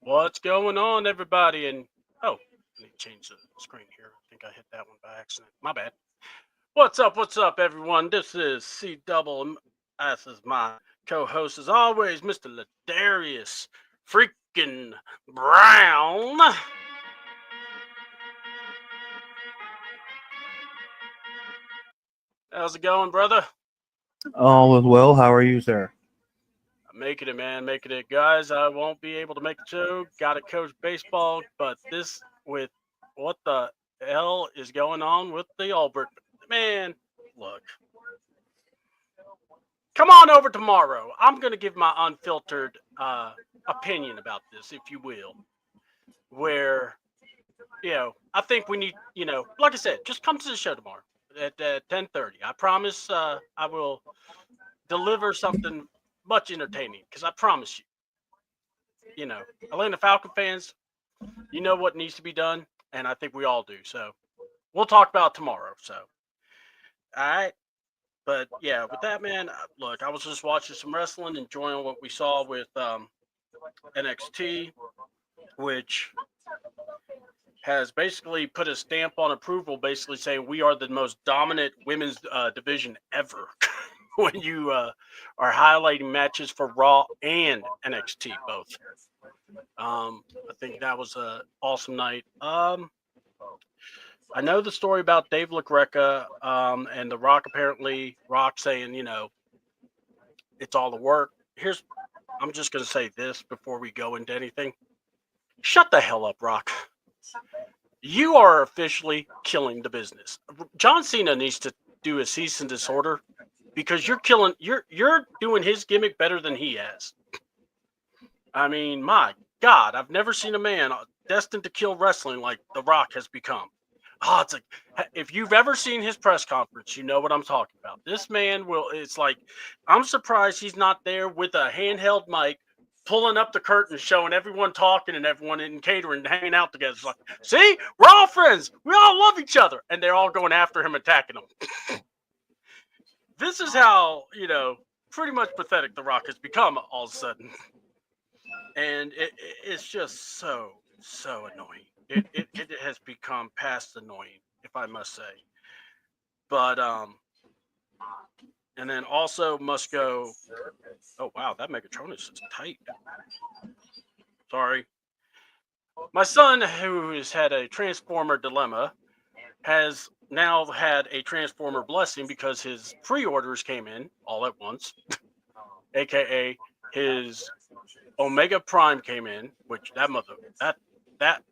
What's going on, everybody? And oh, let me change the screen here. I think I hit that one by accident. My bad. What's up? What's up, everyone? This is C Double. This is my co-host, as always, Mr. Ladarius freaking Brown. How's it going, brother? All is well. How are you, sir? I'm making it, man. Making it, guys. I won't be able to make the show. Got to coach baseball, but this with what the hell is going on with the Albert man? Look, come on over tomorrow. I'm going to give my unfiltered opinion about this, if you will. Where, I think we need, like I said, just come to the show tomorrow at 10:30. I promise I will deliver something much entertaining because I promise you, Atlanta Falcon fans, you know what needs to be done, and I think we all do. So we'll talk about it tomorrow. So, all right. But yeah, with that, man, look, I was just watching some wrestling, enjoying what we saw with NXT, which has basically put a stamp on approval, basically saying we are the most dominant women's division ever. When you are highlighting matches for Raw and NXT both. I think that was an awesome night. I know the story about Dave LaGreca and The Rock. Apparently, Rock saying, it's all the work. I'm just going to say this before we go into anything. Shut the hell up, Rock. You are officially killing the business. John Cena needs to do a cease and disorder because you're doing his gimmick better than he has. I mean, my God, I've never seen a man destined to kill wrestling like The Rock has become. Oh, it's like, if you've ever seen his press conference, you know what I'm talking about. This man it's like, I'm surprised he's not there with a handheld mic, pulling up the curtain, showing everyone talking and everyone in catering hanging out together. It's like, see, we're all friends. We all love each other. And they're all going after him, attacking him. This is how, pretty much pathetic The Rock has become all of a sudden. And it's just so annoying. It has become past annoying, if I must say. But and then also must go. Oh wow, that Megatronus is tight. Sorry, my son, who has had a Transformer dilemma, has now had a Transformer blessing because his pre-orders came in all at once, aka his Omega Prime came in, which that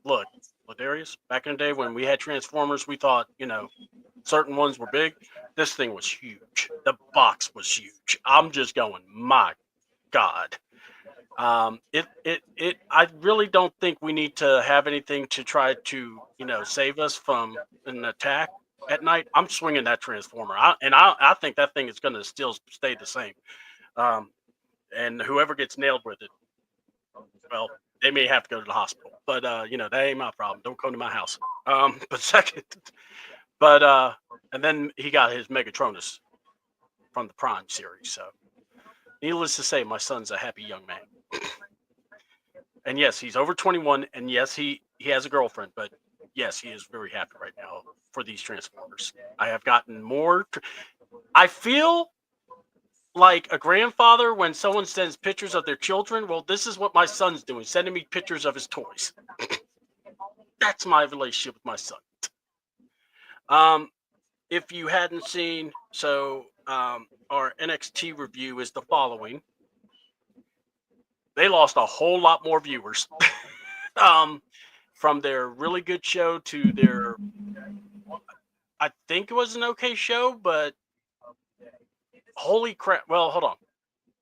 look, Ladarius, back in the day when we had Transformers, we thought, certain ones were big. This thing was huge. The box was huge. I'm just going, my God. I really don't think we need to have anything to try to, save us from an attack at night. I'm swinging that Transformer. I think that thing is going to still stay the same. And whoever gets nailed with it, well, they may have to go to the hospital, but that ain't my problem. Don't come to my house. And then he got his Megatronus from the Prime series. So, needless to say, my son's a happy young man. And yes, he's over 21, and yes, he has a girlfriend, but yes, he is very happy right now for these Transformers. I have gotten more. I feel like a grandfather when someone sends pictures of their children. Well, this is what my son's doing, sending me pictures of his toys. That's my relationship with my son. If you hadn't seen, our NXT review is the following. They lost a whole lot more viewers from their really good show to their, I think it was an okay show, but holy crap. Well, hold on.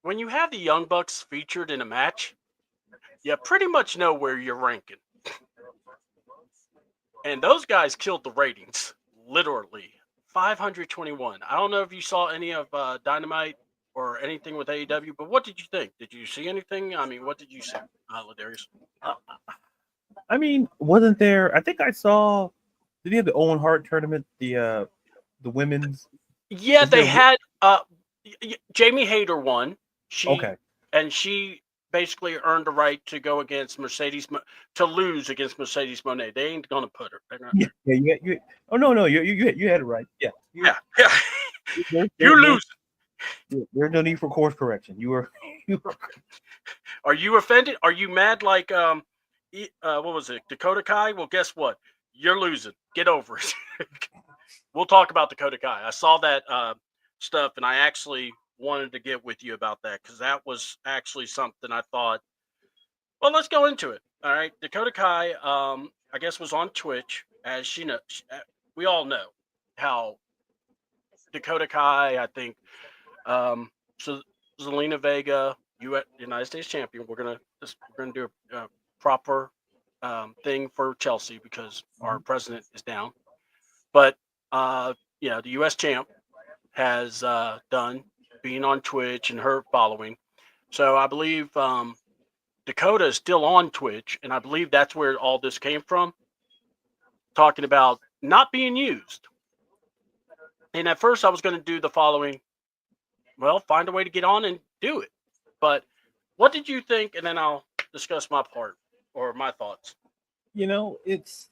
When you have the Young Bucks featured in a match, you pretty much know where you're ranking. And those guys killed the ratings, literally. 521. I don't know if you saw any of Dynamite or anything with AEW, but what did you think? Did you see anything? I mean, what did you see, Ladarius? I mean, wasn't there? I think I saw. Did he have the Owen Hart tournament? The women's. Yeah, they had. Jamie Hayter won. Okay. And she basically earned the right to go against to lose against Mercedes Moné. They ain't gonna put her. Yeah, you. Oh no, you had it right. Yeah, Yeah. There, You lose. There's no need for course correction. You were. Are you offended? Are you mad like what was it, Dakota Kai? Well, guess what? You're losing. Get over it. We'll talk about Dakota Kai. I saw that stuff, and I actually wanted to get with you about that because that was actually something I thought. Well, let's go into it. All right, Dakota Kai, I guess, was on Twitch, as we all know how Dakota Kai. I think so. Zelina Vega, United States champion. We're gonna do a proper thing for Chelsea because our president is down. But the U.S. champ has done being on Twitch and her following. So I believe Dakota is still on Twitch, and I believe that's where all this came from, talking about not being used. And at first I was going to do the following, well, find a way to get on and do it. But what did you think? And then I'll discuss my part or my thoughts. It's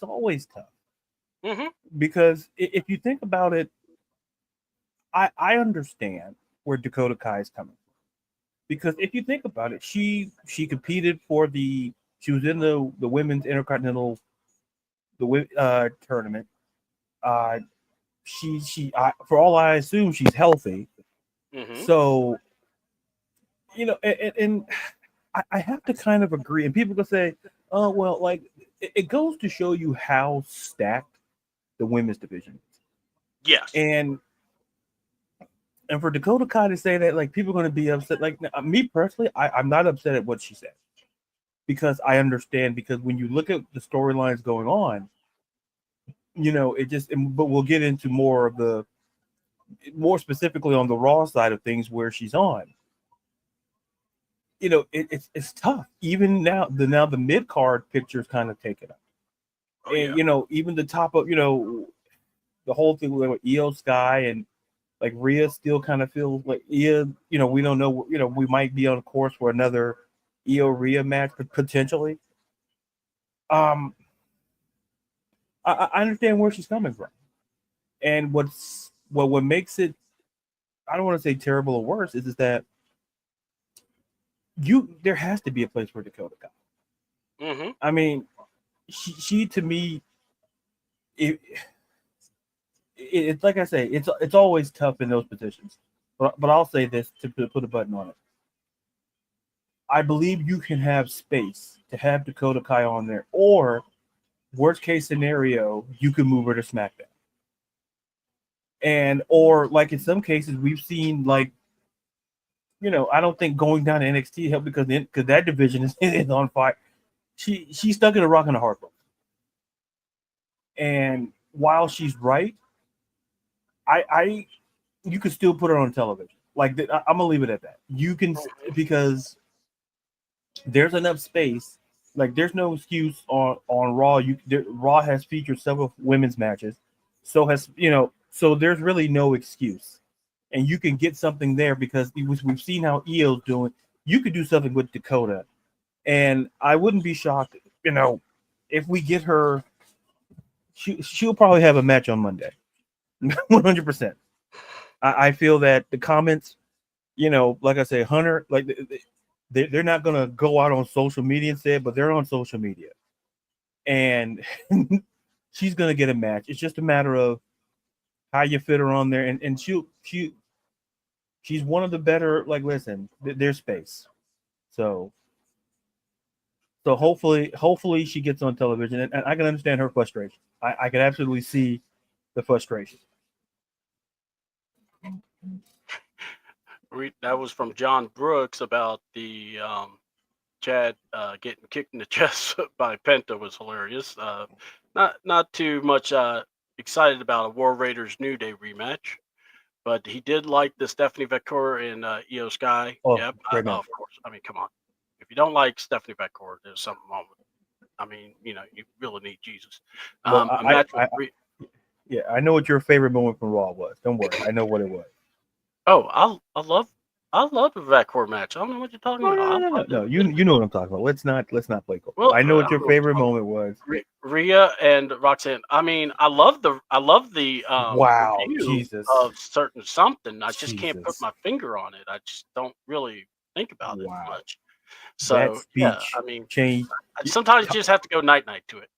always tough. Mm-hmm. Because if you think about it, I understand where Dakota Kai is coming from. Because if you think about it, she competed she was in the women's intercontinental tournament. For all I assume, she's healthy. Mm-hmm. So, and I have to kind of agree. And people can say, "Oh, well, like it goes to show you how stacked the women's division is." Yes. And for Dakota Kai to say that, like, people are going to be upset. Like, me personally, I'm not upset at what she said because I understand. Because when you look at the storylines going on, but we'll get into more specifically on the Raw side of things where she's on. It's tough. Even now the mid card pictures kind of take it up. Oh, And yeah. even the top of the whole thing with Io Sky and like Rhea still kind of feels like Io, we don't know, we might be on course for another Io Rhea match potentially. I understand where she's coming from. And what makes it, I don't want to say terrible or worse, is that there has to be a place for Dakota Kai. Mm-hmm. I mean, she to me, it's like I say, it's always tough in those positions. But I'll say this to put a button on it. I believe you can have space to have Dakota Kai on there, or worst case scenario, you can move her to SmackDown. Or like in some cases we've seen, like, I don't think going down to NXT helped because that division is on fire. She's stuck in a rock and a hard place. And while she's right, you can still put her on television. Like, I'm gonna leave it at that. You can, because there's enough space. Like, there's no excuse on Raw. Raw has featured several women's matches, so there's really no excuse, and you can get something there because we've seen how Io's doing. You could do something with Dakota, and I wouldn't be shocked, if we get her. She'll probably have a match on Monday, 100%. I feel that the comments, like I say, Hunter, like they're not gonna go out on social media and say it, but they're on social media, and she's gonna get a match. It's just a matter of how you fit her on there, and she's one of the better. Like, listen, there's space, so hopefully she gets on television, and I can understand her frustration. I can absolutely see the frustration. That was from John Brooks about the Chad getting kicked in the chest by Penta was hilarious. Not too much excited about a War Raiders New Day rematch, but he did like the Stephanie Vacour and Io Sky. Oh, yep, great match. of course. I mean, come on. If you don't like Stephanie Vacour, there's something wrong with it. I mean, you really need Jesus. Well, A match yeah, I know what your favorite moment from Raw was. Don't worry, I know what it was. Oh, I love I love the backcourt match. I don't know what you're talking No, about. no, I no, no, loved no. it. You know what I'm talking about. Let's not play court. Well, I know what your favorite moment was. Rhea and Roxanne. I mean, I love the Wow, review Jesus, of certain something. I just can't put Jesus. my finger on it. I just don't really think about it Wow, much. that So yeah, speech I mean, changed. sometimes you just have to go night to it.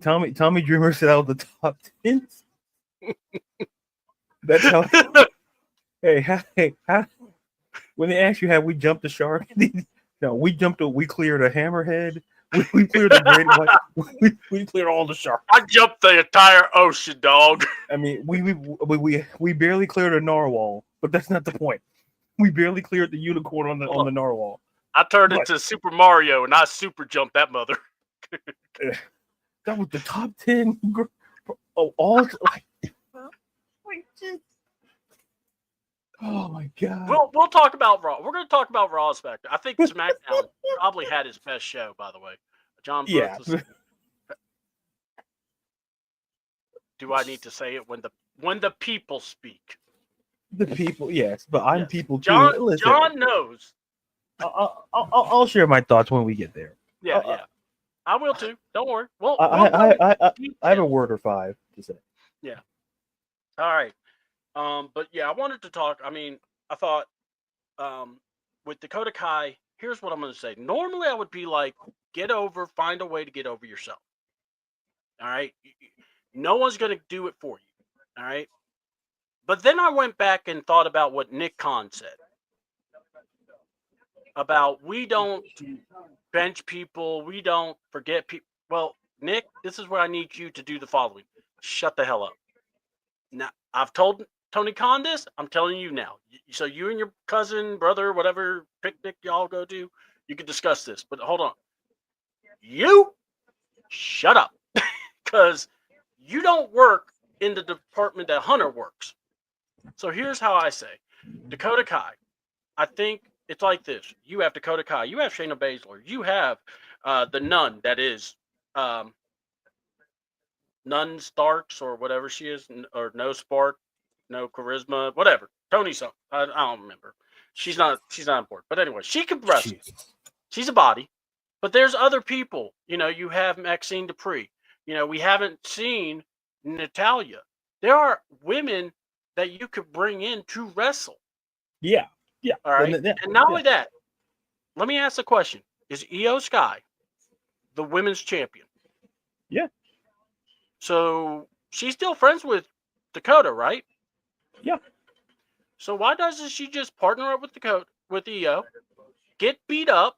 Tommy Dreamer said out the top 10. That's how. Hey, when they ask you, have we jumped the shark? No, we cleared a hammerhead. We cleared the great white. We cleared all the sharks. I jumped the entire ocean, dog. I mean, we barely cleared a narwhal, but that's not the point. We barely cleared the unicorn on the narwhal. I turned into Super Mario and I super jumped that mother. That was the top 10 of all. Oh my god. We'll talk about Raw. We're going to talk about Raw's factor. I think SmackDown probably had his best show, by the way. John Brooks. Yeah. Do I need to say it when the people speak? The people, yes, but I'm people too. John knows. I'll share my thoughts when we get there. Yeah. I will too. Don't worry. Well, I have a word or five to say. Yeah. All right. But yeah, I wanted to talk. I mean, I thought with Dakota Kai, here's what I'm going to say. Normally, I would be like, find a way to get over yourself. All right. No one's going to do it for you. All right. But then I went back and thought about what Nick Khan said about we don't bench people, we don't forget people. Well, Nick, this is where I need you to do the following. Shut the hell up. Now, I've told Tony Khan this. I'm telling you now. So you and your cousin, brother, whatever picnic y'all go to, you can discuss this. But hold on. You shut up. Because you don't work in the department that Hunter works. So here's how I say. Dakota Kai. I think it's like this. You have Dakota Kai. You have Shayna Baszler. You have the nun that is Nun Starks or whatever she is, or no spark, no charisma, whatever. Tony something. I don't remember. She's not important. But anyway, she can wrestle. She's a body. But there's other people. You know, you have Maxine Dupree. You know, we haven't seen Natalya. There are women that you could bring in to wrestle. Yeah. All right. And not only that, let me ask a question. Is Io Sky the women's champion? Yeah. So she's still friends with Dakota, right? Yeah. So why doesn't she just partner up with Io, get beat up,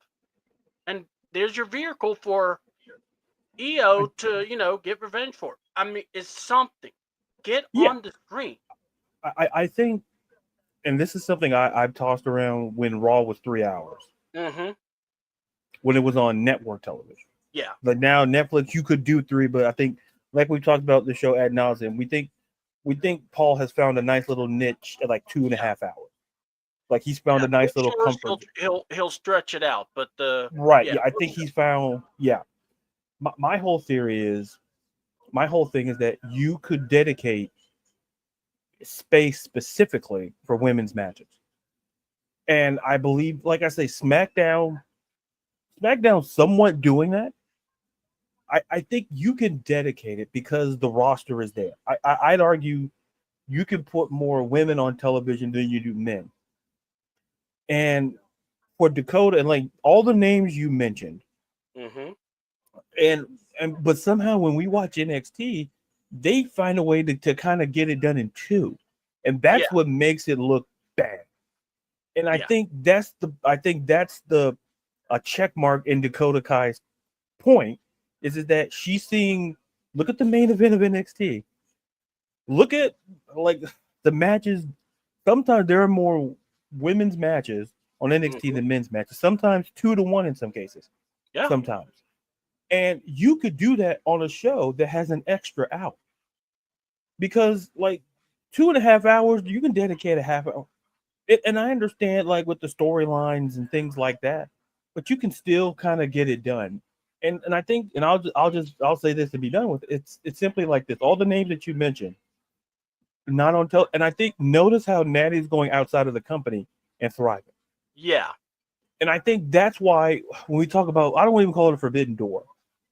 and there's your vehicle for Io to, get revenge for? I mean, it's something. Get on the screen. I think, and this is something I've tossed around when Raw was 3 hours. Mm-hmm. When it was on network television. Yeah. But now Netflix, you could do 3, but I think, like we talked about the show ad nauseum, we think Paul has found a nice little niche at like 2.5 hours. Like he's found a nice little comfort. He'll stretch it out, but right. Yeah, I think he's found. Yeah. My whole thing is that you could dedicate space specifically for women's matches, and I believe, like I say, SmackDown somewhat doing that. I think you can dedicate it because the roster is there. I'd argue you can put more women on television than you do men. And for Dakota and like all the names you mentioned, but somehow when we watch NXT, they find a way to kind of get it done in 2, and that's what makes it look bad. And I think that's the a check mark in Dakota Kai's point is that she's seeing. Look at the main event of NXT. Look at like the matches. Sometimes there are more women's matches on NXT than men's matches. Sometimes 2-1 in some cases. Yeah. Sometimes. And you could do that on a show that has an extra hour. Because like 2.5 hours, you can dedicate a half hour. And I understand like with the storylines and things like that, but you can still kind of get it done. And I think, and I'll say this to be done with it. It's simply like this. All the names that you mentioned, not on and I think notice how Natty's going outside of the company and thriving. Yeah. And I think that's why when we talk about, I don't even call it a forbidden door,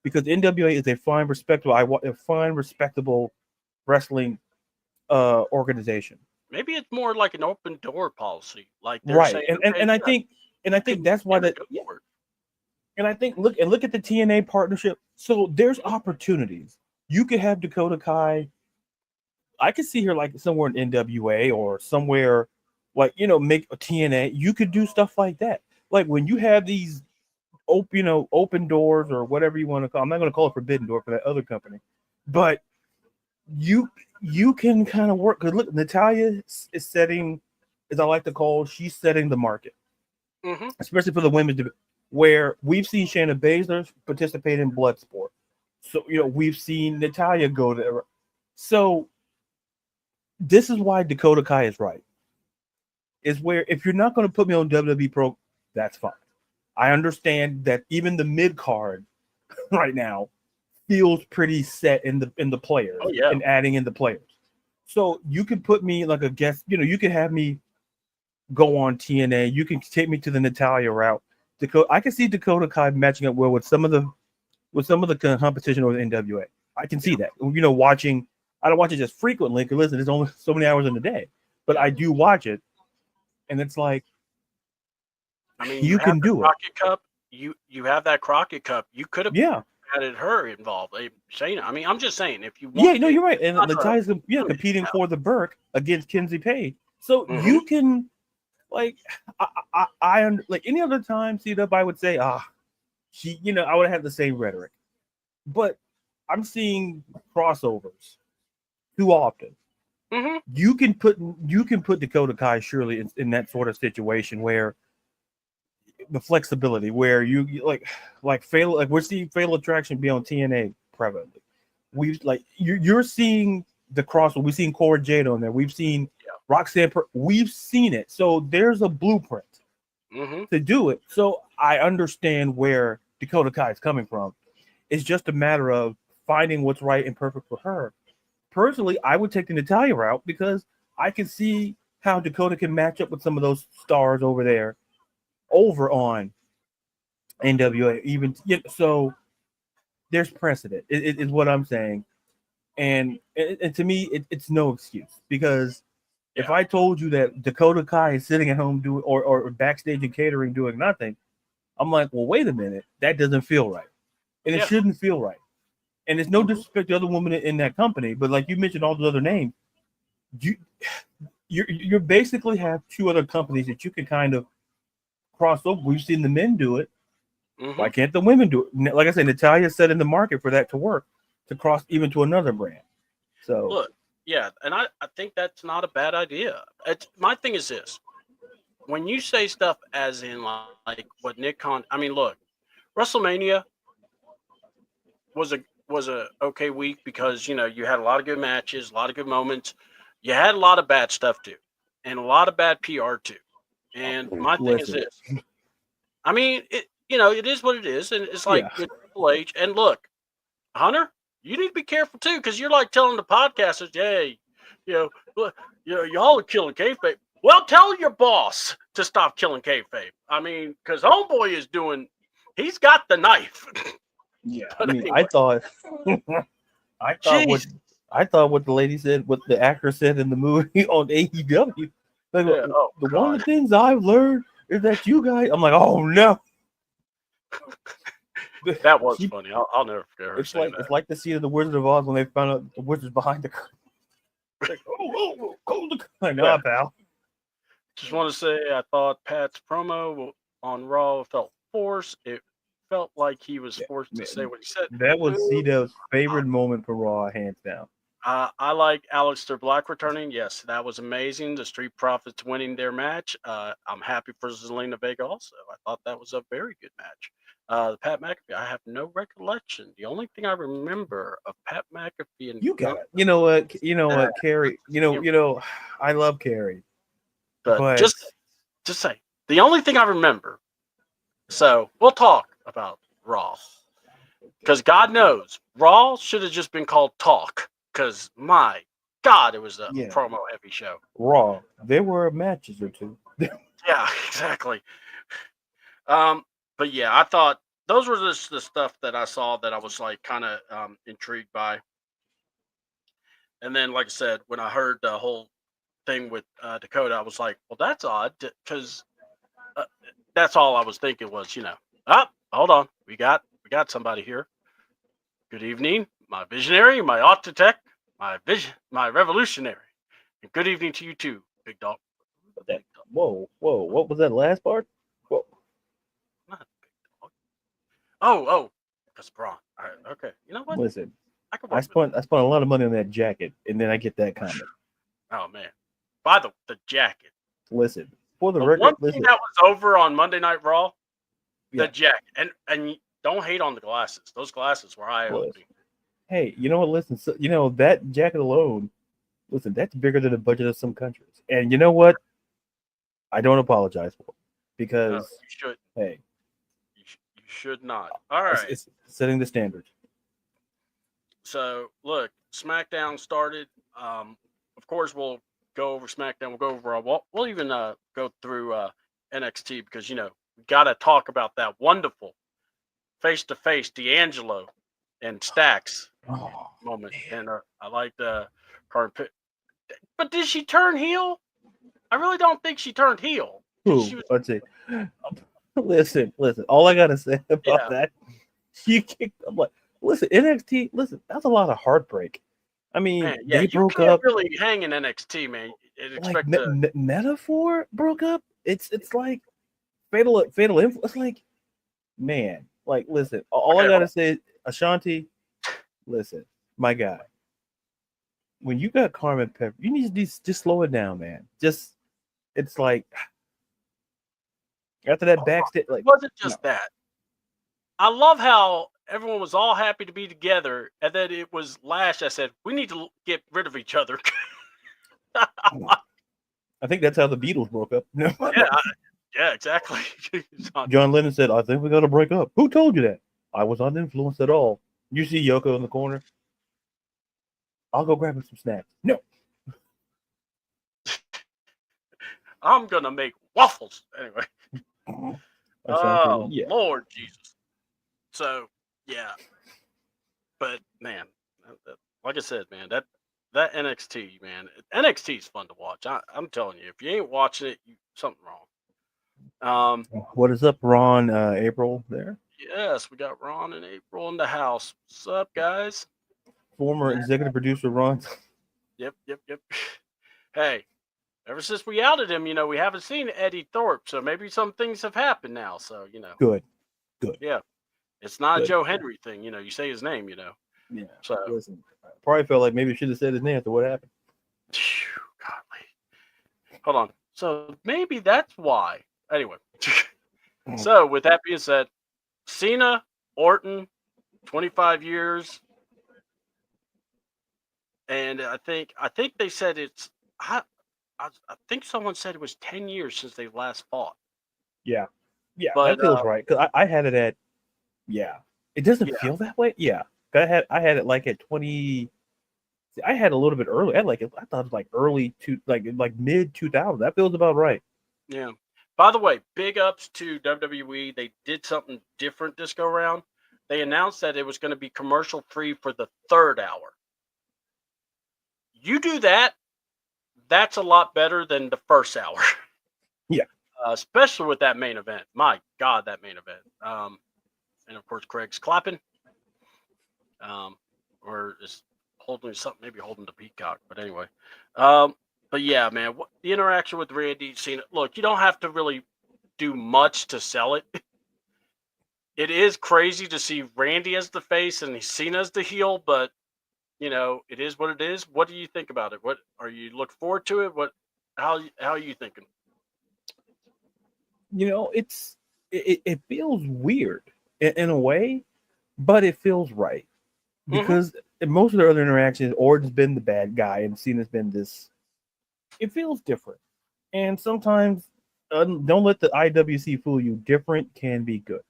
because NWA is a fine, respectable wrestling organization. Maybe it's more like an open door policy. Like they're Right. saying, And okay, I yeah, think you that's why enter, that go yeah. for it. And I think look at the TNA partnership. So there's opportunities. You could have Dakota Kai. I could see her like somewhere in NWA or somewhere like make a TNA. You could do stuff like that. Like when you have these open doors or whatever you want to call. I'm not going to call it forbidden door for that other company, but you can kind of work. Because look, Natalia is setting, as I like to call, she's setting the market, Mm-hmm. especially for the women, where we've seen Shayna Baszler participate in Bloodsport. So we've seen Natalia go there. So this is why Dakota Kai is right. Is where if you're not going to put me on WWE Pro, that's fine. I understand that even the mid card right now feels pretty set in the players Oh, yeah. and adding in the players. So you can put me like a guest, you can have me go on TNA. You can take me to the Natalia route. I can see Dakota Kai matching up well with some of the competition over the NWA. I can see that. Watching, I don't watch it just frequently because listen, there's only so many hours in the day, but I do watch it, and it's like, I mean, you can do it. Crockett Cup. You have that Crockett Cup. You could have added her involved. Shayna. I mean, I'm just saying if you want. Yeah, no, you're right. And Natalia's competing for the Burke against Kinsey Page, so you can like I like any other time. See up, I would say she I would have had the same rhetoric, but I'm seeing crossovers too often. Mm-hmm. You can put Dakota Kai surely in that sort of situation where the flexibility where you like fatal, like we're seeing Fatal Attraction be on TNA prevalently. We've like you're seeing the crossover. We've seen Cora Jade on there. We've seen Roxanne. We've seen it. So there's a blueprint to do it. So I understand where Dakota Kai is coming from. It's just a matter of finding what's right and perfect for her. Personally, I would take the Natalia route because I can see how Dakota can match up with some of those stars over there, over on NWA. Even so, there's precedent. It is what I'm saying, and to me, it's no excuse because if I told you that Dakota Kai is sitting at home doing or backstage and catering doing nothing, I'm like, well, wait a minute, that doesn't feel right, and it shouldn't feel right. And it's no disrespect to other women in that company, but like you mentioned all the other names, you basically have two other companies that you can kind of cross over. We've seen the men do it. Why can't the women do it? Like I said, Natalia set in the market for that to work, to cross even to another brand. So look, and I think that's not a bad idea. My thing is this: when you say stuff as in like what Nick Khan, I mean, look, WrestleMania was a okay week because you had a lot of good matches, a lot of good moments. You had a lot of bad stuff too, and a lot of bad PR too. And my thing is this: I mean, it is what it is, and it's like with Triple H. And look, Hunter, you need to be careful too, because you're like telling the podcasters, "Hey, y'all are killing kayfabe." Well, tell your boss to stop killing kayfabe. I mean, because Homeboy is he's got the knife. Yeah, I mean, anyway. I thought what the lady said, what the actor said in the movie on AEW. Like, one of the things I've learned is that you guys. I'm like, oh no. That was funny. I'll never forget her. It's like the scene of the Wizard of Oz when they found out the wizard's behind the curtain. Like, close the curtain. No, pal. Just want to say, I thought Pat's promo on Raw felt forced. It felt like he was forced to say what he said. That was C-Dub's favorite moment for Raw, hands down. I like Aleister Black returning. Yes, that was amazing. The Street Profits winning their match. I'm happy for Zelina Vega also. I thought that was a very good match. The Pat McAfee, I have no recollection. The only thing I remember of Pat McAfee and you got it. You know what, Carrie. I love Carrie. But just say the only thing I remember. So we'll talk about Raw. Because God knows, Raw should have just been called Talk. Because my God, it was a promo heavy show. Raw. There were matches or two. Yeah, exactly. But yeah, I thought those were just the stuff that I saw that I was like kind of intrigued by. And then, like I said, when I heard the whole thing with Dakota, I was like, well, that's odd because uh, that's all I was thinking was, hold on, we got somebody here. Good evening, my visionary, my Octatech, my revolutionary, and good evening to you too, big dog. That Big dog. whoa, what was that last part? Whoa. Not a big dog. Oh, that's Braun. All right, okay. You know what? Listen, I can I work with it. spent a lot of money on that jacket, and then I get that comment. Oh man, by the jacket. Listen, for the The record, one thing listen, that was over on Monday Night Raw, the yeah, jacket, and don't hate on the glasses. Those glasses were eye was. opening. Hey, you know what? Listen, so, that jacket alone. Listen, that's bigger than the budget of some countries, and you know what? I don't apologize for it No, because you should. hey, You should not. All right. it's setting the standard. So look, SmackDown started. Of course, we'll go over SmackDown. We'll go over. We'll even go through NXT because we got to talk about that wonderful face to face D'Angelo and Stacks Oh moment. man, And I like the carpet. But did she turn heel? I really don't think she turned heel. She who? was, Let's see. Listen. All I gotta say about yeah, that, you kicked. I'm like, listen, NXT. Listen, that's a lot of heartbreak. I mean, man, yeah. they You broke can't up. really hang in NXT, man, and Like expect to. metaphor broke up. It's like fatal influence. It's like, man, like, listen, all I Okay, gotta say, Ashanti, listen, my guy, when you got Carmen Pepper, you need to just slow it down, man. Just it's like after that hold on. backstage, It like wasn't no, just that. I love how everyone was all happy to be together, and then it was Lash that said, "We need to get rid of each other." I think that's how the Beatles broke up. No, Yeah, yeah, exactly. John Lennon said, "I think we got to break up." Who told you that? I was uninfluenced at all. You see Yoko in the corner. I'll go grab him some snacks. No, I'm gonna make waffles anyway. Ashanti, Oh yeah, Lord Jesus. So yeah, but man, like I said, man, that NXT, man, NXT is fun to watch. I'm telling you, if you ain't watching it, something wrong. what is up, Ron? April there, Yes, we got Ron and April in the house. What's up, guys? former executive producer Ron. Yep. Hey, ever since we outed him, we haven't seen Eddie Thorpe, so maybe some things have happened now. So Good, good, yeah, it's not a good. Joe Henry thing. You say his name. Yeah, So listen, I probably felt like maybe I should have said his name after what happened. godly. Hold on. So maybe that's why. Anyway, so with that being said, Cena, Orton, 25 years, and I think they said it's. I think someone said it was 10 years since they last fought. Yeah, yeah, that But feels right. Cause I had it at yeah. It doesn't yeah, feel that way. Yeah, I had it like at 20. I had a little bit early. I thought it was like early to like mid 2000. That feels about right. yeah. By the way, big ups to WWE. They did something different this go round. They announced that it was going to be commercial free for the third hour. You do that, that's a lot better than the first hour. Yeah, Especially with that main event. My God, that main event. And of course, Craig's clapping, or is holding something, maybe holding the peacock. But anyway, but yeah, man, the interaction with Randy Cena. Look, you don't have to really do much to sell it. It is crazy to see Randy as the face and Cena as the heel, but it is what it is. What do you think about it? What are you look forward to it? How are you thinking? it feels weird in a way, but it feels right Hmm. because in most of the other interactions, Orton's been the bad guy and Cena's been this. It feels different, and sometimes don't let the IWC fool you. Different can be good.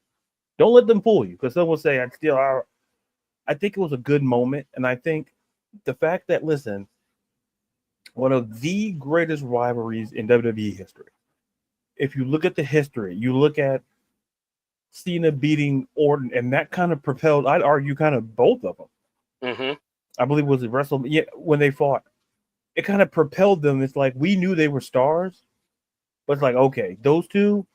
Don't let them fool you because someone will say I think it was a good moment, and I think the fact that listen, one of the greatest rivalries in WWE history if you look at the history, you look at Cena beating Orton, and that kind of propelled, I'd argue, kind of both of them. Mm-hmm. I believe it was WrestleMania when they fought. It kind of propelled them. It's like we knew they were stars, but it's like, okay, those two,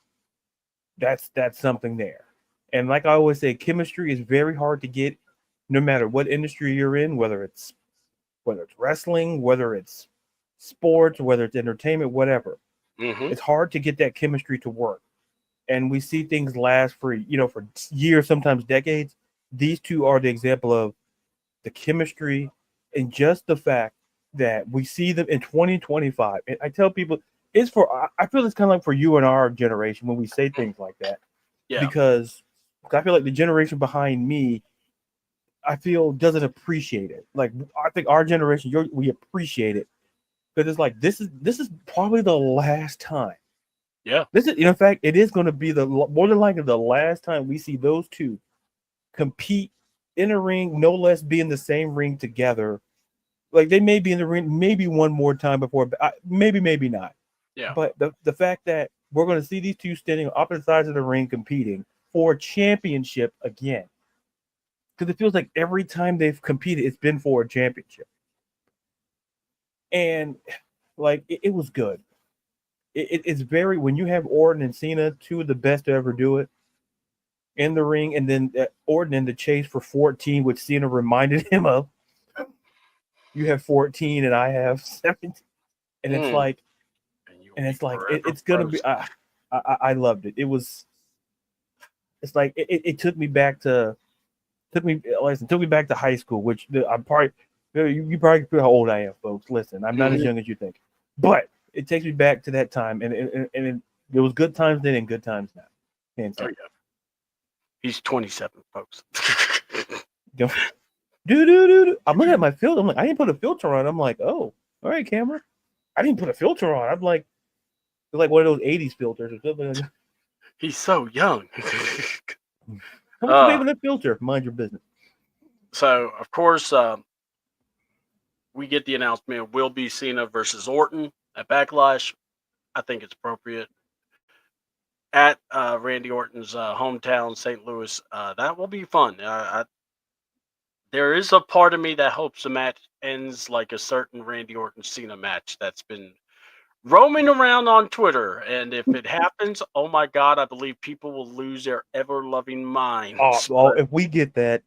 that's something there. And like I always say, chemistry is very hard to get, no matter what industry you're in, whether it's wrestling, whether it's sports, whether it's entertainment, whatever. Mm-hmm. It's hard to get that chemistry to work. And we see things last for years, sometimes decades. These two are the example of the chemistry and just the fact that we see them in 2025. And I tell people, I feel it's kind of like for you and our generation when we say things like that. Yeah. Because I feel like the generation behind me, I feel doesn't appreciate it. Like I think our generation, we appreciate it because it's like this is probably the last time. Yeah. This is, in fact, it is going to be more than likely the last time we see those two compete in a ring, no less be in the same ring together. Like they may be in the ring maybe one more time before, maybe not. Yeah. But the fact that we're going to see these two standing on opposite sides of the ring competing for a championship again. Because it feels like every time they've competed, it's been for a championship. And like it was good. It's very, when you have Orton and Cena, two of the best to ever do it in the ring, and then Orton in the chase for 14, which Cena reminded him of. You have 14 and I have 17, and it's like, it's gonna be. I loved it. It's like it took me back to high school, which I'm probably you probably feel how old I am, folks. Listen, I'm not as young as you think, but it takes me back to that time, and there was good times then and good times now. Oh, yeah. He's 27, folks. Dude. I'm looking at my filter. I'm like, I didn't put a filter on. I'm like, oh, all right, camera. I didn't put a filter on. I'm like, it's like one of those 80s filters or something like that. He's so young. How much you pay for that filter? Mind your business. So, of course, we get the announcement it will be Cena versus Orton at Backlash. I think it's appropriate. At Randy Orton's hometown, St. Louis. That will be fun. There is a part of me that hopes the match ends like a certain Randy Orton Cena match that's been roaming around on Twitter. And if it happens, oh my God, I believe people will lose their ever-loving minds. Oh, if we get that,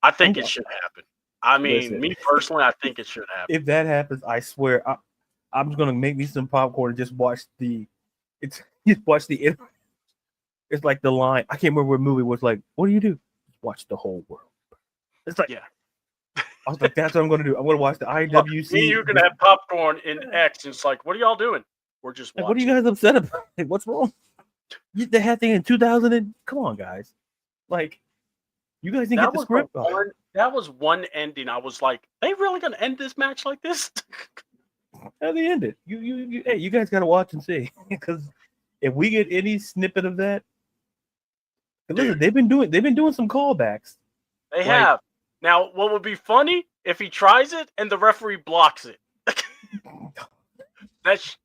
I think it should happen. I mean, listen, me personally, I think it should happen. If that happens, I swear, I'm just gonna make me some popcorn and just watch it's like the line. I can't remember what movie was like. What do you do? Watch the whole world. It's like, yeah. I was like, that's what I'm gonna do. I'm gonna watch the IWC. You're gonna have popcorn in X. And it's like, what are y'all doing? We're just watching. What are you guys upset about? Like, what's wrong? They had thing in 2000. Come on, guys. Like, you guys didn't get the script. That was one ending. I was like, they really gonna end this match like this? How they end it? Hey, you guys gotta watch and see, because if we get any snippet of that, listen, they've been doing some callbacks. They have. Now, what would be funny if he tries it and the referee blocks it?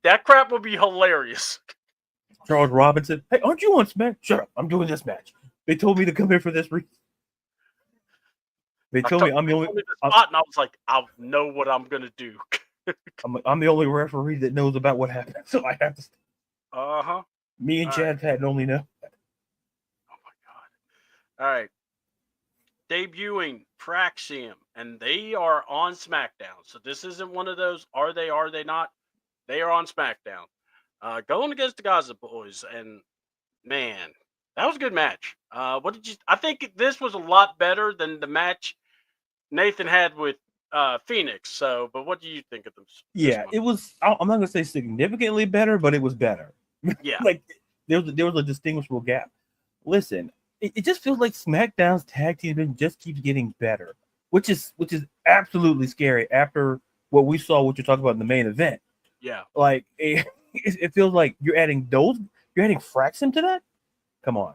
that crap would be hilarious. Charles Robinson, hey, aren't you on Smack? Shut up! I'm doing this match. They told me to come here for this reason. They told me I'm the only spot, and I was like, I know what I'm gonna do. I'm the only referee that knows about what happened, so I have to. Me and Chad Patton only know. Oh my God! All right. Debuting Praxium, and they are on SmackDown. So this isn't one of those, are they not? They are on SmackDown. Going against the Gaza Boys, and man, that was a good match. What did you I think this was a lot better than the match Nathan had with Phoenix. So, but what do you think of them? Yeah, it was, I'm not gonna say significantly better, but it was better. Yeah. Like there was a distinguishable gap. Listen, it just feels like SmackDown's tag team just keeps getting better, which is absolutely scary after what we saw, what you're talking about in the main event. Yeah. Like it feels like you're adding Fraxon to that. Come on.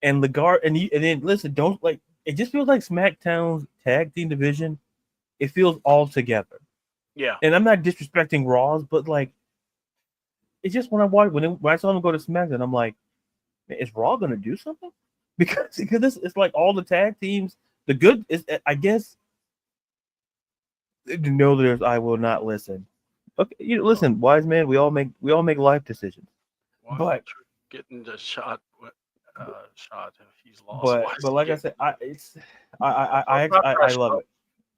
And Lagarde, and then listen, don't like it. Just feels like SmackDown's tag team division. It feels all together. Yeah. And I'm not disrespecting Raw's, but like it's just when I saw them go to SmackDown, I'm like, man, is Raw gonna do something? Because this it's like all the tag teams. The good is, I guess, no, there's I will not listen. Okay, listen, wise man. We all make life decisions, Why but getting the shot? Shot if he's lost. Why but is he like I getting? said, Don't talk about I pressure. love Oh, it.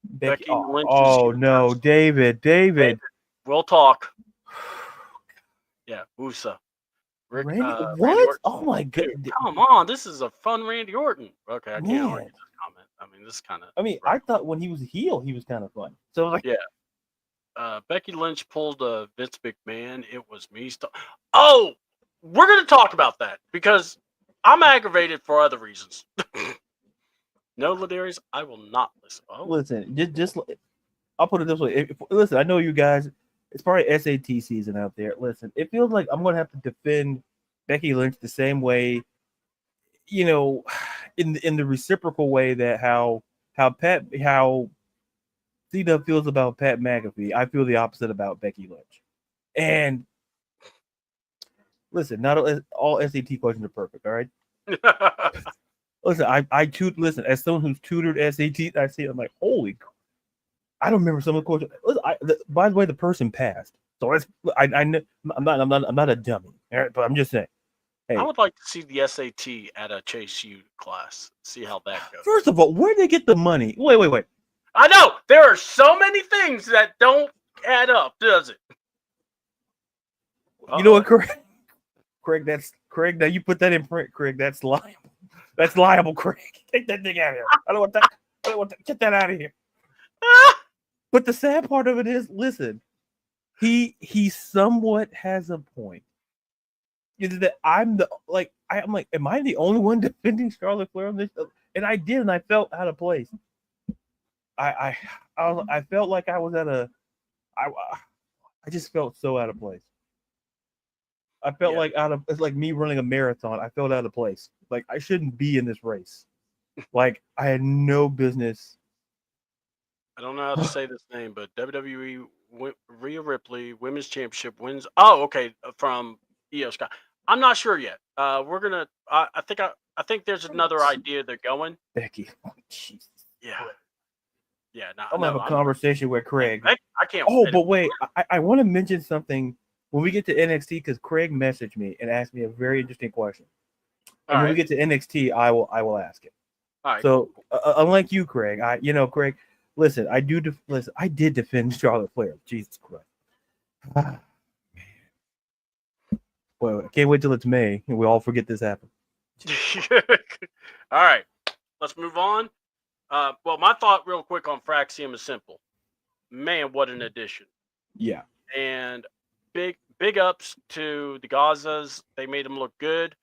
Becky, Becky Lynch is oh here no, first. David, David, David, we'll talk. Yeah, Usa. Randy, Randy what? Orton. Oh my god, Dude, come on. This is a fun Randy Orton. Okay, I can't argue man. this comment. I mean, this kind of I mean, I thought when he was a heel, he was kind of fun. So like, yeah. Becky Lynch pulled a Vince McMahon. It was me. Oh, we're gonna talk about that because I'm aggravated for other reasons. No, Ladarius, I will not listen. Oh, listen, just I'll put it this way. Listen, I know you guys. It's probably SAT season out there. Listen, it feels like I'm going to have to defend Becky Lynch the same way, you know, in the reciprocal way that how Cena feels about Pat McAfee. I feel the opposite about Becky Lynch. And listen, not all SAT questions are perfect. All right. Listen, listen, as someone who's tutored SAT, I see. I'm like, holy. I don't remember some of the questions. By the way, the person passed, so I know I'm not a dummy. All right, but I'm just saying. I Hey, would like to see the SAT at a Chase U class. See how that goes. first of all, where did they get the money? Wait. I know there are so many things that don't add up, does it? You know what, Craig? Craig, that's Craig. Now you put that in print, Craig. That's liable. That's liable, Craig. Take that thing out of here. I don't want that. I don't want that. Get that out of here. But the sad part of it is, listen, he somewhat has a point. Is that I'm like, am I the only one defending Charlotte Flair on this? And I did, and I felt out of place. I felt like I was I just felt so out of place. I felt like it's like me running a marathon. I felt out of place. Like I shouldn't be in this race. Like I had no business. I don't know how to say this name, but WWE Rhea Ripley Women's Championship wins. Oh, okay, from Io Sky. I'm not sure yet. We're gonna. I think there's another idea they're going. Becky, oh, Jesus. Yeah. Yeah. I'm gonna have a conversation with Craig. I can't. Oh, but wait, I want to mention something when we get to NXT because Craig messaged me and asked me a very interesting question. And when we get to NXT, I will ask it. All right. So unlike you, Craig, Craig, listen, I did defend Charlotte Flair. Jesus Christ. Well, I can't wait till it's May and we all forget this happened. All right, let's move on. Well, my thought real quick on Fraxium is simple. Man, what an addition. Yeah. And big ups to the Gazas. They made them look good.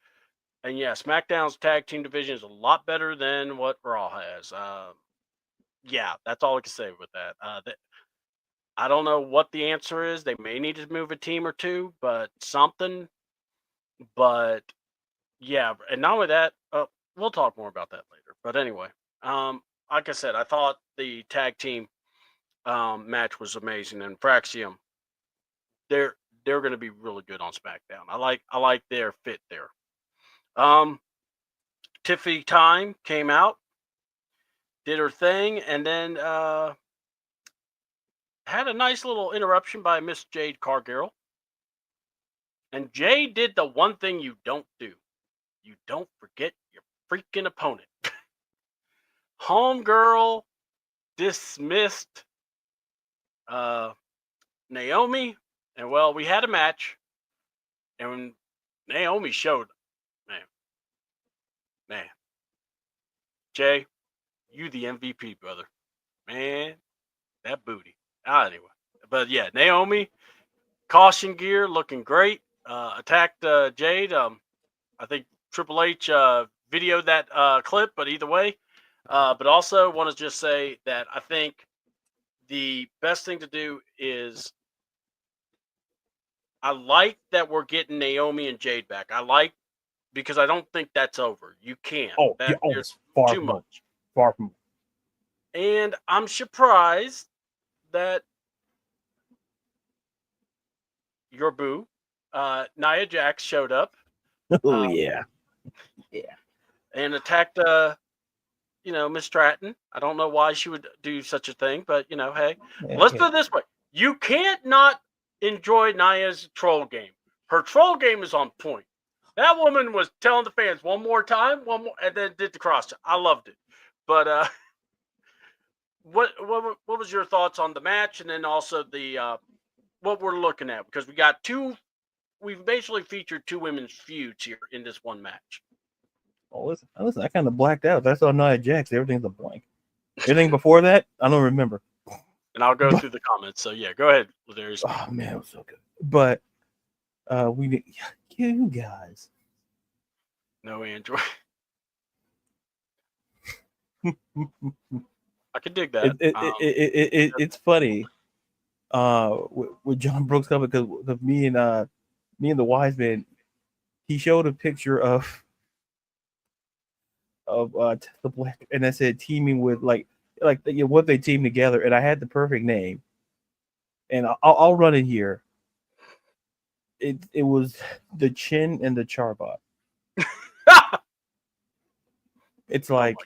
And yeah, SmackDown's tag team division is a lot better than what Raw has. Yeah, that's all I can say with that. I don't know what the answer is. They may need to move a team or two, but something. But yeah, and not only that, we'll talk more about that later. But anyway, like I said, I thought the tag team match was amazing, and Fraxium, they're going to be really good on SmackDown. I like their fit there. Tiffany Time came out, did her thing, and then had a nice little interruption by Miss Jade Cargill. And Jade did the one thing you don't do. You don't forget your freaking opponent. Homegirl dismissed Naomi, and well, we had a match, and Naomi showed, man, Jay, you the MVP, brother, man, that booty. Anyway, but yeah, Naomi, caution gear, looking great. Attacked Jade. I think Triple H videoed that clip, but either way. But also want to just say that I think the best thing to do is I like that we're getting Naomi and Jade back. I like because I don't think that's over. You can't. It's far too from much. Far from. And I'm surprised that your boo Nia Jax showed up. Oh yeah. And attacked Miss Stratton. I don't know why she would do such a thing, but hey, let's put it this way: you can't not enjoy Nia's troll game. Her troll game is on point. That woman was telling the fans one more time, one more, and then did the cross. I loved it. But what was your thoughts on the match, and then also the what we're looking at? Because we've basically featured two women's feuds here in this one match. Oh, listen, I kind of blacked out. That's all Nia Jax. Everything's a blank. Everything before that, I don't remember. And I'll go through the comments. So yeah, go ahead, Ladarius. Oh man, it was so good. But you guys. No Android. I could dig that. It's funny. With John Brooks coming because me and the wise man, he showed a picture of the Black, and I said teaming with what they team together, and I had the perfect name, and I'll run it here. It was the Chin and the Charbot. It's like,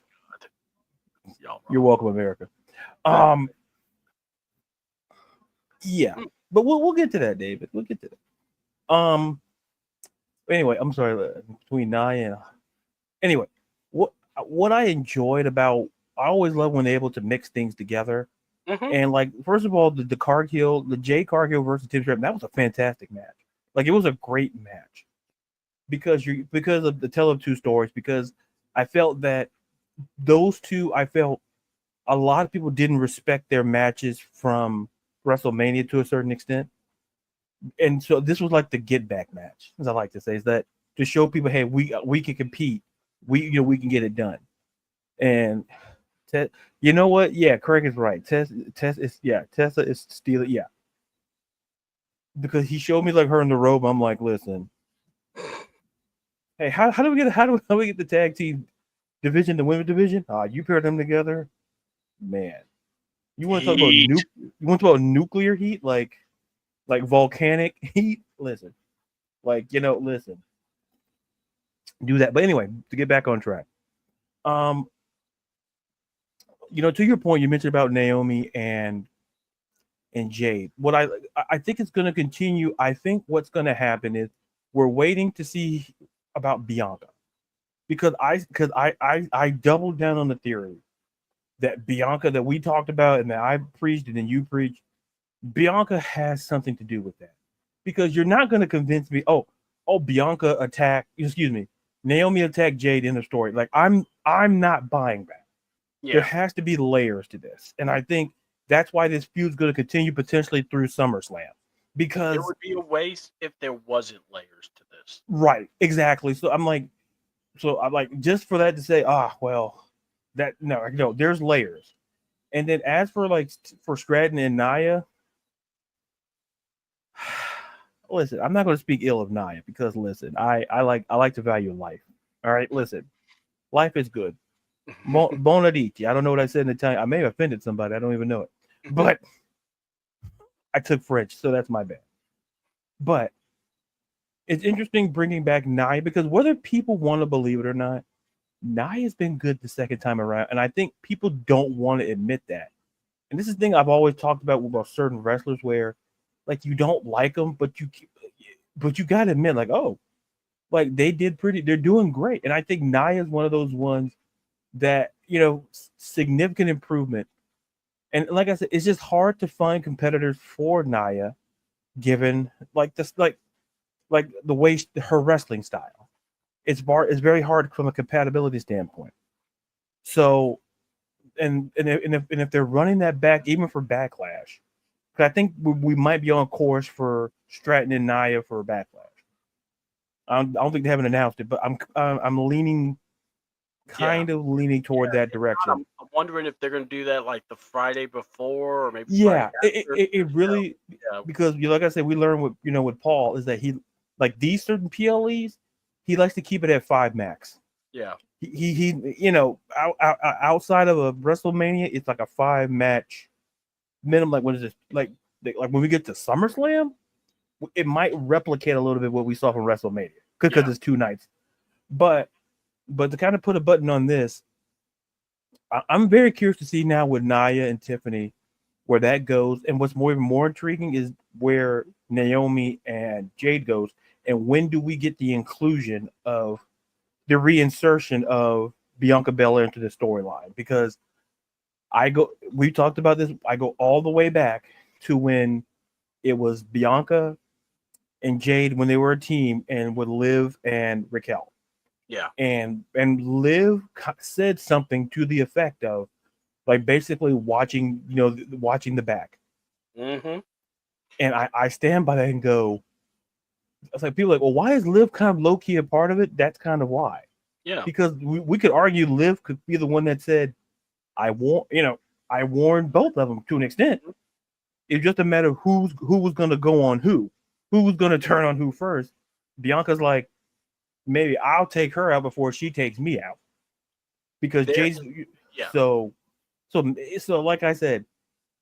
you're welcome, America. Yeah, but we'll get to that, David. We'll get to that. Anyway, I'm sorry. Between Nia and anyway, what I enjoyed about, I always love when they're able to mix things together. And like, first of all, the Cargill, the Jay Cargill versus Tim Stratton, that was a fantastic match. Like, it was a great match because of the tell of two stories. Because I felt that those two, I felt a lot of people didn't respect their matches from WrestleMania to a certain extent, and so this was like the get back match, as I like to say, is that to show people, hey, we can compete, we can get it done. And you know what? Yeah, Craig is right. Tessa is stealing. Yeah, because he showed me like her in the robe. I'm like, listen, hey, how do we get the tag team division, the women's division? You pair them together, man. You want to talk about nuclear heat, like volcanic heat? Listen, listen, do that. But anyway, to get back on track, to your point, you mentioned about Naomi and Jade. What I think it's going to continue. I think what's going to happen is we're waiting to see about Bianca, because I doubled down on the theory that Bianca, that we talked about and that I preached and then you preached, Bianca has something to do with that. Because you're not going to convince me, Naomi attacked Jade in the story. Like, I'm not buying that. Yeah. There has to be layers to this. And I think that's why this feud's going to continue potentially through SummerSlam. Because it would be a waste if there wasn't layers to this. Right, exactly. So I'm like, just for that to say, there's layers. And then as for Stratton and Nia, listen, I'm not going to speak ill of Nia, because listen, I like to value life. All right, listen, life is good. Buon aditi. I don't know what I said in Italian. I may have offended somebody. I don't even know it, but I took French, so that's my bad. But it's interesting bringing back Nia, because whether people want to believe it or not, Nia's been good the second time around, and I think people don't want to admit that. And this is the thing I've always talked about certain wrestlers, where like you don't like them, but you got to admit, they're doing great. And I think Nia is one of those ones that, significant improvement. And like I said, it's just hard to find competitors for Nia, given the way her wrestling style. It's very hard from a compatibility standpoint. So, and if they're running that back, even for Backlash, because I think we might be on course for Stratton and Nia for Backlash. I don't think they haven't announced it, but I'm leaning toward that direction. I'm wondering if they're going to do that like the Friday before, or maybe it really, because like I said, we learned with Paul is that he, like these certain PLEs, he likes to keep it at 5 max. Yeah. He outside of a WrestleMania, it's like a 5 match minimum. Like, when is this? Like when we get to SummerSlam, it might replicate a little bit what we saw from WrestleMania because it's 2 nights. But to kind of put a button on this, I'm very curious to see now with Nia and Tiffany where that goes. And what's even more intriguing is where Naomi and Jade goes. And when do we get the inclusion of the reinsertion of Bianca Belair into the storyline? Because we talked about this. I go all the way back to when it was Bianca and Jade when they were a team and with Liv and Raquel. Yeah. And Liv said something to the effect of, like, basically watching the back. Mm-hmm. And I stand by that and go, it's like, people are like, well, why is Liv kind of low-key a part of it? That's kind of why. Yeah. Because we could argue Liv could be the one that said, I warned both of them to an extent. It's just a matter of who was going to go on who was going to turn on who first. Bianca's like, maybe I'll take her out before she takes me out, because Jason. Yeah. So like I said,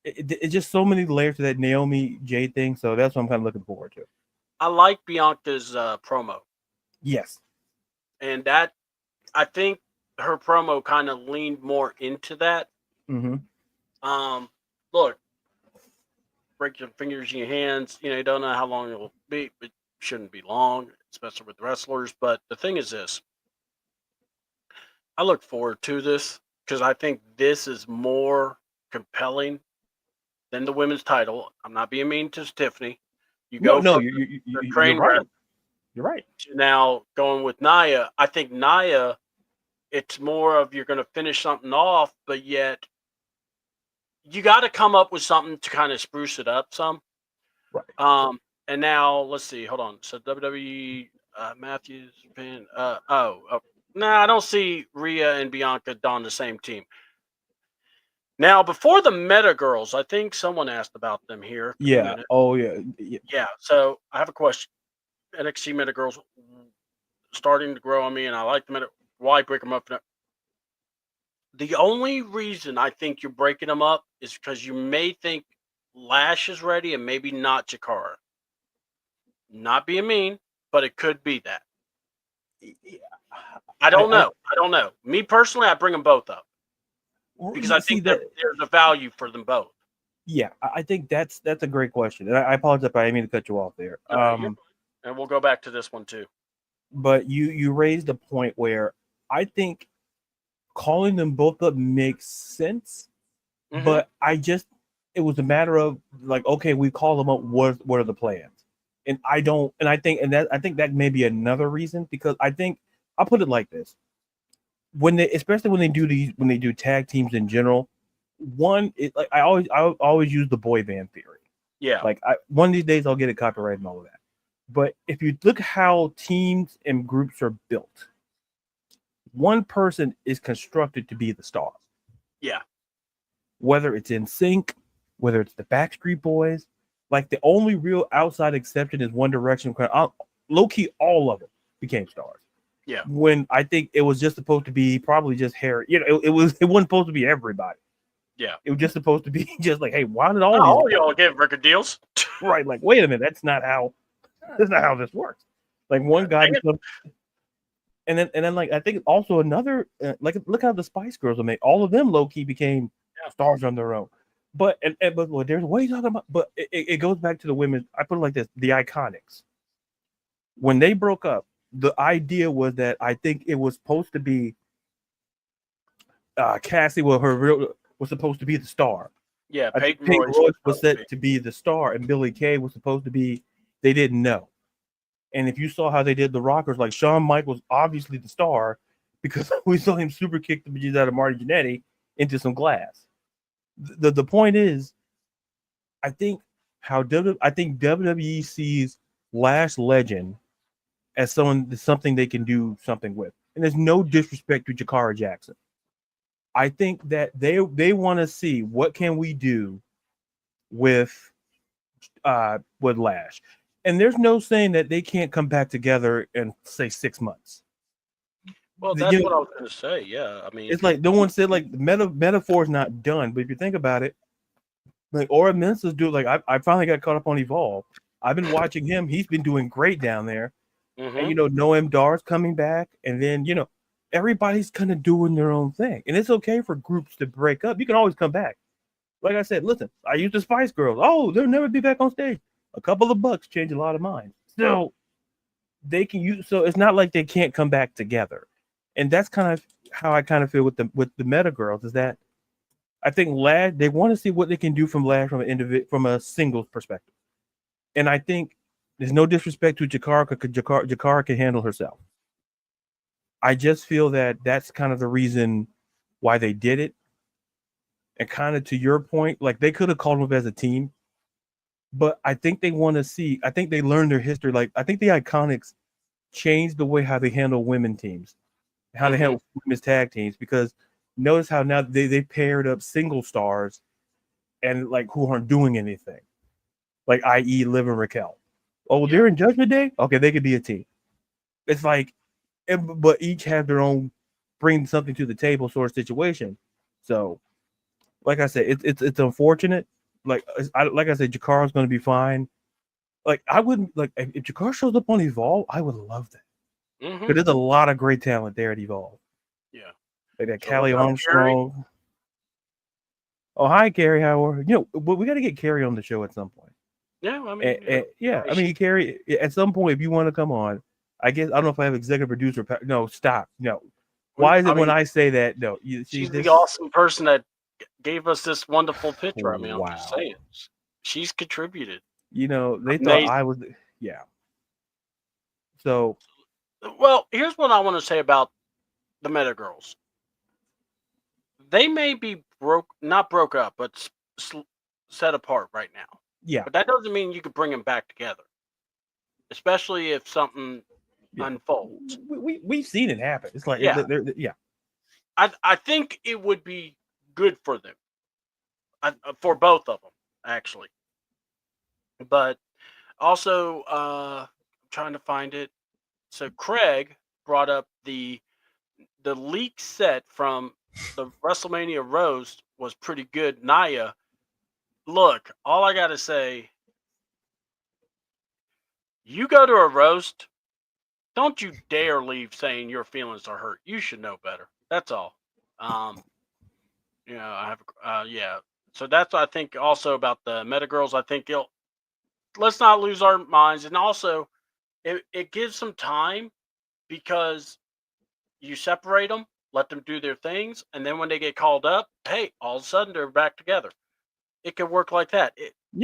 it's just so many layers to that Naomi Jade thing. So that's what I'm kind of looking forward to. I like Bianca's promo. Yes, and that, I think her promo kind of leaned more into that. Mm-hmm. Look, break your fingers in your hands. You don't know how long it will be. It shouldn't be long, especially with wrestlers. But the thing is this. I look forward to this because I think this is more compelling than the women's title. I'm not being mean to Tiffany. You're right. You're right. Now, going with Nia, I think Nia, it's more of you're going to finish something off, but yet you got to come up with something to kind of spruce it up some. Right. And now let's see. Hold on. So WWE Matthews, Finn. No, I don't see Rhea and Bianca on the same team. Now, before the Meta Girls, I think someone asked about them here. Yeah. Oh, yeah. Yeah. So I have a question. NXT Meta Girls starting to grow on me, and I like the Meta. Why break them up? The only reason I think you're breaking them up is because you may think Lash is ready and maybe not Jakara. Not being mean, but it could be that. I don't know. Me personally, I bring them both up because I think that there's a value for them both. Yeah, I think that's a great question, and I apologize, I didn't mean to cut you off there. And we'll go back to this one too. But you raised a point where I think calling them both up makes sense, but it was a matter of like, okay, we call them up. What are the plans? And I think that may be another reason, because I think I'll put it like this: especially when they do tag teams in general, I always use the boy band theory. Yeah, like one of these days I'll get it copyrighted and all of that. But if you look how teams and groups are built, one person is constructed to be the star. Yeah. Whether it's NSYNC, whether it's the Backstreet Boys, like the only real outside exception is One Direction. Low key, all of it became stars. Yeah. When I think it was just supposed to be probably just Harry. It wasn't supposed to be everybody. Yeah. It was just supposed to be just like, hey, why did all y'all get record deals? Right. Like, wait a minute, that's not how this works. Like one guy becomes, and then like I think also another like look how the Spice Girls are made. All of them low key became stars on their own. But there's what are you talking about? But it goes back to the women. I put it like this: the Iconics. When they broke up, the idea was that I think it was supposed to be Cassie. Well, was supposed to be the star. Yeah, Peyton Royce was set to be the star, and Billie Kay was supposed to be. They didn't know. And if you saw how they did the Rockers, like Shawn Michaels, obviously the star, because we saw him super kick the bejesus out of Marty Jannetty into some glass. The point is, I think WWE sees Lash Legend as something they can do something with. And there's no disrespect to Jakara Jackson. I think that they want to see what can we do with Lash. And there's no saying that they can't come back together in, say, 6 months. Well, that's what I was going to say. Yeah, I mean, it's like no one said like the metaphor is not done, but if you think about it, like Aura Mensa's do like I finally got caught up on Evolve, I've been watching him. He's been doing great down there. And Mm-hmm. Noam Dar's coming back, and then everybody's kind of doing their own thing, and it's okay for groups to break up. You can always come back. Like I said, listen, I used the Spice Girls. Oh, they'll never be back on stage. A couple of bucks change a lot of minds. So they can use. So it's not like they can't come back together, and that's kind of how I kind of feel with the Meta Girls. Is that I think Lash they want to see what they can do from Lash from a singles perspective, and I think there's no disrespect to Jakara because Jakara can handle herself. I just feel that that's kind of the reason why they did it. And kind of to your point, like they could have called them up as a team, but I think they want to see. I think they learned their history. Like I think the Iconics changed the way how they handle women teams, how they handle women's tag teams. Because notice how now they paired up single stars and like who aren't doing anything, like i.e. Liv and Raquel. Oh, they're in Judgment Day. Okay, they could be a team. It's like, but each have their own bring something to the table sort of situation. So, like I said, it's unfortunate. Like I said, Jakara's going to be fine. Like I wouldn't like if Jakara shows up on Evolve, I would love that because there's a lot of great talent there at Evolve. Yeah, like that Callie Armstrong. Carrie? Oh, hi, Carrie. How are you? We got to get Carrie on the show at some point. Yeah, I mean, I mean, Carrie. At some point, if you want to come on, I guess I don't know if I have executive producer. No, stop. No. Why is it when I say that? No, she's the awesome person that gave us this wonderful picture. I mean, wow. I'm just saying, she's contributed. They thought I was, yeah. So, well, here's what I want to say about the Meta Girls. They may be not broke up, but set apart right now. Yeah. But that doesn't mean you could bring them back together, especially if something unfolds. We've seen it happen. It's like, yeah. I think it would be good for them, for both of them, actually. But also, I'm trying to find it. So Craig brought up the leak set from the WrestleMania roast was pretty good. Naya, look, all I gotta say, you go to a roast, don't you dare leave saying your feelings are hurt. You should know better. That's all. I have So that's what I think also about the Meta Girls. I think let's not lose our minds, and also it gives some time because you separate them, let them do their things, and then when they get called up, hey, all of a sudden they're back together. It could work like that.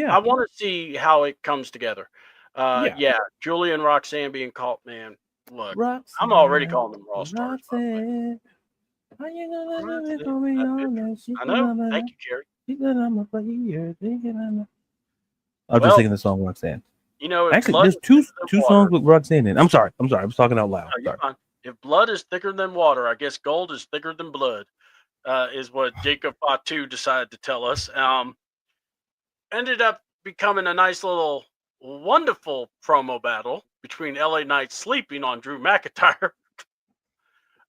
I want to see how it comes together. Julia and Roxanne being called, man. Look, Roxanne, I'm already calling them Raw Stars. Roxanne, how you gonna do it for me honest? I know. Thank you, Carrie. I'm just singing the song Roxanne. Actually, there's two songs with Roxanne in. I'm sorry. I was talking out loud. You're fine. If blood is thicker than water, I guess gold is thicker than blood, is what Jacob Fatu decided to tell us. Ended up becoming a nice little wonderful promo battle between LA Knight sleeping on Drew McIntyre.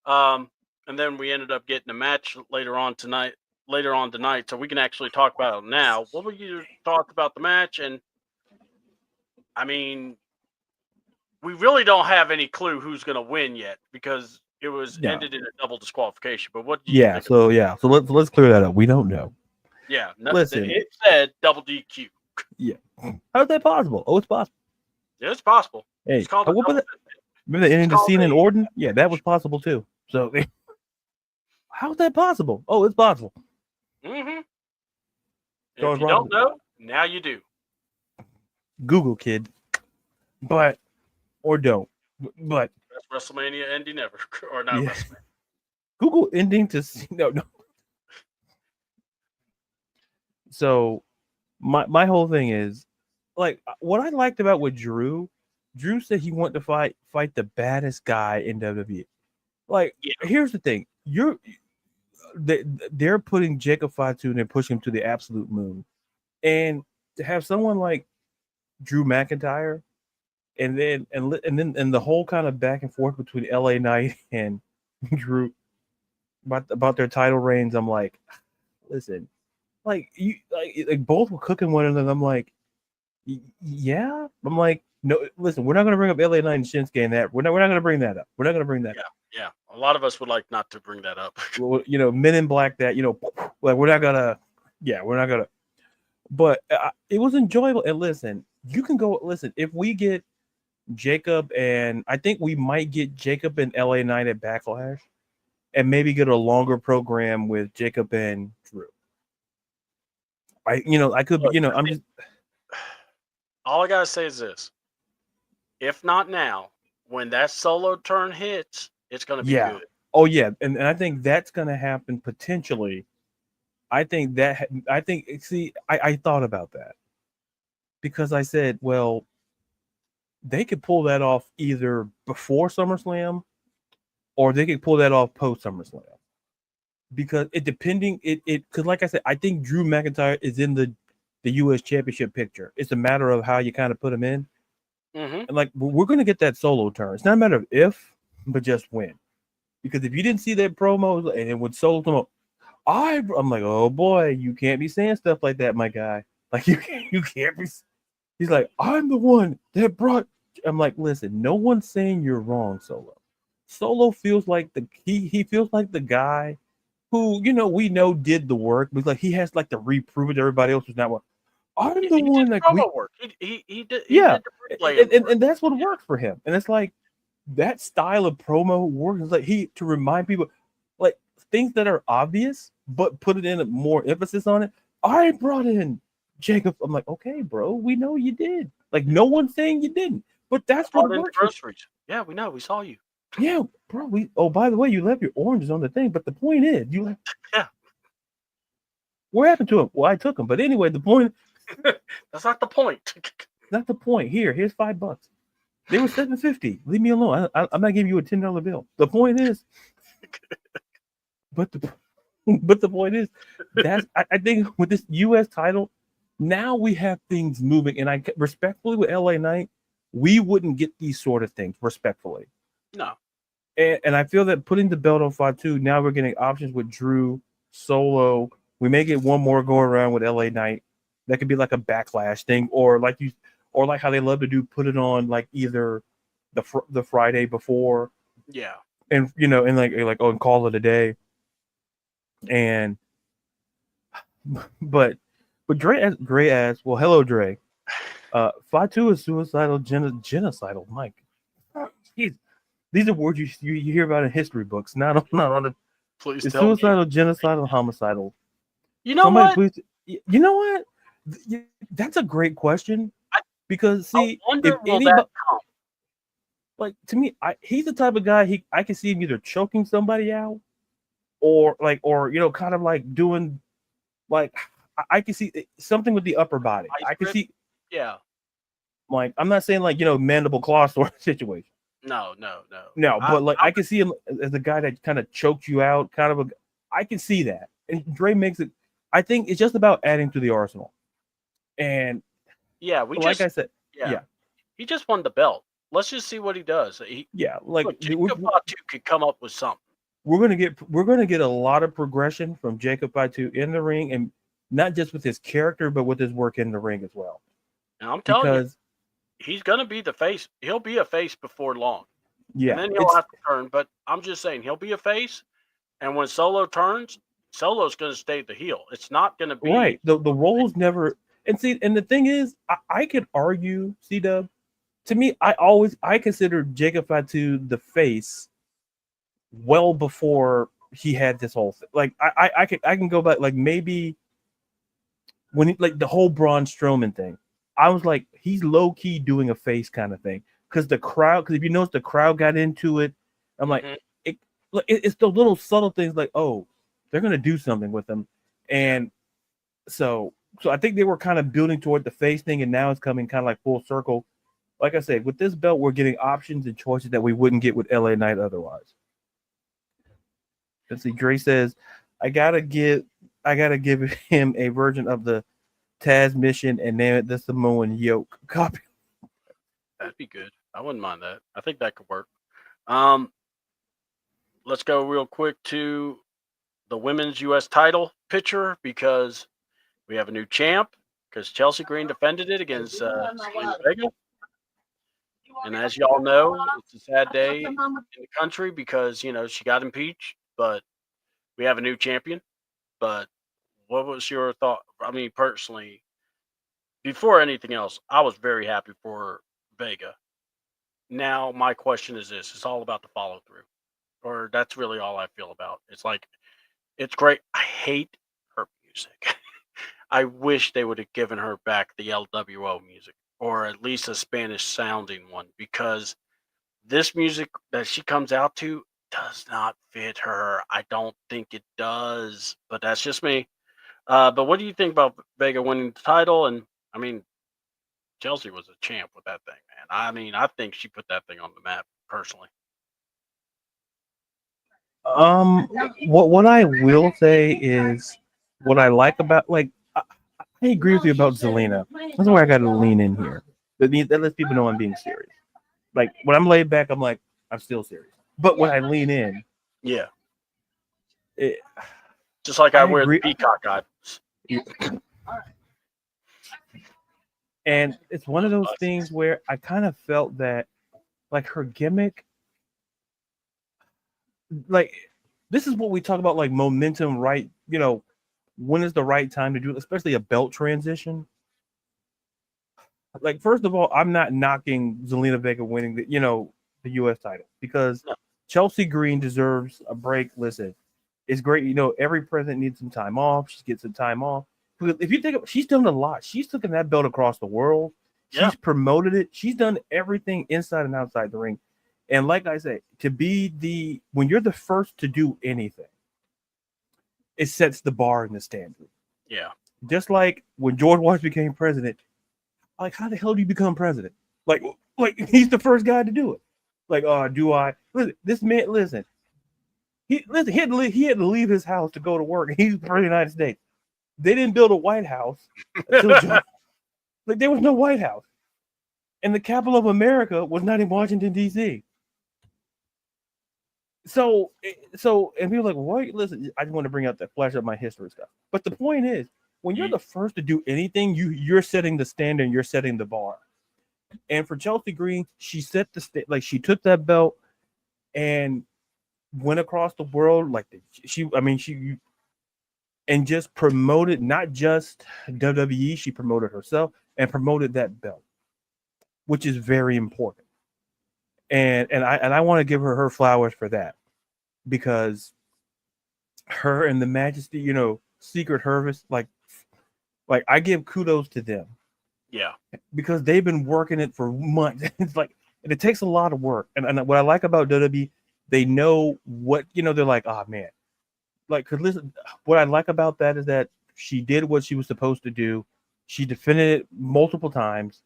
And then we ended up getting a match later on tonight, so we can actually talk about it now. What were your thoughts about the match? And I mean, we really don't have any clue who's going to win yet because it was ended in a double disqualification. But what do you think? So let's clear that up. We don't know. Yeah, listen, it said double DQ. Yeah, how's that possible? Oh, it's possible. Yeah, it's possible. Hey, it's called remember the ending to Cena and Orton? Yeah, that was possible too. So how's that possible? Oh, it's possible. Mm-hmm. If you don't know, now you do. Google, kid. But or don't. But that's WrestleMania ending ever, or not WrestleMania. Google ending to no. So my whole thing is like what I liked about with Drew said he wanted to fight the baddest guy in WWE. Like, here's the thing: they're putting Jacob Fatu and they're pushing him to the absolute moon, and to have someone like Drew McIntyre, and then the whole kind of back and forth between LA Knight and Drew about their title reigns. I'm like, listen, like you like both were cooking one another. I'm like, Yeah, I'm like, no. Listen, we're not going to bring up LA Knight and Shinsuke and that. We're not going to bring that up. We're not going to bring that Yeah, up. yeah. A lot of us would like not to bring that up. Well, Men in Black. That like we're not gonna. Yeah, we're not gonna. But it was enjoyable. And listen, you can go. Listen, if we get Jacob and I think we might get Jacob and LA Knight at Backlash, and maybe get a longer program with Jacob and Drew. I could be. Look, I'm just. all I gotta say is this: if not now, when that solo turn hits, it's gonna be Yeah. good. Oh yeah, and I think that's gonna happen potentially. I think see, I thought about that because I said, well, they could pull that off either before SummerSlam or they could pull that off post SummerSlam. Because because like I said, I think Drew McIntyre is in the US Championship picture. It's a matter of how you kind of put him in. Mm-hmm. And like we're gonna get that solo turn. It's not a matter of if, but just when. Because if you didn't see that promo and it would solo come up, I'm like, oh boy, you can't be saying stuff like that, my guy. Like you can't be. He's like, I'm the one that brought. I'm like, listen, no one's saying you're wrong, Solo. Solo feels like he feels like the guy who we know did the work, but like he has like to reprove it to everybody else who's not one. I'm He the did one the that promo work. He yeah, did the bricklaying work. and that's what Yeah. worked for him. And it's like that style of promo works. It's like to remind people like things that are obvious, but put it in a more emphasis on it. I brought in Jacob. I'm like, okay, bro, we know you did. Like, no one's saying you didn't, but I that's what brought in the works for. groceries. Yeah, we know. We saw you. Yeah, bro. Oh, by the way, you left your oranges on the thing, but the point is, you left. Yeah. What happened to him? Well, I took him, but anyway, the point. That's not the point. Not the point. Here's $5. They were $7.50. Leave me alone. I'm not giving you a $10 bill. The point is, but the point is, I think with this U.S. title, now we have things moving, and I respectfully with LA Knight, we wouldn't get these sort of things respectfully. No. And I feel that putting the belt on Fatu, now we're getting options with Drew, Solo. We may get one more go around with LA Knight. That could be like a backlash thing, or like how they love to do, put it on like either the Friday before, Yeah. and and call it a day. And but Dre asked, well, hello Dre. Fatu is suicidal, genocidal. Mike, these are words you hear about in history books, not on the. Please It's tell me. suicidal, genocidal, homicidal. You know Somebody what? please. You know what? That's a great question because I see, if wonder will that anybody come? like to me, he's the type of guy I can see him either choking somebody out or kind of like doing like I can see something with the upper body. Ice I can grip? see Yeah. like I'm not saying like mandible claw sort of situation. No. No, but like I can see him as a guy that kind of chokes you out, I can see that. And Dre makes it. I think it's just about adding to the arsenal. And yeah, I said, yeah, he just won the belt. Let's just see what he does. like Jacob Fatu could come up with something. we're gonna get a lot of progression from Jacob Fatu in the ring, and not just with his character, but with his work in the ring as well. And I'm telling you, he's gonna be the face. He'll be a face before long. Yeah, and then he'll have to turn. But I'm just saying, he'll be a face, and when Solo turns, Solo's going to stay the heel. It's not going to be right. The roles never. And see, and the thing is, I could argue, C-Dub. To me, I consider Jacob Fatu the face well before he had this whole thing. Like I can go back, like maybe when like the whole Braun Strowman thing. I was like, he's low key doing a face kind of thing because the crowd. Because if you notice, the crowd got into it. I'm like, it's the little subtle things like, oh, they're gonna do something with them, and so I think they were kind of building toward the face thing, and now it's coming kind of like full circle. Like I said, with this belt, we're getting options and choices that we wouldn't get with LA Knight otherwise. Let's see. Dre says, I gotta give him a version of the Taz mission and name it the Samoan Yoke. Copy. That'd be good. I wouldn't mind that. I think that could work. Let's go real quick to the women's U.S. title picture because we have a new champ because Chelsea Green defended it against Zelina Vega. And as y'all know, it's a sad day in the country because, she got impeached, but we have a new champion. But what was your thought? I mean, personally, before anything else, I was very happy for Vega. Now, my question is this: it's all about the follow through, or that's really all I feel about. It's like it's great. I hate her music. I wish they would have given her back the LWO music, or at least a Spanish sounding one, because this music that she comes out to does not fit her. I don't think it does, but that's just me. But what do you think about Vega winning the title? And I mean, Chelsea was a champ with that thing, man. I mean, I think she put that thing on the map personally. What I will say is what I like about I agree with you about Zelina. That's why I got to lean in here. That lets people know I'm being serious. Like when I'm laid back, I'm like I'm still serious. But when I lean in, Yeah, it, just like I I wear the agree. peacock items. And it's one of those things where I kind of felt that like her gimmick, like this is what we talk about, like momentum, right? When is the right time to do it, especially a belt transition. Like, first of all, I'm not knocking Zelina Vega winning the US title because No. Chelsea Green deserves a break. Listen, it's great. Every president needs some time off. She gets some time off. Because if you think she's done a lot. She's taken that belt across the world. Yeah. She's promoted it. She's done everything inside and outside the ring. And like I say, when you're the first to do anything, it sets the bar in the standard. Yeah. Just like when George Washington became president, like how the hell do you become president? Like he's the first guy to do it. Like, do I listen? This man, listen. He had to leave his house to go to work. He's for the United States. They didn't build a White House until like there was no White House, and the capital of America was not in Washington D.C. So and people are like, why? Listen, I just want to bring up that flash up my history stuff. But the point is, when you're the first to do anything, you're setting the standard, you're setting the bar. And for Chelsea Green, she set the she took that belt and went across the world she and just promoted not just WWE, she promoted herself and promoted that belt, which is very important. And I want to give her flowers for that, because her and the Majesty, Secret Service, like I give kudos to them. Yeah. Because they've been working it for months. It's like, and it takes a lot of work. And what I like about WWE, they know what, they're like, oh man. Like, cause listen, what I like about that is that she did what she was supposed to do. She defended it multiple times,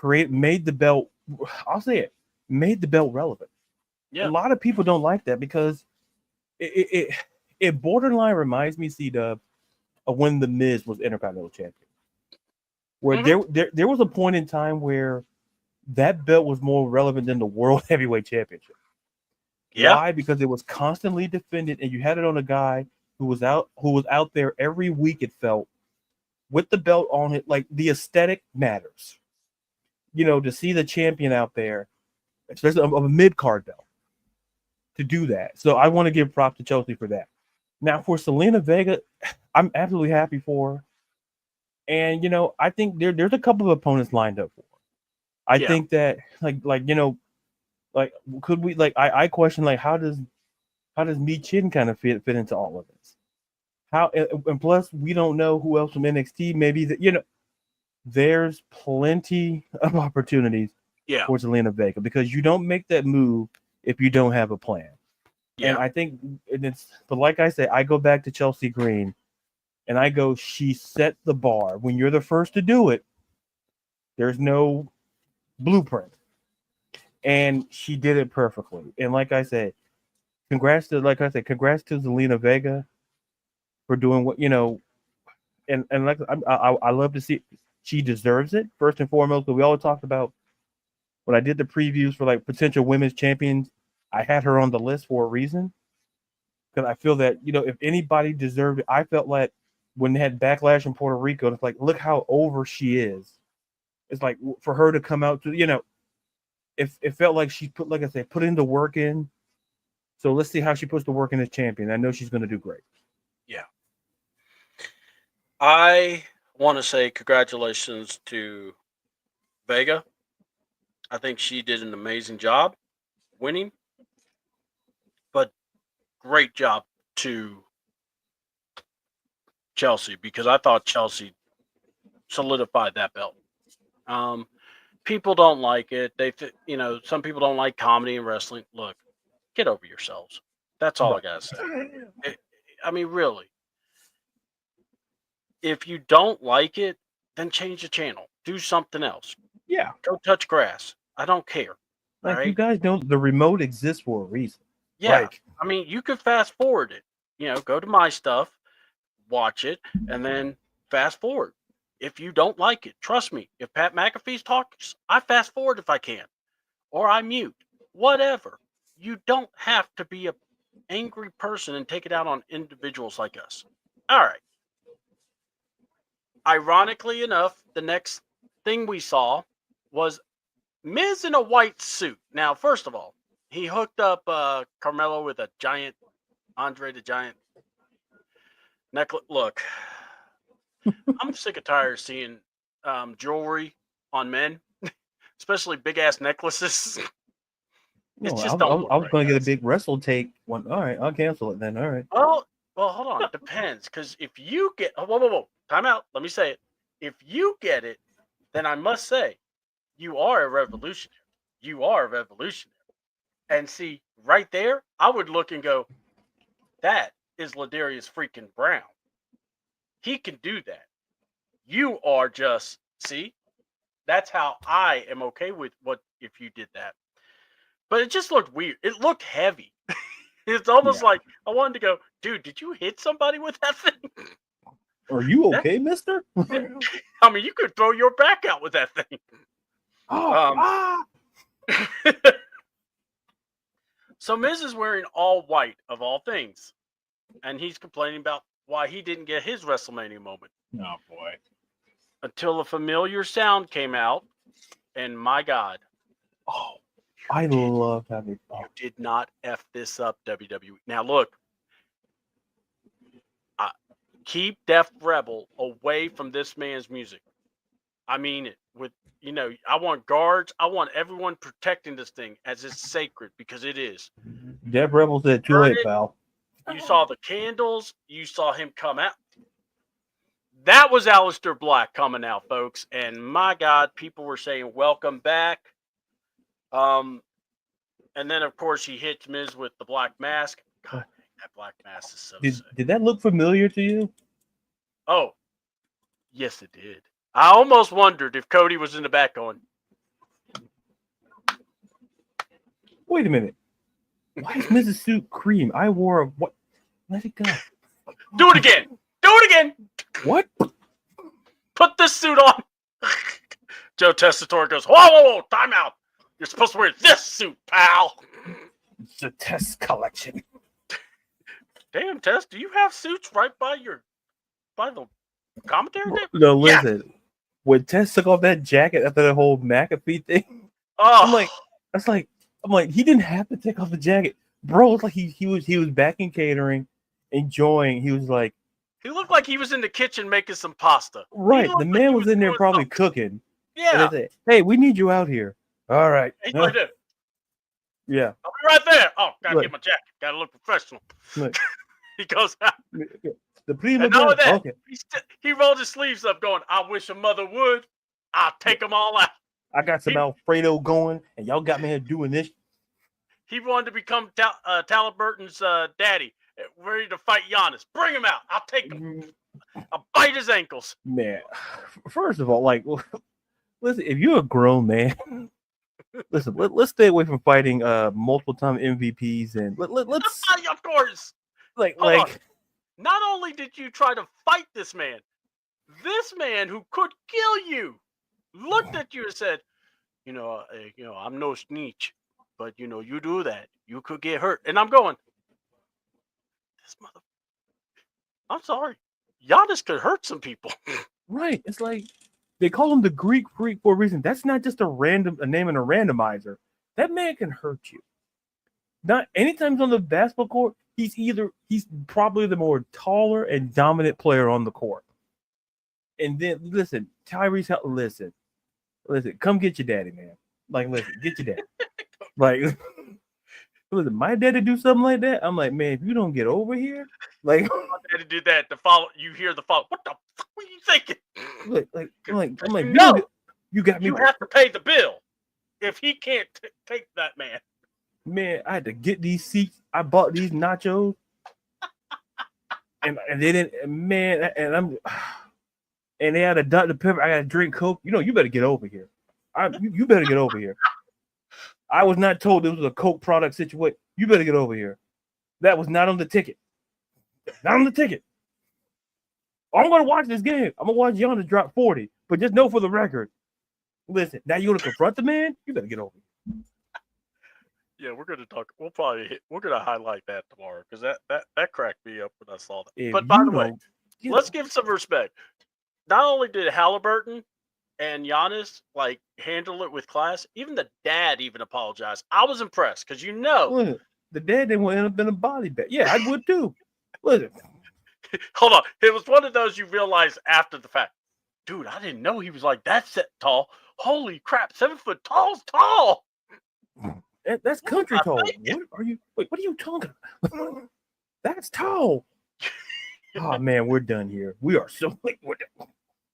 made the belt, I'll say it, made the belt relevant. Yeah. A lot of people don't like that because it borderline reminds me, C-Dub, of when The Miz was Intercontinental Champion. Where there was a point in time where that belt was more relevant than the World Heavyweight Championship. Yeah. Why? Because it was constantly defended, and you had it on a guy who was out there every week, it felt, with the belt on it. Like, the aesthetic matters. To see the champion out there, especially of a mid-card belt, to do that. So I want to give props to Chelsea for that. Now, for Zelina Vega, I'm absolutely happy for her. And I think there's a couple of opponents lined up for her. I think that could we I question how does Mi Chin kind of fit into all of this? How, and plus we don't know who else from NXT. Maybe that there's plenty of opportunities for Zelina Vega, because you don't make that move if you don't have a plan. Yeah. And I think but like I say, I go back to Chelsea Green. And I go, she set the bar. When you're the first to do it, there's no blueprint. And she did it perfectly. And like I said, congrats to Zelina Vega for doing what, and like I love to see, she deserves it, first and foremost. But we always talked about, when I did the previews for potential women's champions, I had her on the list for a reason. Because I feel that, if anybody deserved it, I felt like when they had Backlash in Puerto Rico, it's like, look how over she is. It's like for her to come out to, it felt like she put, like I said, put in the work in. So let's see how she puts the work in as champion. I know she's going to do great. Yeah. I want to say congratulations to Vega. I think she did an amazing job winning, but great job to Chelsea, because I thought Chelsea solidified that belt. People don't like it. Some people don't like comedy and wrestling. Look, get over yourselves. That's all I gotta say. I mean, really, if you don't like it, then change the channel. Do something else. Yeah. Go touch grass. I don't care. Like, right? you guys know the remote exists for a reason. Yeah. Like, I mean, you could fast forward it. Go to my stuff, watch it, and then fast forward. If you don't like it, trust me, if Pat McAfee talks, I fast forward if I can, or I mute, whatever. You don't have to be an angry person and take it out on individuals like us. All right. Ironically enough, the next thing we saw was Miz in a white suit. Now, first of all, he hooked up Carmelo with a giant Andre the Giant necklace. Look, I'm sick and tired of seeing jewelry on men, especially big ass necklaces. no, It's I, just I, don't look I was right, going to get a guys. big Wrestle Take one. All right, I'll cancel it then. All right. Well, hold on. Depends, because if you get whoa, time out. Let me say it. If you get it, then I must say you are a revolutionary. You are a revolutionary. And see, right there, I would look and go, that is Ladarius freaking Brown. He can do that. You are just, see, that's how I am okay with what if you did that. But it just looked weird. It looked heavy. It's almost like I wanted to go, dude, did you hit somebody with that thing? Are you okay, mister? I mean, you could throw your back out with that thing. So Miz is wearing all white of all things. And he's complaining about why he didn't get his WrestleMania moment. Oh, boy. Until a familiar sound came out. And my God. Oh, I love having. You did not F this up, WWE. Now, look. Keep Def Rebel away from this man's music. I mean it. I want guards. I want everyone protecting this thing as it's sacred, because it is. Def Rebel said, too late, pal. You saw the candles. You saw him come out. That was Aleister Black coming out, folks. And my God, people were saying, welcome back. And then, of course, he hits Miz with the black mask. God, that black mask is so sick. Did that look familiar to you? Oh, yes, it did. I almost wondered if Cody was in the back going, wait a minute. Why is Mrs. Suit cream? I wore a what? Let it go. do it again. Do it again. What? Put this suit on. Joe Tessitore goes, whoa, time out. You're supposed to wear this suit, pal. It's a Test collection. Damn, Tess, do you have suits right by the commentary table? No, listen. Yeah. When Tess took off that jacket after the whole McAfee thing, I'm like, he didn't have to take off the jacket, bro. It's like he was back in catering, enjoying. He was like, he looked like he was in the kitchen making some pasta. Right, the man was in there probably cooking. Yeah. And they said, hey, we need you out here. All right. He's like this. Yeah. I'll be right there. Oh, gotta get my jacket. Gotta look professional. He goes out. The prima and all of that, okay. He rolled his sleeves up going, I wish a mother would. I'll take them all out. I got some Alfredo going, and y'all got me here doing this. He wanted to become Burton's daddy, ready to fight Giannis. Bring him out. I'll take him. I'll bite his ankles. Man, first of all, like, listen, if you're a grown man, listen, let's stay away from fighting multiple time MVPs, and let's. Of course. Like. Not only did you try to fight this man who could kill you, looked at you and said, I'm no snitch, but you do that, you could get hurt. And I'm going, this mother. I'm sorry. Giannis could hurt some people. Right. It's like they call him the Greek Freak for a reason. That's not just a name in a randomizer. That man can hurt you. Not anytime he's on the basketball court, he's probably the more taller and dominant player on the court. And then listen, Tyrese, listen, come get your daddy, man. Like, listen, get your daddy. Like, listen, my daddy do something like that. I'm like, man, if you don't get over here, like, my daddy did that. The follow, you hear the follow. What the fuck were you thinking? I'm like, you got me. You have to pay the bill if he can't take that man. Man, I had to get these seats. I bought these nachos, and they didn't. Man, and they had a Dr. Pepper. I got to drink Coke. You better get over here. You better get over here. I was not told this was a Coke product situation. You better get over here. That was not on the ticket. Not on the ticket. I'm going to watch this game. I'm going to watch Giannis drop 40. But just know for the record, listen, now you want to confront the man? You better get over here. Yeah, we're going to talk. We're going to highlight that tomorrow because that cracked me up when I saw that. But by the way, let's give some respect. Not only did Halliburton and Giannis handle it with class, even the dad apologized. I was impressed because the dad didn't end up in a body bag. Yeah, I would too. Listen. Hold on. It was one of those you realize after the fact. Dude, I didn't know he was like that tall. Holy crap, 7 foot tall's tall. That's country tall. What are you talking about? That's tall. Oh man, we're done here. We are so late.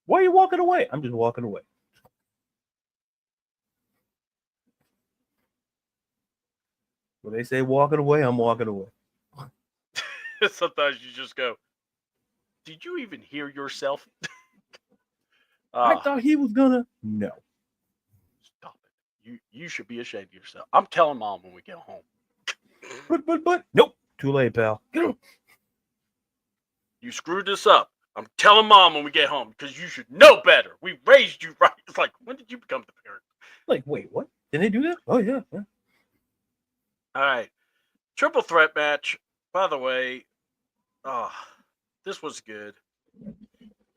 Why are you walking away? I'm just walking away. When they say walking away, I'm walking away. Sometimes you just go, did you even hear yourself? I thought he was gonna. No. Stop it. You should be ashamed of yourself. I'm telling Mom when we get home. But nope. Too late, pal. You screwed this up. I'm telling Mom when we get home because you should know better. We raised you right. It's like, when did you become the parent? Like, wait, what? Did they do that? Oh, yeah. All right. Triple threat match. By the way, this was good.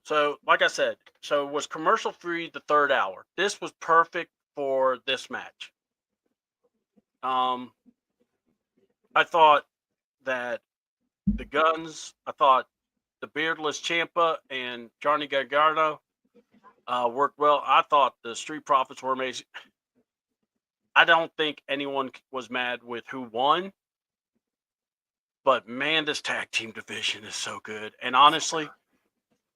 So, like I said, it was commercial free the third hour. This was perfect for this match. I thought that the Guns, the beardless Ciampa and Johnny Gargano worked well. I thought the Street Profits were amazing. I don't think anyone was mad with who won. But man, this tag team division is so good. And honestly,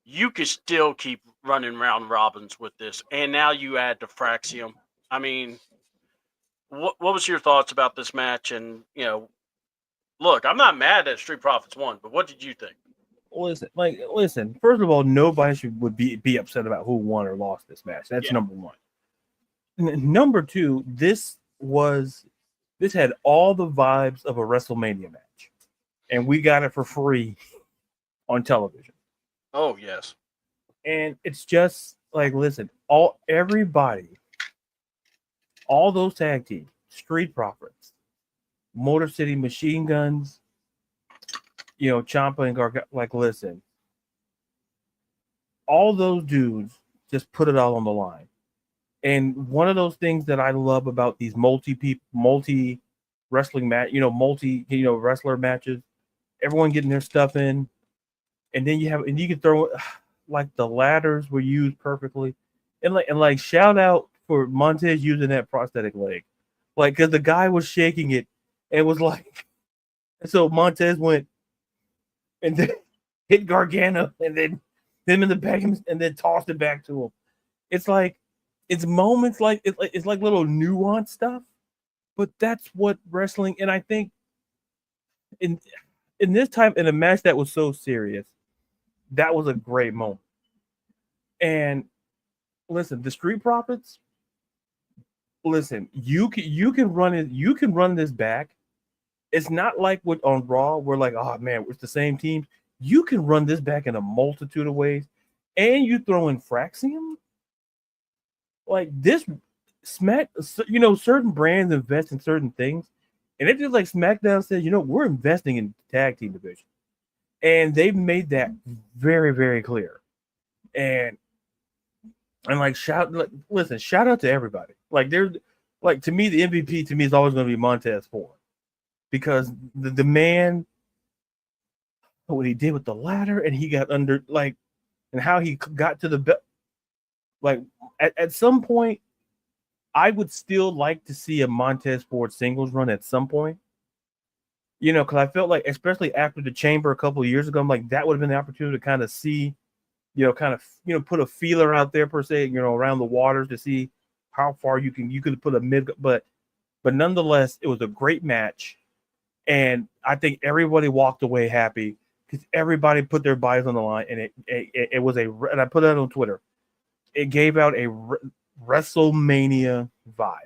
you could still keep running round robins with this. And now you add the Fraxium. I mean, what was your thoughts about this match? And, look, I'm not mad that Street Profits won, but what did you think? Listen. First of all, nobody would be upset about who won or lost this match. That's number one. Number two, this had all the vibes of a WrestleMania match, and we got it for free on television. Oh yes, and it's just like, listen, all those tag teams, Street Profits, Motor City Machine Guns, Ciampa and Gargano, listen, all those dudes just put it all on the line. And one of those things that I love about these multi wrestling match, wrestler matches, everyone getting their stuff in, and then you can throw the ladders were used perfectly, and shout out for Montez using that prosthetic leg, because the guy was shaking it, and was and so Montez went and then hit Gargano, and then him in the back, and then tossed it back to him. It's moments it's like little nuanced stuff, but that's what wrestling. And I think in this time, in a match that was so serious, that was a great moment. And listen, the Street Profits. Listen, you can run it. You can run this back. It's not like what on Raw, where oh man, it's the same team. You can run this back in a multitude of ways, and you throw in Fraxium. This certain brands invest in certain things, and it's just like SmackDown says, we're investing in the tag team division. And they've made that very, very clear. And like shout out to everybody. Like they're like to me, the MVP to me is always going to be Montez Ford because the man, what he did with the ladder and he got under like, and how he got to the belt. Like at some point, I would still like to see a Montez Ford singles run at some point. You know, because I felt like, especially after the Chamber a couple of years ago, I'm like that would have been the opportunity to kind of see, kind of put a feeler out there per se, around the waters to see how far you could put a mid, but nonetheless, it was a great match, and I think everybody walked away happy because everybody put their bodies on the line, and it was and I put that on Twitter. It gave out a WrestleMania vibe.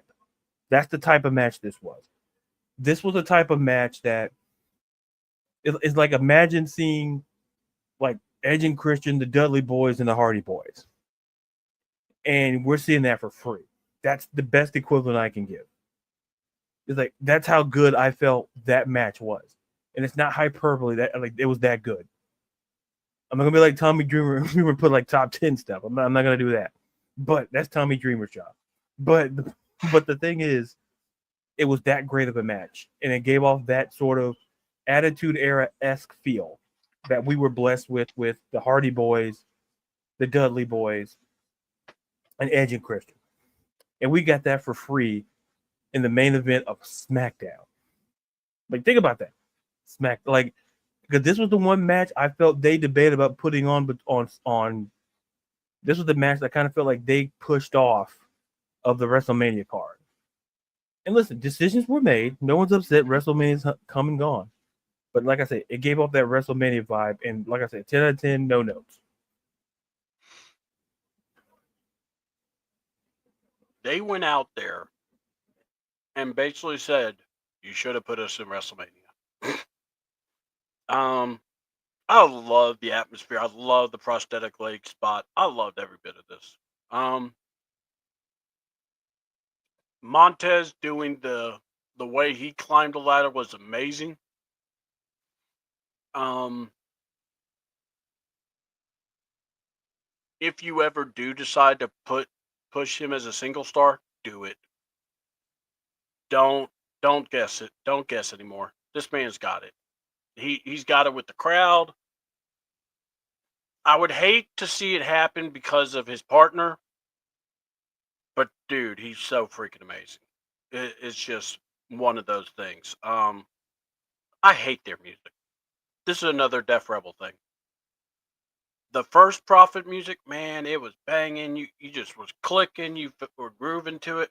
That's the type of match this was. This was a type of match that it's like imagine seeing like Edge and Christian, the Dudley Boys, and the Hardy Boys. And we're seeing that for free. That's the best equivalent I can give. It's like that's how good I felt that match was. And it's not hyperbole that like it was that good. I'm not gonna be like Tommy Dreamer put like top 10 stuff. I'm not gonna do that. But that's Tommy Dreamer's job. But the thing is, it was that great of a match. And it gave off that sort of Attitude Era-esque feel that we were blessed with the Hardy Boys, the Dudley Boys, and Edge and Christian. And we got that for free in the main event of SmackDown. Like, think about that. Because this was the one match I felt they debated about putting on, but on this was the match that I kind of felt like they pushed off of the WrestleMania card. And listen, decisions were made. No one's upset. WrestleMania's come and gone. But like I said, it gave off that WrestleMania vibe. And like I said, 10 out of 10, no notes. They went out there and basically said, you should have put us in WrestleMania. I love the atmosphere. I love the prosthetic leg spot. I loved every bit of this. Montez doing the way he climbed the ladder was amazing. If you ever do decide to push him as a single star, do it. Don't guess it. Don't guess anymore. This man's got it. He's got it with the crowd. I would hate to see it happen because of his partner, but dude, he's so freaking amazing. It's just one of those things. I hate their music. This is another Def Rebel thing. The first Prophet music, man, it was banging. You just was clicking. You were grooving to it.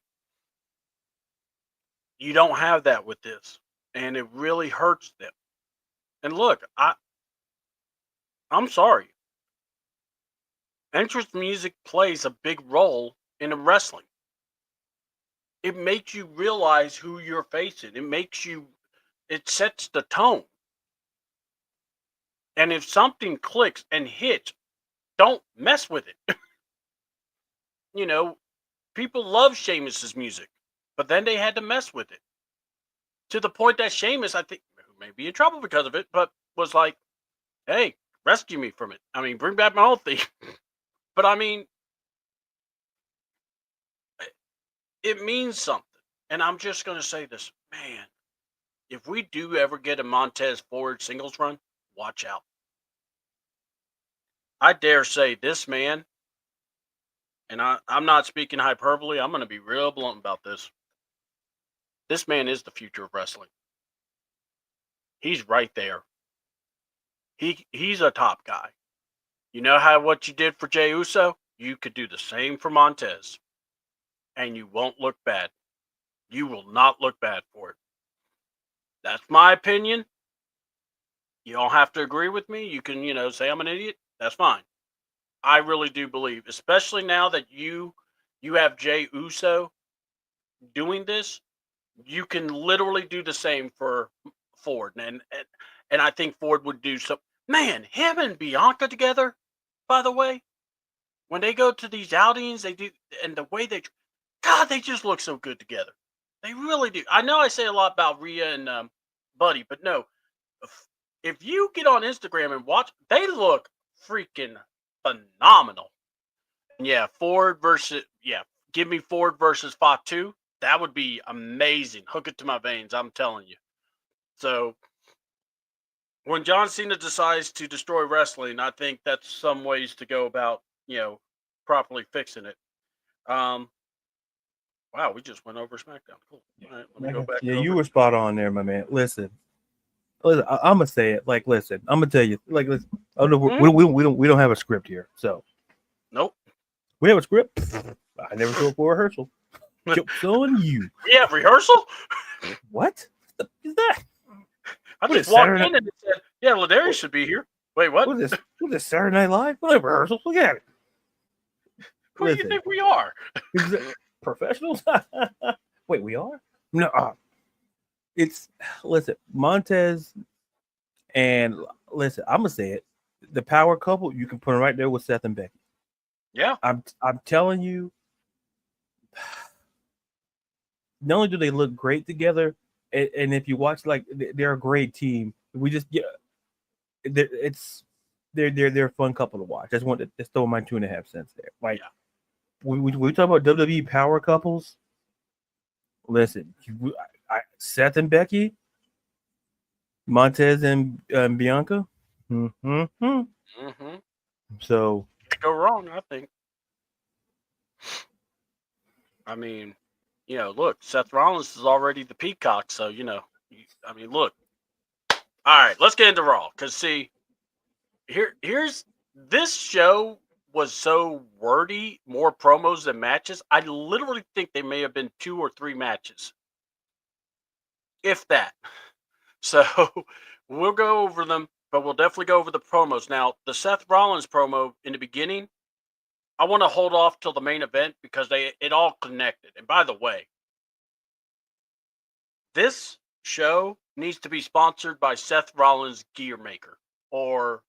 You don't have that with this, and it really hurts them. And look, I'm sorry. Entrance music plays a big role in wrestling. It makes you realize who you're facing. It sets the tone. And if something clicks and hits, don't mess with it. People love Sheamus's music, but then they had to mess with it. To the point that Sheamus, I think, may be in trouble because of it, but was like, hey, rescue me from it. I mean, bring back my old theme. But I mean, it means something. And I'm just going to say this, man, if we do ever get a Montez Ford singles run, watch out. I dare say this man, and I'm not speaking hyperbole, I'm going to be real blunt about this. This man is the future of wrestling. He's right there. He's a top guy. You know what you did for Jey Uso? You could do the same for Montez. And you won't look bad. You will not look bad for it. That's my opinion. You don't have to agree with me. You can, say I'm an idiot. That's fine. I really do believe, especially now that you have Jey Uso doing this, you can literally do the same for Ford. And I think Ford would do so. Man, him and Bianca together, by the way, when they go to these outings, they do, and the way they just look so good together. They really do. I know I say a lot about Rhea and Buddy, but no, if you get on Instagram and watch, they look freaking phenomenal. And yeah, give me Ford versus Fatu. That would be amazing. Hook it to my veins, I'm telling you. So when John Cena decides to destroy wrestling, I think that's some ways to go about, properly fixing it. Wow, we just went over SmackDown. Cool. All right, let me go back. Yeah, you were spot on there, my man. Listen, I'm gonna say it. Like, listen, I'm gonna tell you. Like, listen, oh no, we don't have a script here. So, nope. We have a script. I never showed up for rehearsal. Joke's on you. We have rehearsal. What the is that? I just walked in and it said, "Yeah, Ladarius should be here." Wait, what? What is this? What is this, Saturday Night Live? What have rehearsal? Look at it. Who do you think we are? Professionals? Wait, we are? No. Listen, Montez and listen, I'm gonna say it. The power couple, you can put them right there with Seth and Becky. Yeah. I'm telling you, not only do they look great together, and if you watch, like, they're a great team. We just they're a fun couple to watch. I just want to just throw my 2.5 cents there. Like, we talk about WWE power couples. Listen, Seth and Becky, Montez and Bianca. So can't go wrong, I think. I mean, look, Seth Rollins is already the peacock, so look. All right, let's get into Raw, because see, here's this show was so wordy, more promos than matches. I literally think they may have been 2 or 3 matches, if that. So we'll go over them, but we'll definitely go over the promos. Now, the Seth Rollins promo in the beginning, I want to hold off till the main event because it all connected. And by the way, this show needs to be sponsored by Seth Rollins Gear Maker or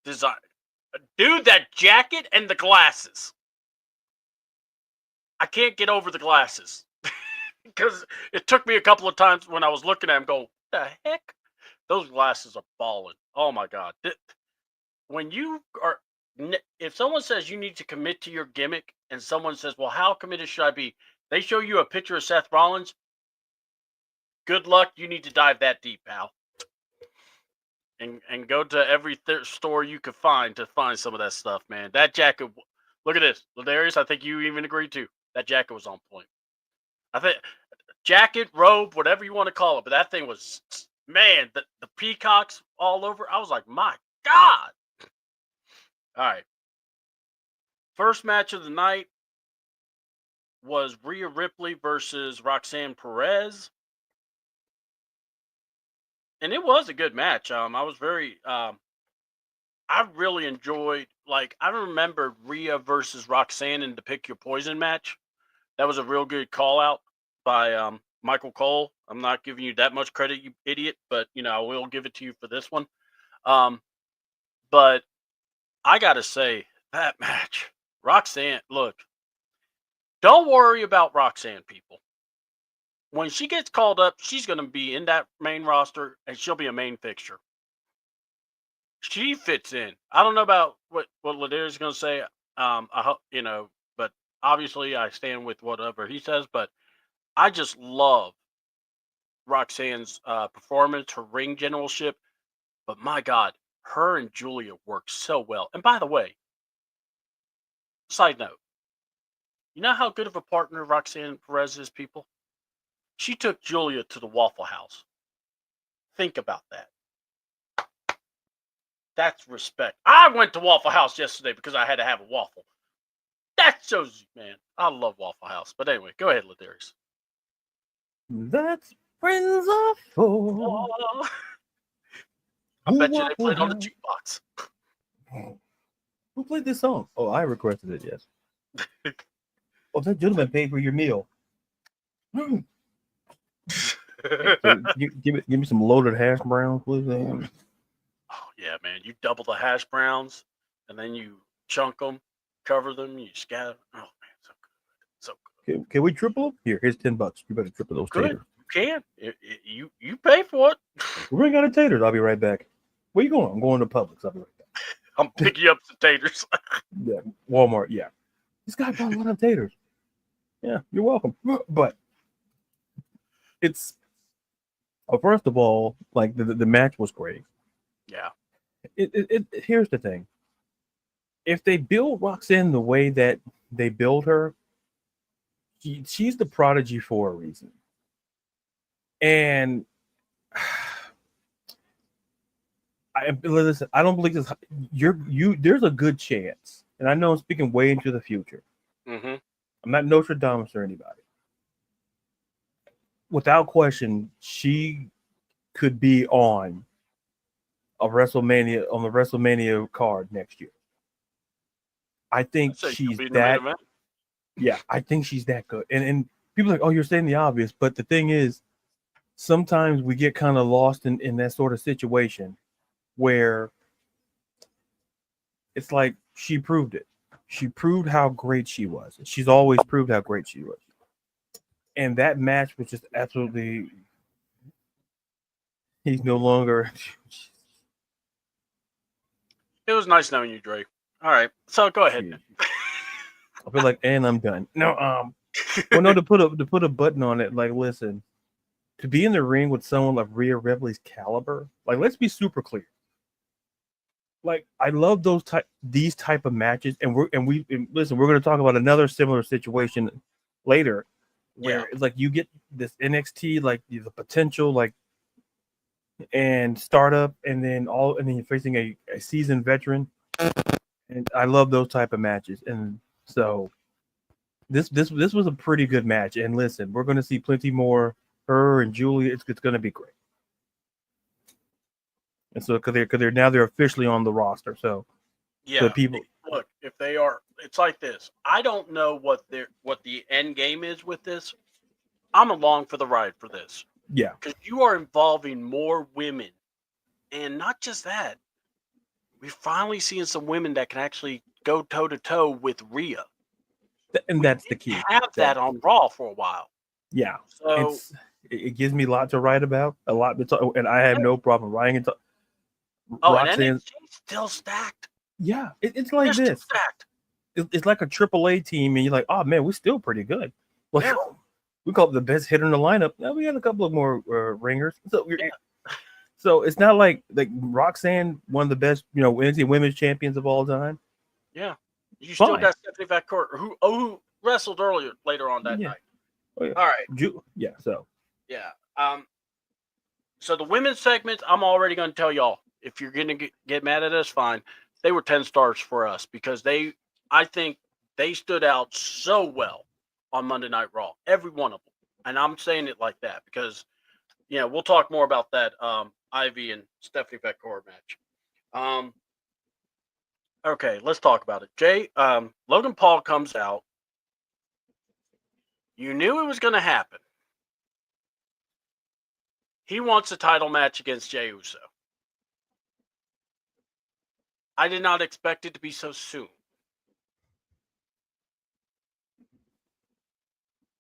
Design. Dude, that jacket and the glasses. I can't get over the glasses because it took me a couple of times when I was looking at them go, the heck? Those glasses are balling. Oh my God. When you are, if someone says you need to commit to your gimmick and someone says, well, how committed should I be? They show you a picture of Seth Rollins. Good luck. You need to dive that deep, pal. And go to every store you could find to find some of that stuff, man. That jacket, look at this. Ladarius, I think you even agreed too. That jacket was on point. I think jacket, robe, whatever you want to call it, but that thing was, man, the peacocks all over. I was like, my God. All right. First match of the night was Rhea Ripley versus Roxanne Perez. And it was a good match. I was very, I really enjoyed, like, I remember Rhea versus Roxanne in the Pick Your Poison match. That was a real good call out by Michael Cole. I'm not giving you that much credit, you idiot, but, I will give it to you for this one. But I got to say, that match, Roxanne, look, don't worry about Roxanne, people. When she gets called up, she's going to be in that main roster, and she'll be a main fixture. She fits in. I don't know about what Ladarius is going to say. I hope, but obviously I stand with whatever he says. But I just love Roxanne's performance, her ring generalship. But my God, her and Julia work so well. And by the way, side note, you know how good of a partner Roxanne Perez is, people? She took Julia to the Waffle House. Think about that. That's respect. I went to Waffle House yesterday because I had to have a waffle. That shows you, man. I love Waffle House. But anyway, go ahead, Ladarius. That's friends are for. I bet you they played on the jukebox. Who played this song? Oh, I requested it, yes. Oh, that gentleman paid for your meal. Give me some loaded hash browns, please. Oh yeah, man! You double the hash browns, and then you chunk them, cover them, you scatter. Oh man, so good, so good. Can we triple them? Here's $10. You better triple those taters. You can. You pay for it. We're running out of taters. I'll be right back. Where you going? I'm going to Publix. I'll be right back. I'm picking up some taters. Yeah, Walmart. Yeah, this guy bought a lot of taters. Yeah, you're welcome. But it's first of all, like the match was great. Yeah. Here's the thing: if they build Roxanne the way that they build her, she's the prodigy for a reason. And listen, I don't believe this. There's a good chance, and I know I'm speaking way into the future. Mm-hmm. I'm not Nostradamus or anybody. Without question, she could be on the WrestleMania card next year. I think she's that. Yeah, I think she's that good. And people are like, oh, you're saying the obvious, but the thing is, sometimes we get kind of lost in that sort of situation where it's like she proved it. She proved how great she was. She's always proved how great she was. And that match was just absolutely. He's no longer. It was nice knowing you, Dre. All right, so go ahead. I feel like, and I'm done. No, well, no, to put a button on it. Like, listen, to be in the ring with someone like Rhea Ripley's caliber, like, let's be super clear. Like, I love these type of matches, and listen, we're going to talk about another similar situation later, where it's like you get this NXT, like the potential, like, and startup, and then you're facing a seasoned veteran, and I love those type of matches, and so this was a pretty good match. And listen, we're going to see plenty more. Her and Julia, it's going to be great. And so because they're officially on the roster, so yeah, people look, if they are, it's like this. I don't know what the end game is with this. I'm along for the ride for this. Yeah, because you are involving more women, and not just that. We're finally seeing some women that can actually go toe to toe with Rhea, and that's the key. Have that on Raw for a while. Yeah, so it gives me a lot to write about, a lot to talk, and I have no problem writing it. Roxanne, and NXT's still stacked. Yeah, it's like They're this. Stacked. It's like a AAA team, and you're like, oh man, we're still pretty good. Like, we call it the best hitter in the lineup. Now we got a couple of more ringers. So it's not like Roxanne, one of the best, NXT women's champions of all time. Yeah, you still got Stephanie McCourt, who wrestled later on that night. Oh, yeah. All right. So the women's segments, I'm already going to tell y'all. If you're going to get mad at us, fine. They were 10 stars for us because I think they stood out so well on Monday Night Raw. Every one of them. And I'm saying it like that because, we'll talk more about that Ivy and Stephanie McCourt match. Okay, let's talk about it. Jay, Logan Paul comes out. You knew it was going to happen. He wants a title match against Jey Uso. I did not expect it to be so soon.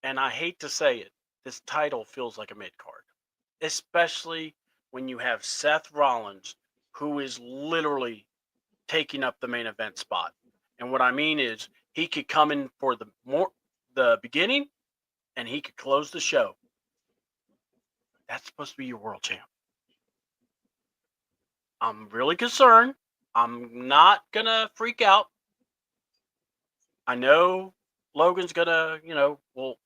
And I hate to say it, this title feels like a mid-card. Especially when you have Seth Rollins, who is literally taking up the main event spot. And what I mean is, he could come in for the beginning, and he could close the show. That's supposed to be your world champ. I'm really concerned. I'm not going to freak out. I know Logan's going to,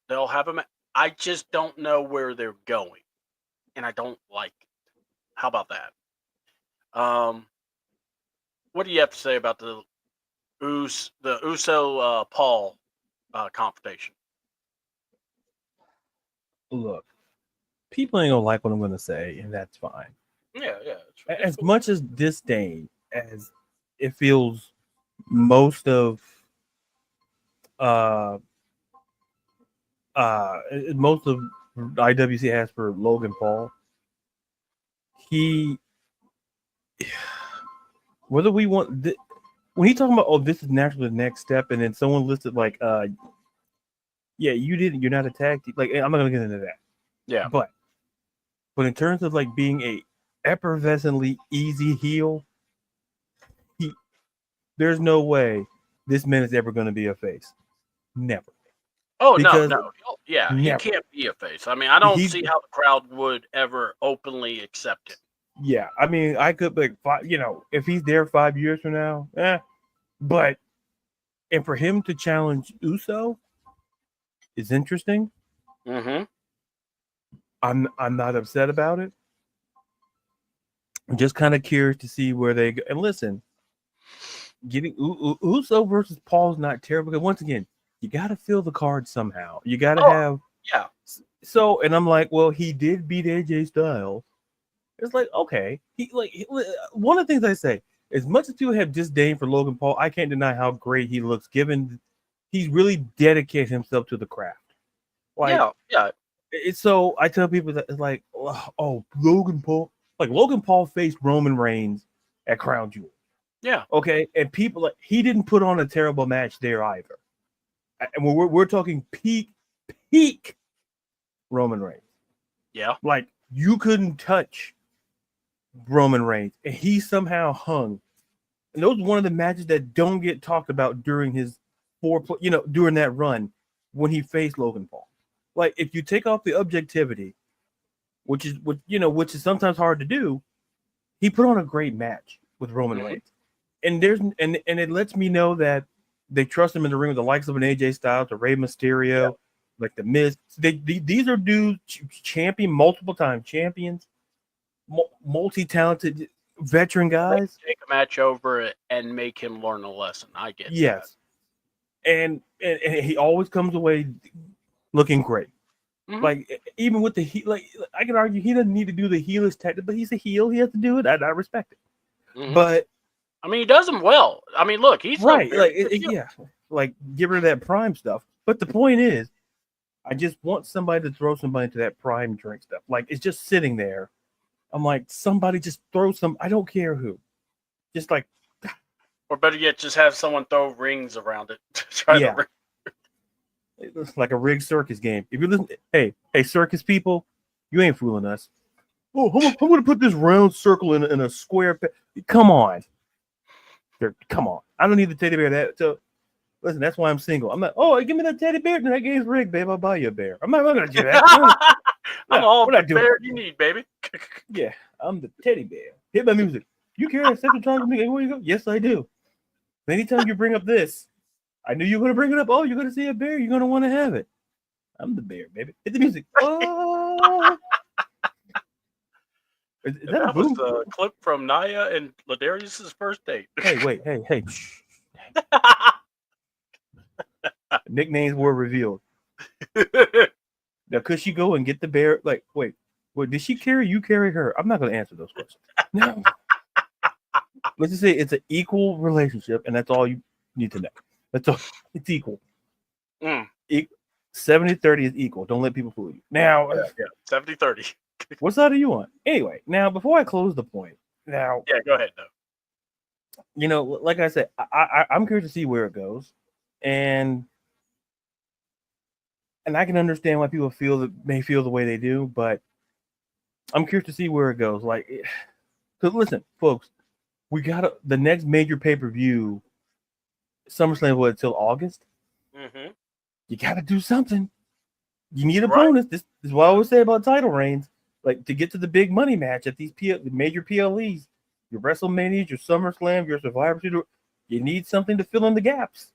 they'll have him. I just don't know where they're going. And I don't like it. How about that? What do you have to say about the Uso Paul confrontation? Look, people ain't going to like what I'm going to say, and that's fine. Yeah. As much as disdain as it feels most of IWC has for Logan Paul, whether we want when he talking about, this is naturally the next step, and then someone listed like you're not a tag team, like, I'm not gonna get into that. Yeah, but in terms of like being effervescently easy heel, there's no way this man is ever going to be a face. Never. Oh Because no, yeah, he never. can't be a face. I mean, I don't He's see how the crowd would ever openly accept it. yeah. I mean, I could like if he's there 5 years from now, but and for him to challenge Uso is interesting. Mm-hmm. I'm not upset about it. I'm just kind of curious to see where they go. And listen, getting Uso versus Paul's not terrible. Because once again, you got to fill the card somehow. You got to have. Yeah. So, and I'm like, well, he did beat AJ Styles. It's like, okay, one of the things I say, as much as people have disdain for Logan Paul, I can't deny how great he looks. Given he's really dedicated himself to the craft. Like, yeah. It's so I tell people that it's like, oh, Logan Paul, like Logan Paul faced Roman Reigns at Crown Jewel. Yeah. Okay, and people like he didn't put on a terrible match there either. And we're talking peak Roman Reigns. Yeah. Like you couldn't touch Roman Reigns, and he somehow hung. And those are one of the matches that don't get talked about during his during that run when he faced Logan Paul. Like if you take off the objectivity, which is sometimes hard to do, he put on a great match with Roman Reigns, and it lets me know that they trust him in the ring with the likes of an AJ Styles, a Rey Mysterio, like the Miz. These are dudes multiple time champions, multi-talented veteran guys. Take a match over it and make him learn a lesson. I get yes, that. And he always comes away looking great. Mm-hmm. Like even with the heel, like I can argue he doesn't need to do the heelish tactic, but he's a heel. He has to do it. I respect it. Mm-hmm. But I mean, he does them well. I mean, look, he's right. Like get rid of that prime stuff. But the point is, I just want somebody to throw somebody into that prime drink stuff. Like it's just sitting there. I'm like, somebody just throw some. I don't care who. Just like, or better yet, just have someone throw rings around it. Try to ring. It's like a rigged circus game. If you listen, hey, circus people, you ain't fooling us. Oh, I'm going to put this round circle in a square. Come on. Come on. I don't need the teddy bear. So, listen, that's why I'm single. I'm not, give me that teddy bear. That game's rigged, babe. I'll buy you a bear. I'm not going to do that. I'm all the bear you need, baby. Yeah, I'm the teddy bear. Hit my music. You carry a second time with me everywhere you go? Yes, I do. Anytime you bring up this, I knew you were going to bring it up. Oh, you're going to see a bear. You're going to want to have it. I'm the bear, baby. Hit the music. Oh. Is that was the clip from Nia and Ladarius's first date. Hey, wait. Hey. Nicknames were revealed. Now, could she go and get the bear? Like, wait, did she carry you? Carry her? I'm not going to answer those questions. No. Let's just say it's an equal relationship, and that's all you need to know. That's all. It's equal. 70-30 is equal. Don't let people fool you. Now, 70-30. What side are you on? Anyway, now before I close the point, go ahead though. Like I said, I'm curious to see where it goes, and I can understand why people may feel the way they do, but I'm curious to see where it goes. Like, because listen, folks, we got the next major pay-per-view. SummerSlam until August. Mm-hmm. You got to do something. You need a bonus. This is what I always say about title reigns. Like to get to the big money match at these major PLEs, your WrestleMania, your SummerSlam, your Survivor Series, you need something to fill in the gaps.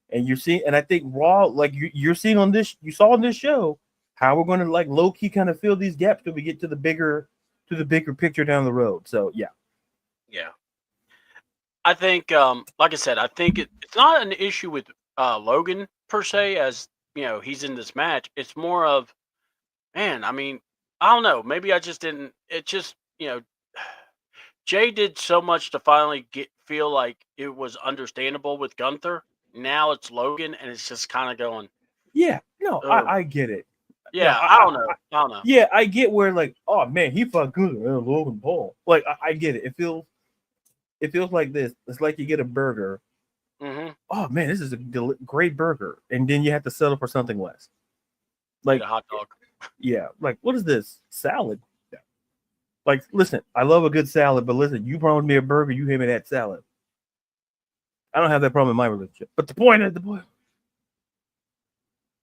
And you're seeing, and I think Raw, like you're seeing on this, you saw on this show how we're going to like low key kind of fill these gaps till we get to the bigger picture down the road. So yeah. I think, like I said, I think it's not an issue with Logan per se, as he's in this match. It's more of, man, I mean, I don't know. Maybe I just didn't. It just, Jay did so much to finally feel like it was understandable with Gunther. Now it's Logan, and it's just kind of going. Yeah, no, I get it. Yeah, no, I don't know. Yeah, I get where like, oh man, he fought Gunther, Logan Paul. Like, I get it. It feels like this. It's like you get a burger. Mm-hmm. Oh man, this is a great burger, and then you have to settle for something less. Like a hot dog. Yeah, like what is this salad? Yeah. Like, listen, I love a good salad, but listen, you promise me a burger, you hand me that salad. I don't have that problem in my relationship. But the point is,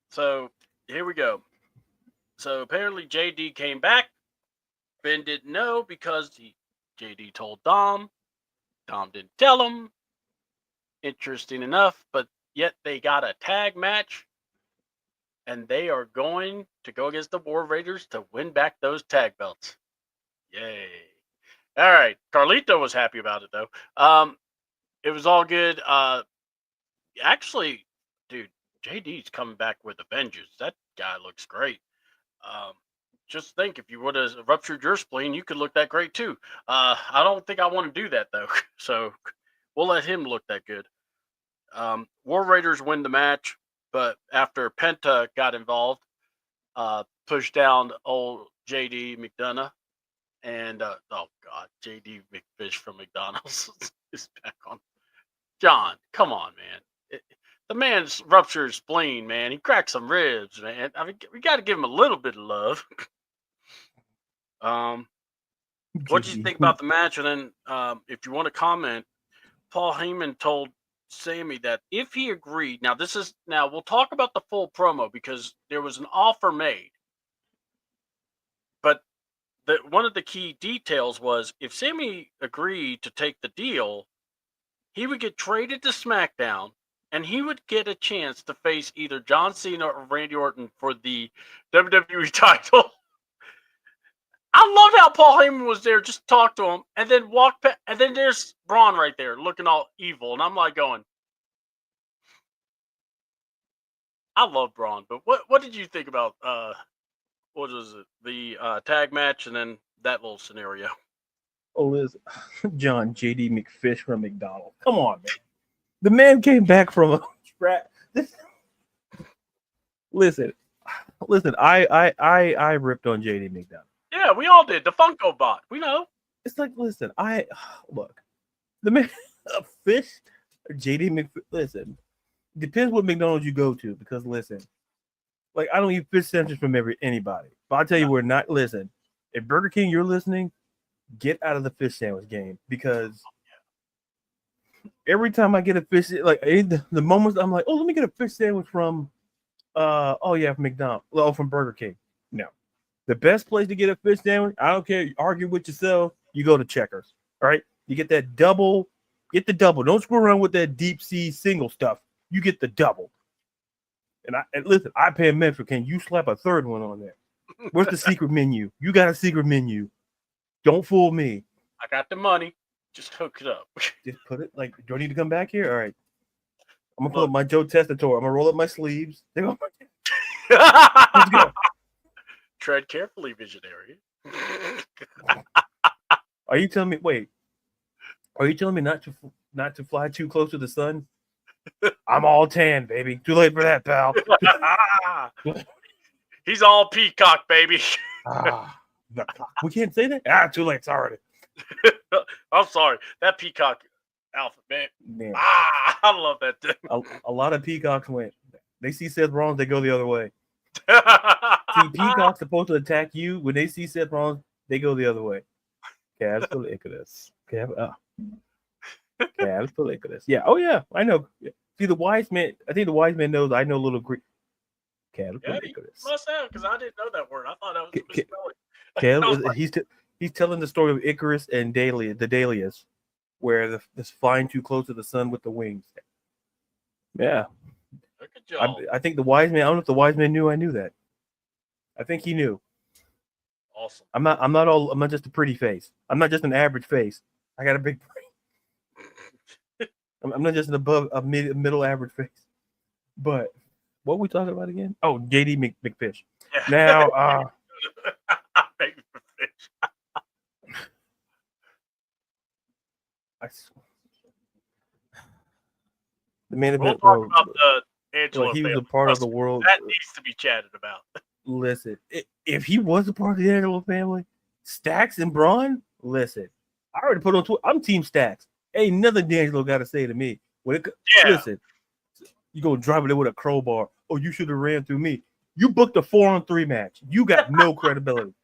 So here we go. So apparently JD came back. Ben didn't know because JD told Dom. Dom didn't tell him. Interesting enough, but yet they got a tag match, and they are going to go against the War Raiders to win back those tag belts. Yay! All right, Carlito was happy about it though. It was all good. Actually, dude, JD's coming back with a vengeance. That guy looks great. Just think, if you would have ruptured your spleen, you could look that great too. I don't think I want to do that though, so we'll let him look that good. War Raiders win the match, but after Penta got involved, pushed down old JD McDonough, and oh god, JD McFish from McDonald's is back on. John, come on, man. The man's ruptured his spleen, man. He cracked some ribs, man. I mean, we got to give him a little bit of love. What did you think about the match? And then, if you want to comment, Paul Heyman told Sammy that if he agreed, now we'll talk about the full promo because there was an offer made, but one of the key details was if Sammy agreed to take the deal, he would get traded to SmackDown, and he would get a chance to face either John Cena or Randy Orton for the WWE title. I loved how Paul Heyman was there, just talk to him, and then walk past, and then there's Braun right there looking all evil, and I'm like going, I love Braun, but what did you think about what was it, the tag match, and then that little scenario? Oh, listen, John JD McFish from McDonald's. Come on, man. The man came back from a trap. Listen. I ripped on JD McDonald. Yeah, we all did. The Funko Bot. We know. It's like, listen, look, the man, a fish, JD McFish. Listen, depends what McDonald's you go to, because listen, like, I don't eat fish sandwiches from anybody. But I'll tell you, we're not. Listen, if Burger King, you're listening, get out of the fish sandwich game, because every time I get a fish, like the moments I'm like, oh, let me get a fish sandwich from, from McDonald's, from Burger King. No, the best place to get a fish sandwich, I don't care, you argue with yourself, you go to Checkers. All right, you get that double, get the double. Don't screw around with that deep sea single stuff. You get the double. And listen, I pay a man for, can you slap a third one on there? Where's the secret menu? You got a secret menu. Don't fool me. I got the money. Just hook it up. Just put it, like, do I need to come back here? All right. I'm going to pull up my Joe Testator. I'm going to roll up my sleeves. Let's go. Tread carefully, visionary. Are you telling me not to fly too close to the sun? I'm all tan, baby. Too late for that, pal. He's all peacock, baby. We can't say that? Too late. Sorry. I'm sorry. That peacock outfit, man. I love that thing. A lot of peacocks went. They see Seth Rollins, they go the other way. See, peacock's supposed to attack you. When they see Seth Rollins, they go the other way. Calves for Icarus. Calves for Icarus. Yeah. Oh, yeah. I know. See, the wise man, I think the wise man knows I know a little Greek. Calves for Icarus. Must have, because I didn't know that word. I thought that was misspelling. He's telling the story of Icarus and the Dahlias, where this flying too close to the sun with the wings. Yeah. Good job. I think the wise man, I don't know if the wise man knew I knew that. I think he knew. Awesome. I'm not just a pretty face. I'm not just an average face. I got a big brain. I'm not just a middle average face. But what are we talking about again? Oh, JD McFish. Yeah. Now, the main event. We'll talk about the Angelo he family. was a part of the world. That needs to be chatted about. Listen, if he was a part of the Angelo family, Stacks and Braun, listen, I already put on Twitter. I'm Team Stacks. Ain't nothing D'Angelo got to say to me. Listen, you go drive it in with a crowbar. Oh, you should have ran through me. You booked a 4-on-3 match. You got no credibility.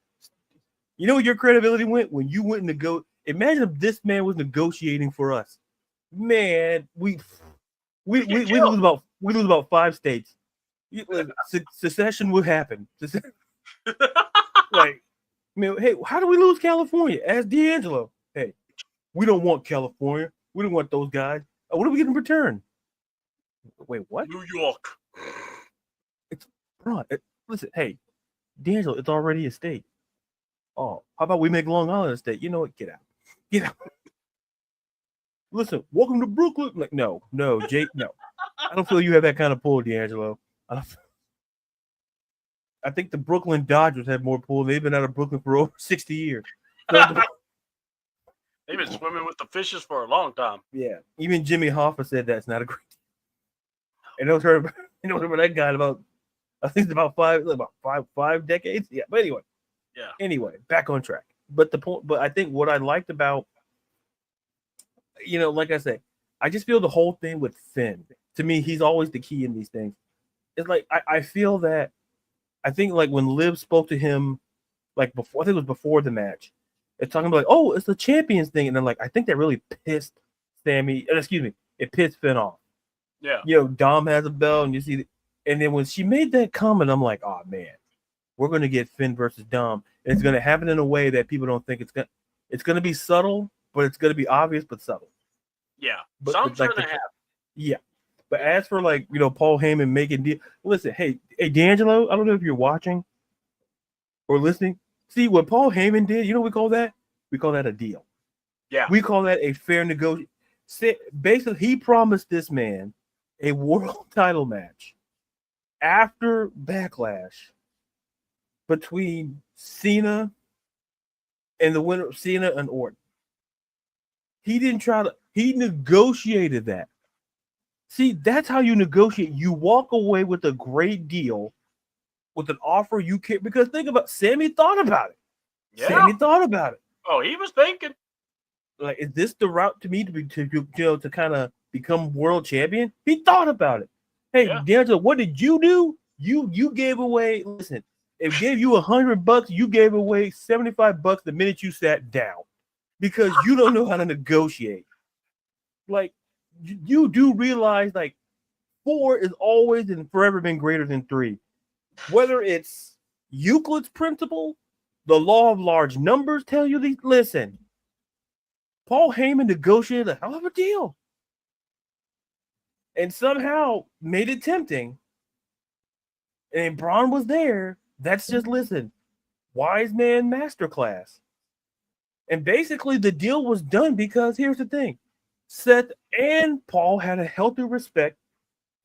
You know where your credibility went when you went to Imagine if this man was negotiating for us. Man, we lose about 5 states. Secession would happen. Like, man, hey, how do we lose California? Ask D'Angelo. Hey, we don't want California. We don't want those guys. What do we get in return? Wait, what? New York. It's listen, hey, D'Angelo, it's already a state. Oh, how about we make Long Island a state? You know what? Get out. Get out. Listen, welcome to Brooklyn. Like, no, Jake, no. I don't feel you have that kind of pull, D'Angelo. I think the Brooklyn Dodgers have more pull. They've been out of Brooklyn for over 60 years. They've been swimming with the fishes for a long time. Yeah. Even Jimmy Hoffa said that's not a great deal. And those heard that guy about, I think it's about five decades. Yeah. But anyway. Yeah. Anyway, back on track. But I think what I liked about, like I said, I just feel the whole thing with Finn. To me, he's always the key in these things. It's like I feel that I think like when Liv spoke to him, like before, I think it was before the match, it's talking about like, oh, it's the champions thing, and then like I think that really pissed it pissed Finn off. Yeah. Dom has a belt, and you see, and then when she made that comment, I'm like, oh man, we're gonna get Finn versus Dom, and it's gonna happen in a way that people don't think it's gonna be subtle, but it's gonna be obvious but subtle. Yeah, something's gonna happen. Yeah. But as for like, Paul Heyman making listen, hey, D'Angelo, I don't know if you're watching or listening. See what Paul Heyman did, you know what we call that? We call that a deal. Yeah. We call that a fair negotiation. Basically, he promised this man a world title match after Backlash between Cena and the winner of Cena and Orton. He negotiated that. See, that's how you negotiate. You walk away with a great deal, with an offer you can't. Because think about, Sammy thought about it. Yeah. Sammy thought about it. Oh, he was thinking. Like, is this the route to me to kind of become world champion? He thought about it. Hey, D'Angelo, what did you do? You gave away. Listen, it gave you $100. You gave away $75 the minute you sat down, because you don't know how to negotiate. Like, you do realize like 4 is always and forever been greater than 3. Whether it's Euclid's principle, the law of large numbers tell you these. Listen, Paul Heyman negotiated a hell of a deal and somehow made it tempting. And Braun was there. That's just, listen, wise man masterclass. And basically the deal was done because here's the thing. Seth and Paul had a healthy respect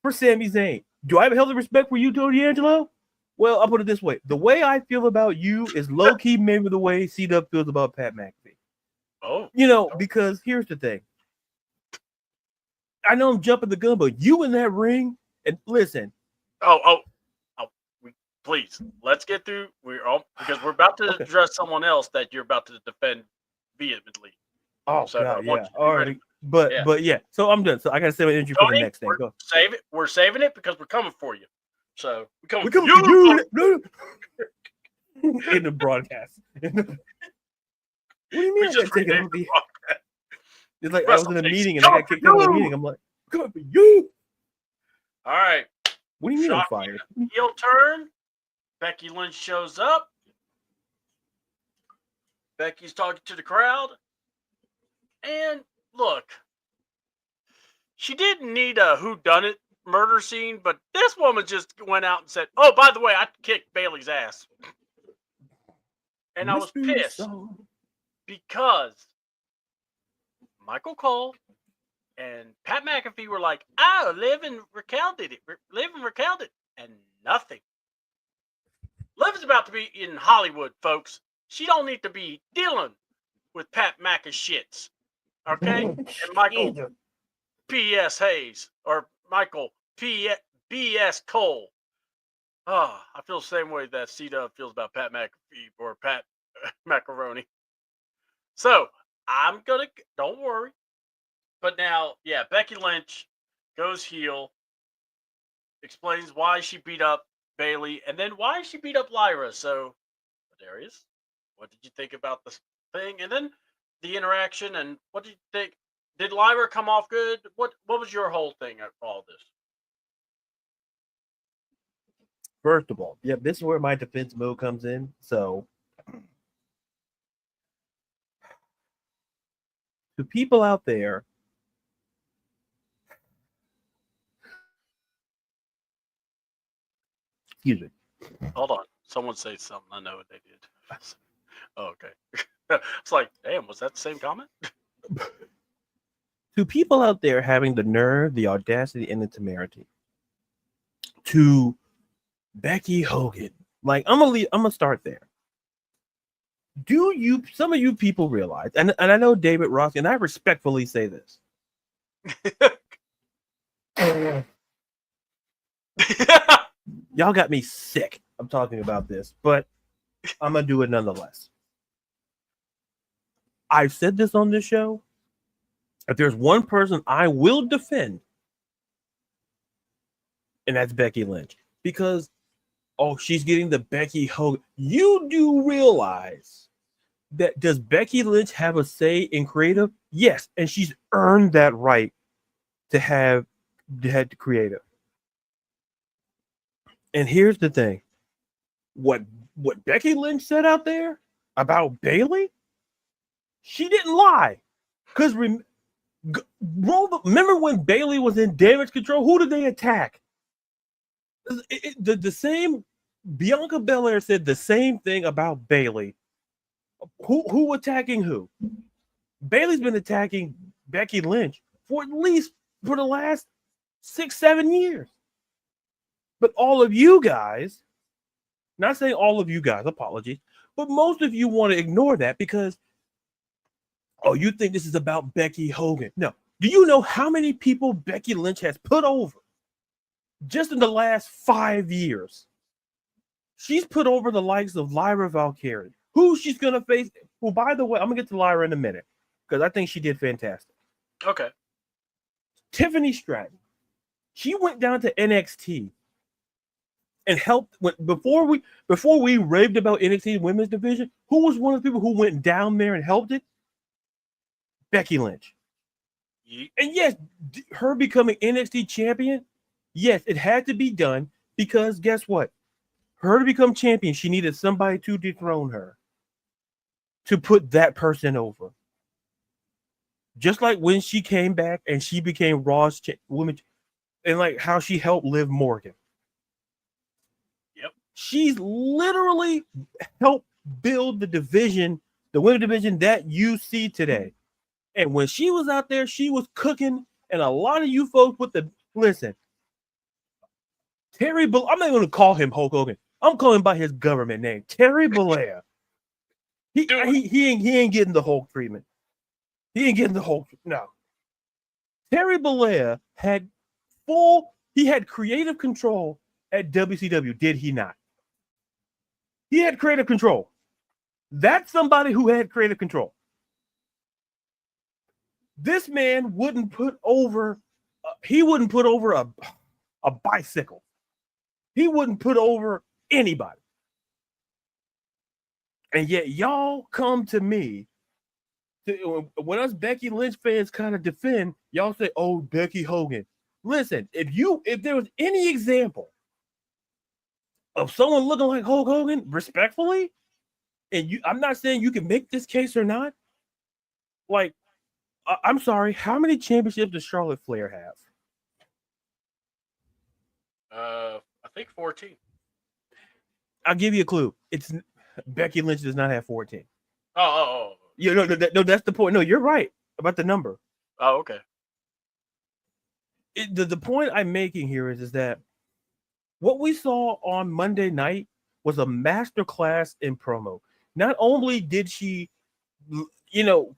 for Sami Zayn. Do I have a healthy respect for you, D'Angelo? Well, I'll put it this way. The way I feel about you is low-key maybe the way C-Dub feels about Pat McAfee. Oh. Because here's the thing. I know I'm jumping the gun, but you in that ring, and listen. Please, let's get through. Because we're about to address someone else that you're about to defend vehemently. Oh, so, God, yeah. All right. But yeah, so I'm done. So I got to say my entry for the next thing. Go. Save it. We're saving it because we're coming for you. So we're coming for you. In the broadcast. What do you mean? It's like I was in a meeting and I got kicked out of the meeting. I'm like, coming for you. All right. What do you mean I'm fired? Heel turn. Becky Lynch shows up. Becky's talking to the crowd. And look, she didn't need a whodunit murder scene, but this woman just went out and said, oh, by the way, I kicked Bailey's ass. And I was pissed because Michael Cole and Pat McAfee were like, oh, Liv and Raquel did it. And nothing. Liv is about to be in Hollywood, folks. She don't need to be dealing with Pat McAfee shits. Okay? And Michael P.S. Hayes or Michael B.S. Cole. Oh, I feel the same way that C-Dub feels about Pat McAfee or Pat Macaroni. So, don't worry. But now, yeah, Becky Lynch goes heel, explains why she beat up Bailey, and then why she beat up Lyra. So, Darius? What did you think about the thing, and then the interaction, and what did you think? Did Lyra come off good? What was your whole thing at all this? First of all, yeah, this is where my defense mode comes in. So, to people out there, excuse me. Hold on, someone say something. I know what they did. Oh, okay. It's like, damn, was that the same comment? To people out there having the nerve, the audacity, and the temerity to Becky Hogan, like I'm gonna start there. Do you, some of you people realize, and I know David Ross, and I respectfully say this. Y'all got me sick. I'm talking about this, but I'm gonna do it nonetheless. I've said this on this show. If there's one person I will defend, and that's Becky Lynch, because she's getting the Becky Hogan. You do realize that, does Becky Lynch have a say in creative? Yes, and she's earned that right to have the head creative. And here's the thing: what Becky Lynch said out there about Bayley, she didn't lie. Because remember when Bayley was in Damage Control? Who did they attack? The same. Bianca Belair said the same thing about Bayley. Who attacking who? Bayley's been attacking Becky Lynch for the last 6-7 years. But all of you guys, not saying all of you guys, apologies, but most of you want to ignore that because, you think this is about Becky Hogan. No. Do you know how many people Becky Lynch has put over just in the last 5 years? She's put over the likes of Lyra Valkyrie, who she's going to face. Well, by the way, I'm going to get to Lyra in a minute because I think she did fantastic. Okay. Tiffany Stratton. She went down to NXT and helped before we raved about NXT women's division. Who was one of the people who went down there and helped it? Becky Lynch. And yes, her becoming NXT champion, yes, it had to be done because guess what? Her to become champion, she needed somebody to dethrone her, to put that person over. Just like when she came back and she became Raw's woman, and like how she helped Liv Morgan. Yep. She's literally helped build the division, the women's division that you see today. And when she was out there, she was cooking. And a lot of you folks listen, I'm not going to call him Hulk Hogan. I'm calling him by his government name, Terry Bollea. He ain't getting the Hulk treatment. He ain't getting the Hulk. No. Terry Bollea had creative control at WCW, did he not? He had creative control. That's somebody who had creative control. This man wouldn't put over a bicycle. He wouldn't put over anybody. And yet y'all come to me when us Becky Lynch fans kind of defend, y'all say, "Oh, Becky Hogan." Listen, if there was any example of someone looking like Hulk Hogan, respectfully, and I'm not saying you can make this case or not. Like, I'm sorry, how many championships does Charlotte Flair have? I think 14. I'll give you a clue. It's Becky Lynch does not have 14. Oh. No, that's the point. No, you're right about the number. Oh, okay. The point I'm making here is that what we saw on Monday night was a masterclass in promo. Not only did she,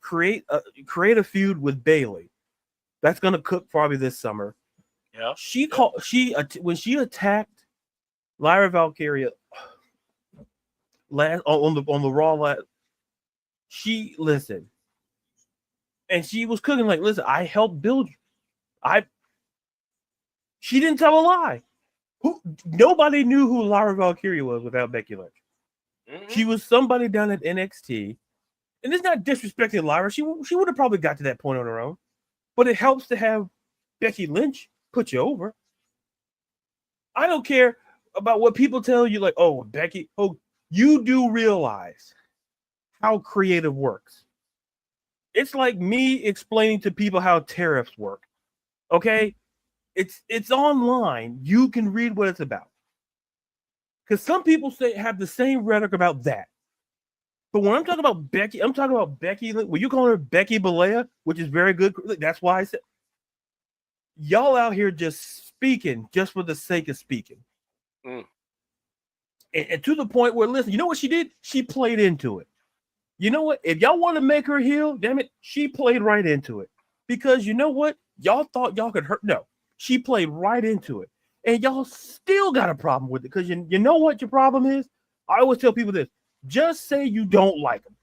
create a feud with Bayley, that's gonna cook probably this summer. Yeah. When she attacked Lyra Valkyria last on the Raw she listened, and she was cooking like, listen, I helped build you. She didn't tell a lie. Nobody knew who Lyra Valkyria was without Becky Lynch. Mm-hmm. She was somebody down at NXT, and it's not disrespecting Lyra. She would have probably got to that point on her own, but it helps to have Becky Lynch put you over. I don't care about what people tell you, like, oh, Becky, oh, you do realize how creative works. It's like me explaining to people how tariffs work. Okay? It's online. You can read what it's about. Because some people have the same rhetoric about that. But when I'm talking about Becky, I'm talking about Becky. When you call her Becky Balea, which is very good, that's why I said y'all out here just speaking just for the sake of speaking. Mm. And to the point where, listen, you know what she did? She played into it. You know what? If y'all want to make her heel, damn it, she played right into it. Because you know what? Y'all thought y'all could hurt. No, she played right into it. And y'all still got a problem with it. Because you know what your problem is? I always tell people this. Just say you don't like them.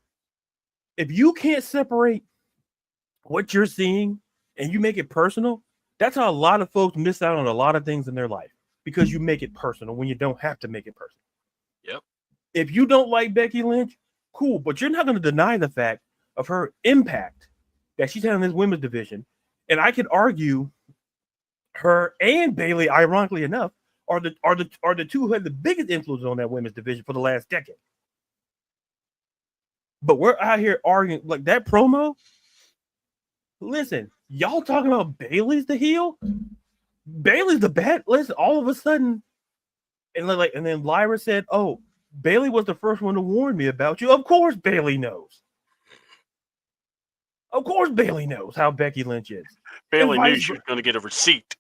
If you can't separate what you're seeing and you make it personal, that's how a lot of folks miss out on a lot of things in their life. Because you make it personal when you don't have to make it personal. Yep. If you don't like Becky Lynch, cool, but you're not going to deny the fact of her impact that she's had in this women's division. And I could argue her and Bayley, ironically enough, are the two who had the biggest influence on that women's division for the last decade. But we're out here arguing like that promo. Listen, y'all talking about Bayley's the heel? Bayley's the bad. Listen, all of a sudden, and then Lyra said, "Oh, Bayley was the first one to warn me about you." Of course, Bayley knows. Of course, Bayley knows how Becky Lynch is. Bayley knew she was going to get a receipt.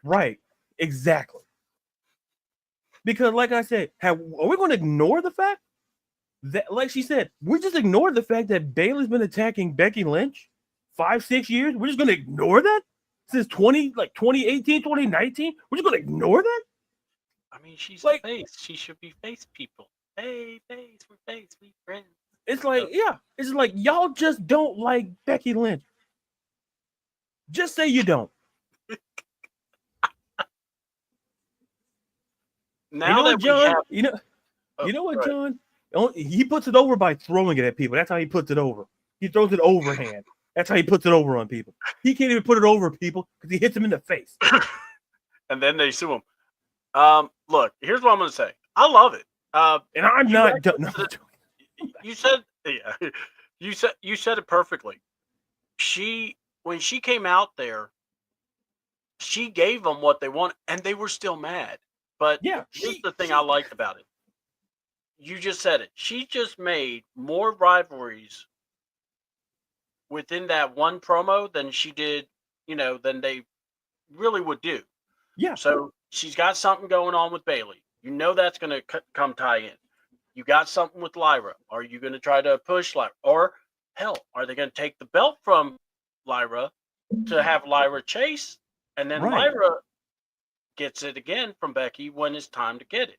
Right, exactly. Because, like I said, are we going to ignore the fact that, like she said, we just ignored the fact that Bayley's been attacking Becky Lynch 5-6 years? We're just going to ignore that since 2018, 2019? We're just going to ignore that? I mean, she's like, a face. She should be face people. Hey, face, we're face, we friends. It's like, yeah, it's like y'all just don't like Becky Lynch. Just say you don't. Now that John, you know what, John? He puts it over by throwing it at people. That's how he puts it over. He throws it overhand. That's how he puts it over on people. He can't even put it over people because he hits them in the face. And then they sue him. Look, here's what I'm going to say. I love it. And I'm not. You said, yeah, you said it perfectly. When she came out there, she gave them what they wanted, and they were still mad. But here's the thing I liked about it. You just said it. She just made more rivalries within that one promo than she did, than they really would do. Yeah. So she's got something going on with Bayley. You know that's going to come tie in. You got something with Lyra. Are you going to try to push Lyra? Or, hell, are they going to take the belt from Lyra to have Lyra chase? And then Lyra gets it again from Becky when it's time to get it.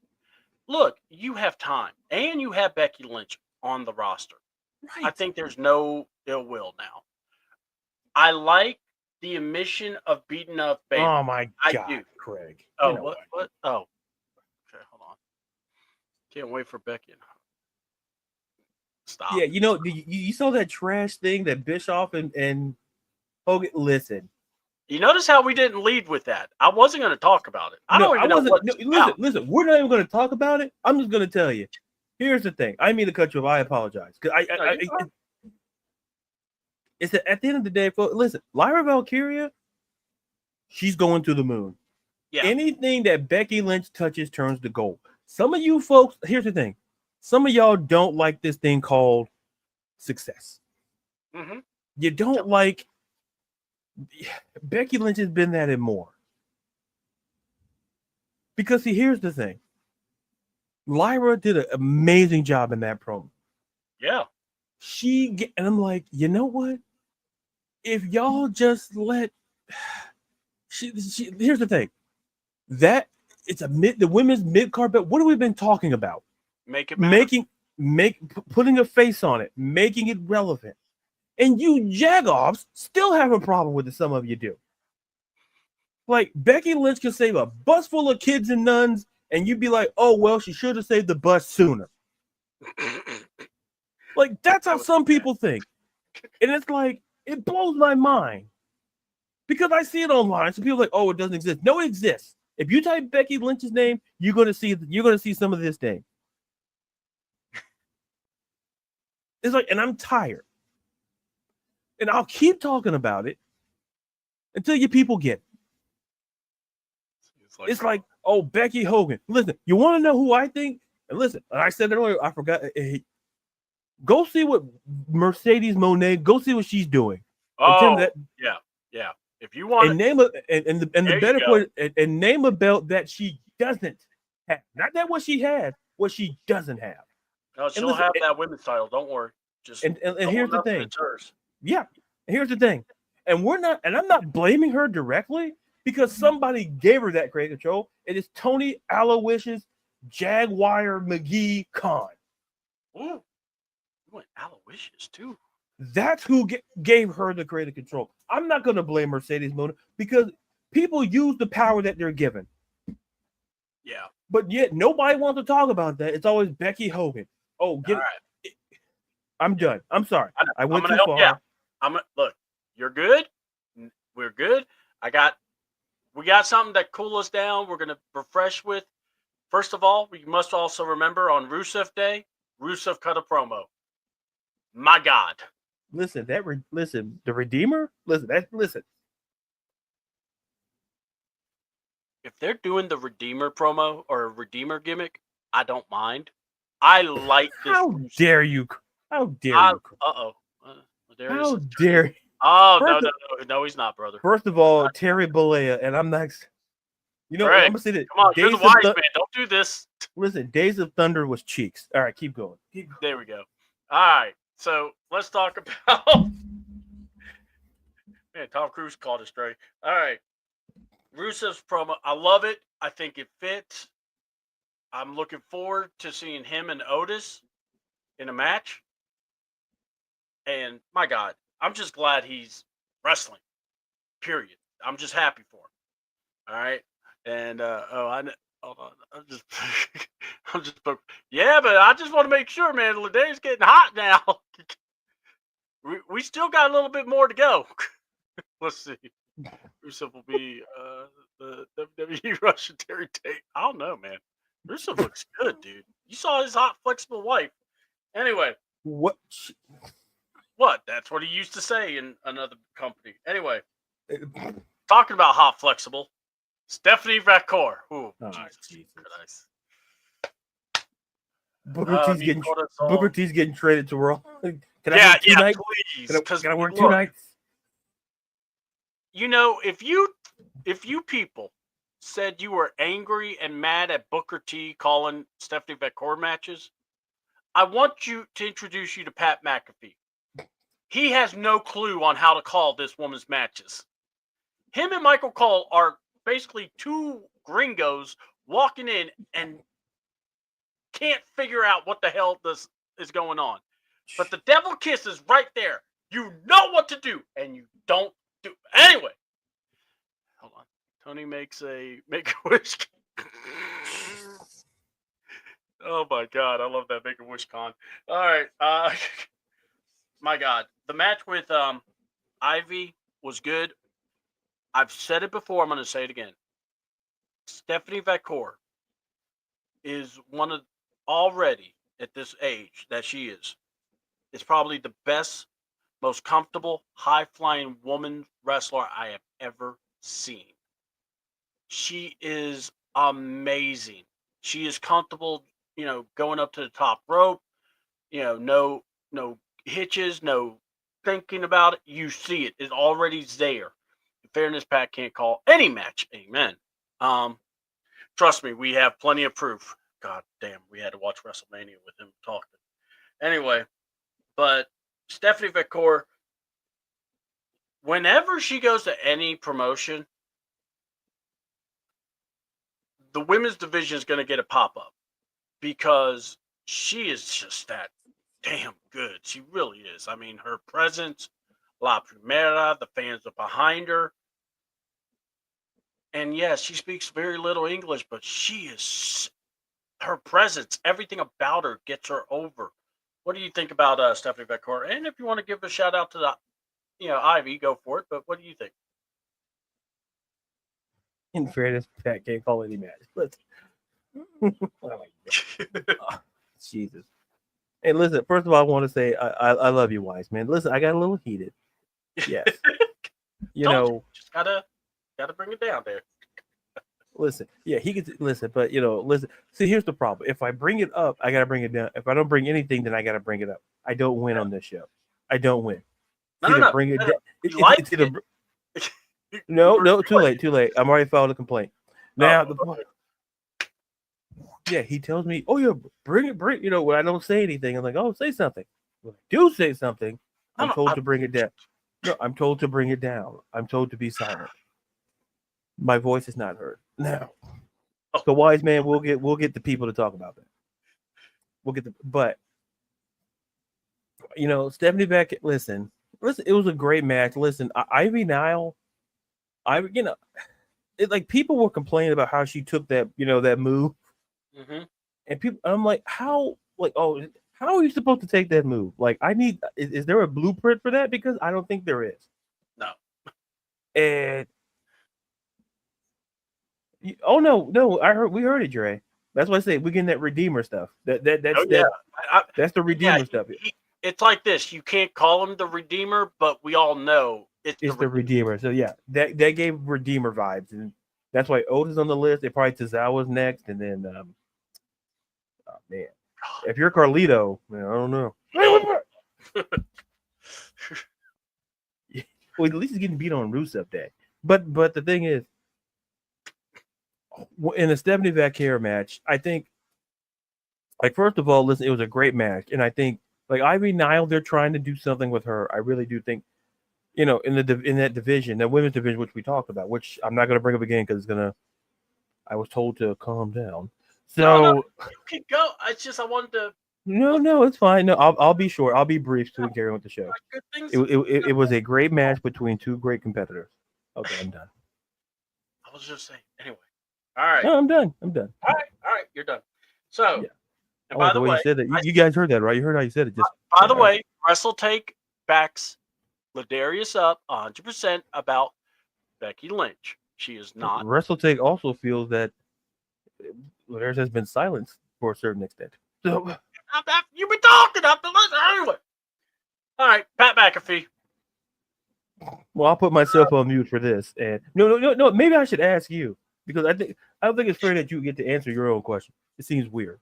Look, you have time. And you have Becky Lynch on the roster. Right. I think there's no ill will now. I like the omission of beating up Bayley. Oh, my God, do. Craig. Oh, what? Oh. Okay, hold on. Can't wait for Becky. Stop. Yeah, you saw that trash thing that Bischoff and Hogan. Listen. You notice how we didn't lead with that? I wasn't going to talk about it. I don't even know what it's about. Listen, we're not even going to talk about it. I'm just going to tell you. Here's the thing. I mean to cut you off. I apologize. Because it's that at the end of the day, folks, listen, Lyra Valkyria, she's going to the moon. Yeah. Anything that Becky Lynch touches turns to gold. Some of you folks, here's the thing. Some of y'all don't like this thing called success. Mm-hmm. You don't like Becky Lynch has been that and more. Because see, here's the thing. Lyra did an amazing job in that promo. Yeah. And I'm like, you know what? If y'all just let here's the thing. That it's the women's mid-card belt. What have we been talking about? Make it matter. Putting a face on it, making it relevant. And you jagoffs still have a problem with it. Some of you do. Like Becky Lynch can save a bus full of kids and nuns, and you'd be like, "Oh well, she should have saved the bus sooner." Like, that's how some people think. And it's like, it blows my mind. Because I see it online. So people are like, oh, it doesn't exist. No, it exists. If you type Becky Lynch's name, you're gonna see some of this name. It's like, and I'm tired. And I'll keep talking about it until you people get it. It's like, oh, Becky Hogan. Listen, you want to know who I think? And listen, I said it earlier, I forgot. Go see what Mercedes Moné, go see what she's doing. Oh, yeah. If you want and name a and the better point and name a belt that she doesn't have. Not that what she has, what she doesn't have. No, she'll have that women's title. Don't worry. Just and here's the thing. It's hers. Yeah. Here's the thing. And I'm not blaming her directly because somebody gave her that creative control. It is Tony Aloysius Jaguar McGee Khan. Ooh, you went Aloysius too. That's who gave her the creative control. I'm not going to blame Mercedes Moné because people use the power that they're given. Yeah. But yet nobody wants to talk about that. It's always Becky Hogan. Oh, get it. I'm done. I'm sorry. I went too far. Yeah. Look, you're good. We're good. We got something that cool us down. We're gonna refresh with. First of all, we must also remember on Rusev Day, Rusev cut a promo. My God. Listen, the Redeemer. Listen. If they're doing the Redeemer promo or Redeemer gimmick, I don't mind. I like this. How dare you? How dare you? Uh-oh. How dare you? Oh, no, he's not, brother. First of all, Terry Bollea, and I'm next. You know, I'm gonna say that. Come on, you're the wise man. Don't do this. Listen, Days of Thunder was cheeks. All right, keep going. There we go. All right, so let's talk about. Man, Tom Cruise called it straight. All right, Rusev's promo. I love it. I think it fits. I'm looking forward to seeing him and Otis in a match. And my God, I'm just glad he's wrestling. Period. I'm just happy for him. All right. And hold on. I'm just yeah, but I just want to make sure, man. The day's getting hot now. we still got a little bit more to go. Let's see. Rusev will be the WWE Russian Terry Tate. I don't know, man. Rusev looks good, dude. You saw his hot, flexible wife. Anyway. What? That's what he used to say in another company. Anyway, talking about hot, flexible, Stephanie Vacour. Ooh, Jesus Christ. Booker T's getting traded to Raw. Can I work 2 nights? Please. Can I work 2 nights? You know, if you people said you were angry and mad at Booker T calling Stephanie Vacour matches, I want you to introduce you to Pat McAfee. He has no clue on how to call this woman's matches. Him and Michael Cole are basically 2 gringos walking in and can't figure out what the hell this is going on. But the devil kiss is right there. You know what to do, and you don't do. Anyway, hold on. Tony makes a Make-A-Wish. Oh my God, I love that Make-A-Wish con. All right, my God, the match with Ivy was good. I've said it before. I'm going to say it again. Stephanie Vacour is one of already at this age that she is probably the best, most comfortable, high-flying woman wrestler I have ever seen. She is amazing. She is comfortable, going up to the top rope. No hitches, no thinking about it. You see it. It's already there. In fairness, Pat can't call any match. Amen. Trust me, we have plenty of proof. God damn, we had to watch WrestleMania with him talking. Anyway, but Stephanie Vacour, whenever she goes to any promotion, the women's division is going to get a pop-up because she is just that damn good. She really is. I mean, her presence, La Primera, the fans are behind her. And yes, she speaks very little English, but she is her presence, everything about her gets her over. What do you think about Stephanie Beckor? And if you want to give a shout out to the, Ivy, go for it. But what do you think? In fairness, Pat can't call any match. But Jesus. Hey, listen. First of all, I want to say I love you, Wise man. Listen, I got a little heated. Yes, just gotta bring it down there. Listen, yeah, he gets listen, but listen. See, here's the problem. If I bring it up, I gotta bring it down. If I don't bring anything, then I gotta bring it up. I don't win on this show. I don't win. No. Bring it down. It's either no, too late. I'm already filed a complaint. Now yeah, he tells me, "Oh yeah, bring it." When I don't say anything, I'm like, "Oh, say something." When I do say something, I'm told to bring it down. No, I'm told to bring it down. I'm told to be silent. My voice is not heard. Now, the Wise man, we'll get the people to talk about that. But Stephanie Beckett. Listen, it was a great match. Listen, Ivy Nile, like people were complaining about how she took that that move, and I'm like, how are you supposed to take that move? Like, is there a blueprint for that? Because I don't think there is. No. And oh no, we heard it, Dre. That's why I say we're getting that Redeemer stuff. That's the Redeemer stuff. It's like this. You can't call him the Redeemer, but we all know it's the Redeemer. So yeah, that gave Redeemer vibes, and that's why Otis on the list. They probably Tozawa's next, and then oh man, if you're Carlito, man, I don't know. Well, at least he's getting beat on Rusev Day. But the thing is, in the Stephanie Beckor match, I think, like, first of all, listen, it was a great match, and I think, like, Ivy Nile, they're trying to do something with her. I really do think, in that division, that women's division, which we talked about, which I'm not going to bring up again because I was told to calm down. So no, you can go. It's just I wanted to. No, it's fine. No, I'll be short. I'll be brief so we can carry on with the show. It was a great match between two great competitors. Okay, I'm done. I was just saying. Anyway, all right. No, I'm done. All right, you're done. So, yeah. And by the way, you said that. You guys heard that, right? You heard how you said it. Just by the way, Wrestle Take backs Ladarius up 100% about Becky Lynch. She is not. Wrestle Take also feels that Ladarius has been silenced for a certain extent. So you've been talking after listen anyway. All right, Pat McAfee. Well, I'll put myself on mute for this. And no. Maybe I should ask you because I don't think it's fair that you get to answer your own question. It seems weird.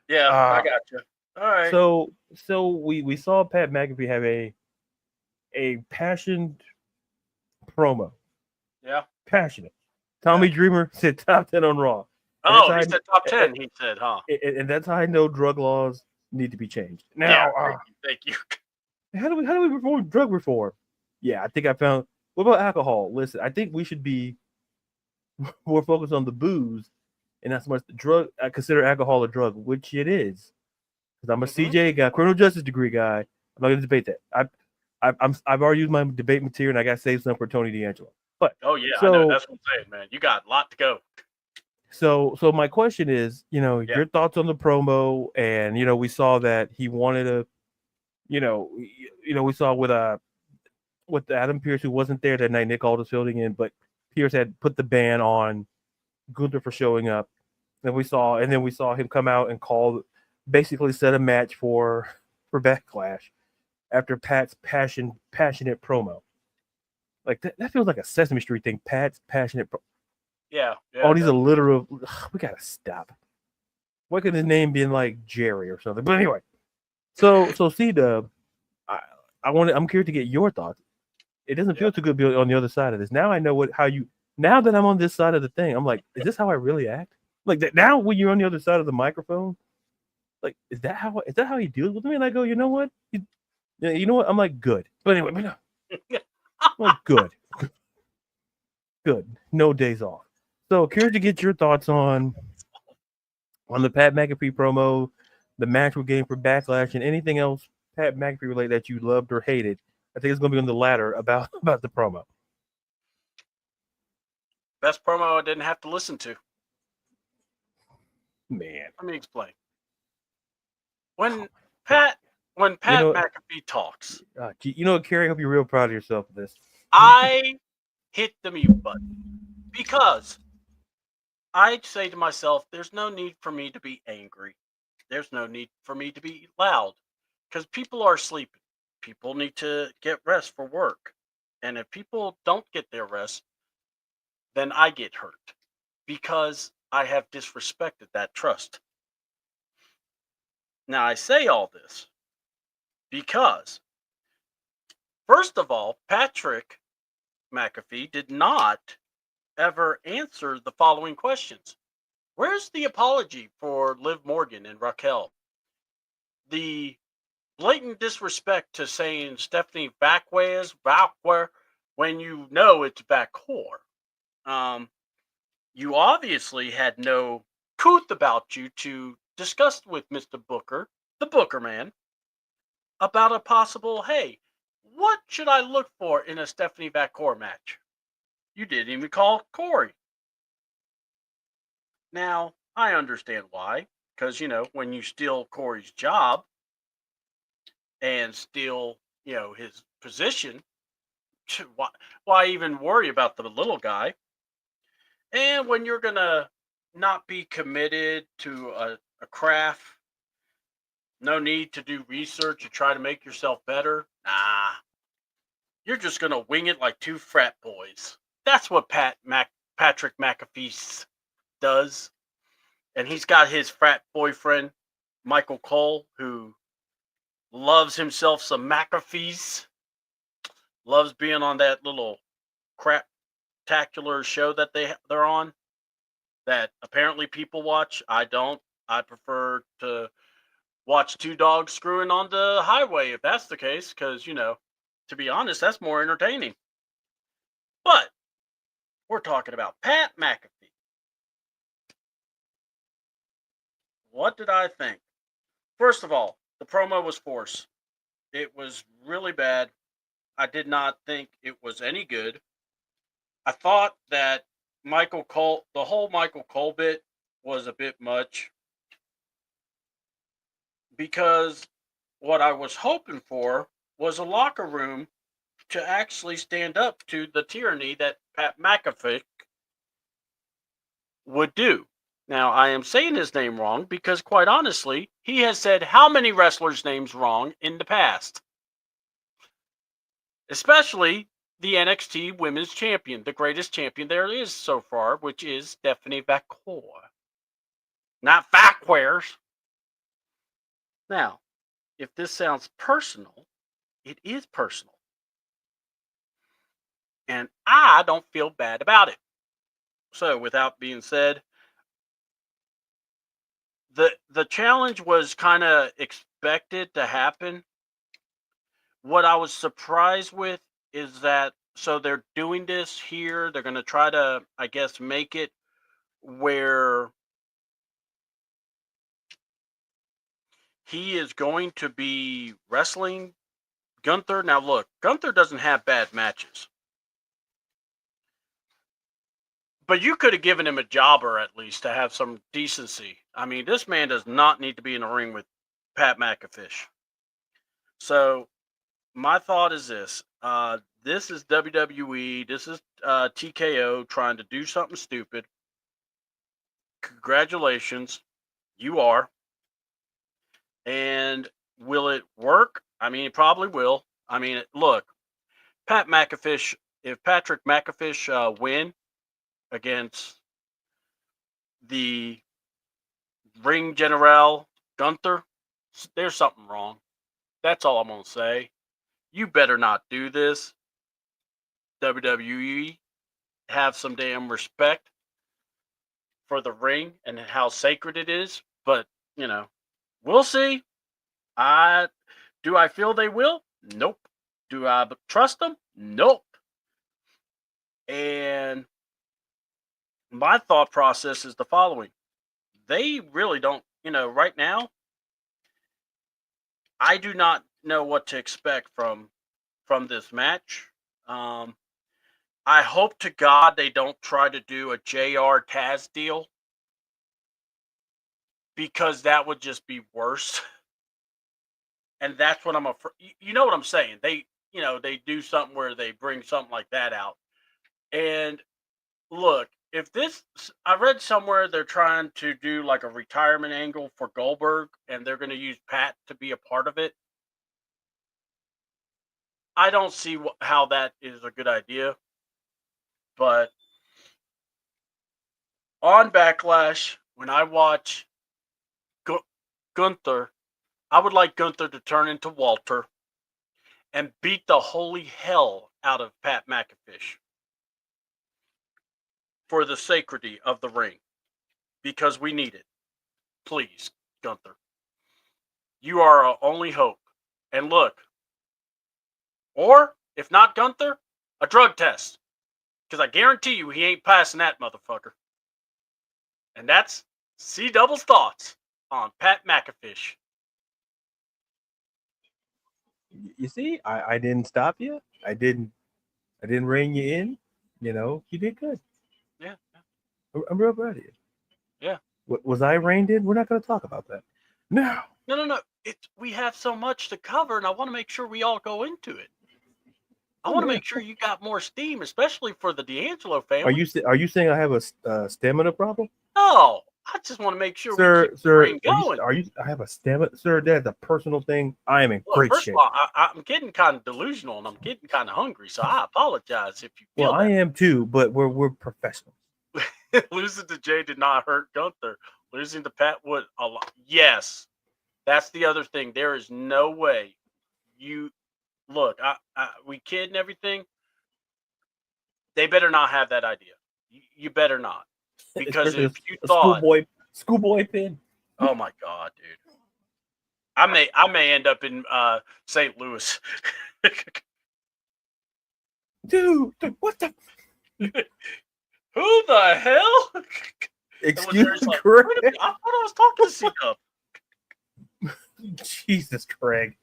Yeah, I got you. All right. So we saw Pat McAfee have a passionate promo. Yeah. Passionate. Tommy Dreamer said top 10 on Raw. Oh, he said top 10. He said, huh? And that's how I know drug laws need to be changed. Now, thank you. How do we reform drug reform? Yeah, I think I found. What about alcohol? Listen, I think we should be more focused on the booze and not so much the drug. I consider alcohol a drug, which it is. Because I'm a CJ guy, criminal justice degree guy. I'm not going to debate that. I've already used my debate material, and I got to save some for Tony D'Angelo. But I know. That's what I'm saying, man. You got a lot to go. So my question is, your thoughts on the promo, and we saw that he wanted to, we saw with Adam Pearce, who wasn't there that night. Nick Aldis filling in, but Pearce had put the ban on Gunther for showing up. And we saw him come out and basically set a match for Backlash after Pat's passionate promo. Like that feels like a Sesame Street thing. Pat's passionate. Yeah. All these alliterative. We gotta stop. Why could his name be like Jerry or something? But anyway, so C-Dub, I'm curious to get your thoughts. It doesn't feel too good being on the other side of this. Now I know now that I'm on this side of the thing, I'm like, is this how I really act? Like that now when you're on the other side of the microphone, like is that how he deals with me? And I go, you know what? You know what? I'm like, good. But anyway, no. I'm like, good. No days off. So curious to get your thoughts on the Pat McAfee promo, the match we're getting for Backlash, and anything else Pat McAfee related that you loved or hated. I think it's going to be on the latter about the promo. Best promo I didn't have to listen to. Man, Let me explain. When Pat McAfee talks, Kerry, I hope you're real proud of yourself for this. I hit the mute button because I say to myself, there's no need for me to be angry. There's no need for me to be loud because people are sleeping. People need to get rest for work. And if people don't get their rest, then I get hurt because I have disrespected that trust. Now, I say all this because, first of all, Patrick McAfee did not ever answer the following questions. Where's the apology for Liv Morgan and Raquel? The blatant disrespect to saying Stephanie Backware when you know it's Backcore. You obviously had no couth about you to discuss with Mr. Booker, the Booker man, about a possible, hey, what should I look for in a Stephanie Backcore match? You didn't even call Corey. Now, I understand why. Because, when you steal Corey's job and steal, his position, why even worry about the little guy? And when you're going to not be committed to a craft, no need to do research to try to make yourself better. Nah, you're just going to wing it like two frat boys. That's what Patrick McAfee does. And he's got his frat boyfriend, Michael Cole, who loves himself some McAfees, loves being on that little craptacular show that they're on that apparently people watch. I don't. I prefer to watch two dogs screwing on the highway if that's the case, because, to be honest, that's more entertaining. But we're talking about Pat McAfee. What did I think? First of all, the promo was forced. It was really bad. I did not think it was any good. I thought that the whole Michael Cole bit was a bit much because what I was hoping for was a locker room to actually stand up to the tyranny that Pat McAfee would do. Now, I am saying his name wrong because, quite honestly, he has said how many wrestlers' names wrong in the past, especially the NXT Women's Champion, the greatest champion there is so far, which is Stephanie Vaquer. Not Vaquers. Now, if this sounds personal, it is personal. And I don't feel bad about it. So, without being said, the challenge was kind of expected to happen. What I was surprised with is that so they're doing this here. They're going to try to, I guess, make it where he is going to be wrestling Gunther. Now, look, Gunther doesn't have bad matches. But you could have given him a jobber at least to have some decency. I mean, this man does not need to be in a ring with Pat McAfee. So, my thought is this. This is WWE. This is TKO trying to do something stupid. Congratulations. You are. And will it work? I mean, it probably will. I mean, look, if Patrick McAfee win against the Ring General Gunther, there's something wrong. That's all I'm going to say. You better not do this. WWE, have some damn respect for the ring and how sacred it is. But, we'll see. Do I feel they will? Nope. Do I trust them? Nope. And my thought process is the following. They really don't, right now, I do not know what to expect from this match. I hope to God they don't try to do a JR Taz deal because that would just be worse. And that's what I'm afraid. You know what I'm saying? They do something where they bring something like that out. And look, if this, I read somewhere they're trying to do like a retirement angle for Goldberg, and they're going to use Pat to be a part of it. I don't see how that is a good idea. But on Backlash, when I watch Gunther, I would like Gunther to turn into Walter and beat the holy hell out of Pat McAfee for the sacredity of the ring, because we need it. Please, Gunther. You are our only hope. And look, or if not Gunther, a drug test. Because I guarantee you he ain't passing that motherfucker. And that's C Double's thoughts on Pat McAfee. You see, I didn't stop you. I didn't rein you in. You did good. Yeah. I'm real proud of you. Yeah. Was I reined in? We're not going to talk about that. No. No. We have so much to cover, and I want to make sure we all go into it. I want to make sure you got more steam, especially for the D'Angelo family. Are you saying I have a stamina problem? No, I just want to make sure we keep the ring going. I have a stamina, sir. That's a personal thing. I am in great first shape. Of all, I'm getting kind of delusional, and I'm getting kind of hungry, so I apologize if you feel I am too, but we're professionals. Losing to Jay did not hurt Gunther. Losing to Pat would a lot. Yes, that's the other thing. There is no way you look. We kid and everything. They better not have that idea. You better not, because if you thought schoolboy pin. Oh my God, dude! I may end up in St. Louis. Dude, what the? Who the hell? Excuse me, Craig. I thought I was talking to C-Dub. Jesus, Craig.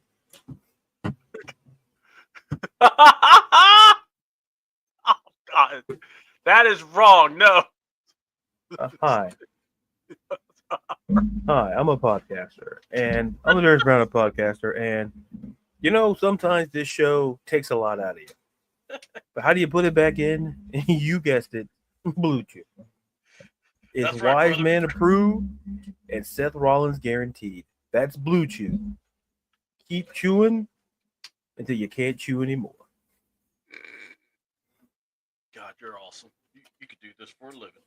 Oh God, that is wrong. No. Hi. Hi, I'm a podcaster, and I'm a very proud podcaster, and sometimes this show takes a lot out of you. But how do you put it back in? You guessed it, Blue Chew. It's right, Wise Man approved and Seth Rollins guaranteed. That's Blue Chew. Keep chewing until you can't chew anymore. God, you're awesome. You could do this for a living.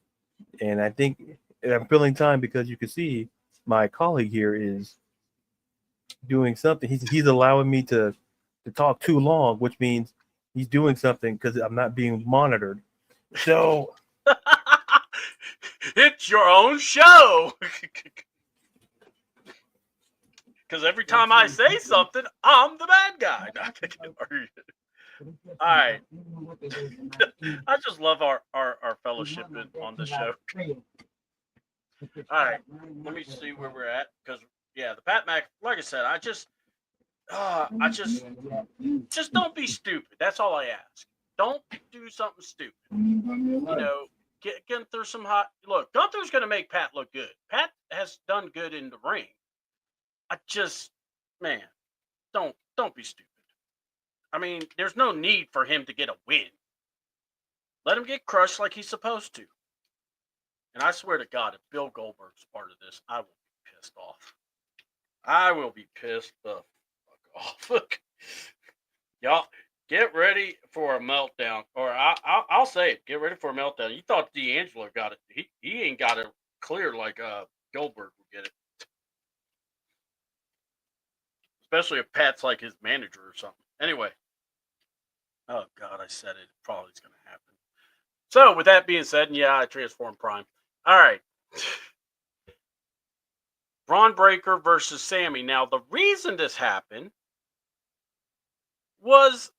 And I think I'm filling time because you can see my colleague here is doing something. He's allowing me to talk too long, which means he's doing something because I'm not being monitored. So it's your own show. Because every time I say something, I'm the bad guy. All right. I just love our fellowship on the show. All right. Let me see where we're at. Because, yeah, the Pat Mac, like I said, I just don't be stupid. That's all I ask. Don't do something stupid. Get Gunther some hot. Look, Gunther's going to make Pat look good. Pat has done good in the ring. Man, don't be stupid. I mean, there's no need for him to get a win. Let him get crushed like he's supposed to. And I swear to God, if Bill Goldberg's part of this, I will be pissed off. I will be pissed the fuck off. Y'all, get ready for a meltdown. Or I'll say it. Get ready for a meltdown. You thought D'Angelo got it. He ain't got it clear like Goldberg will get it. Especially if Pat's like his manager or something. Anyway. Oh, God, I said it. Probably is going to happen. So, with that being said, I transformed Prime. All right. Braun Breaker versus Sammy. Now, the reason this happened was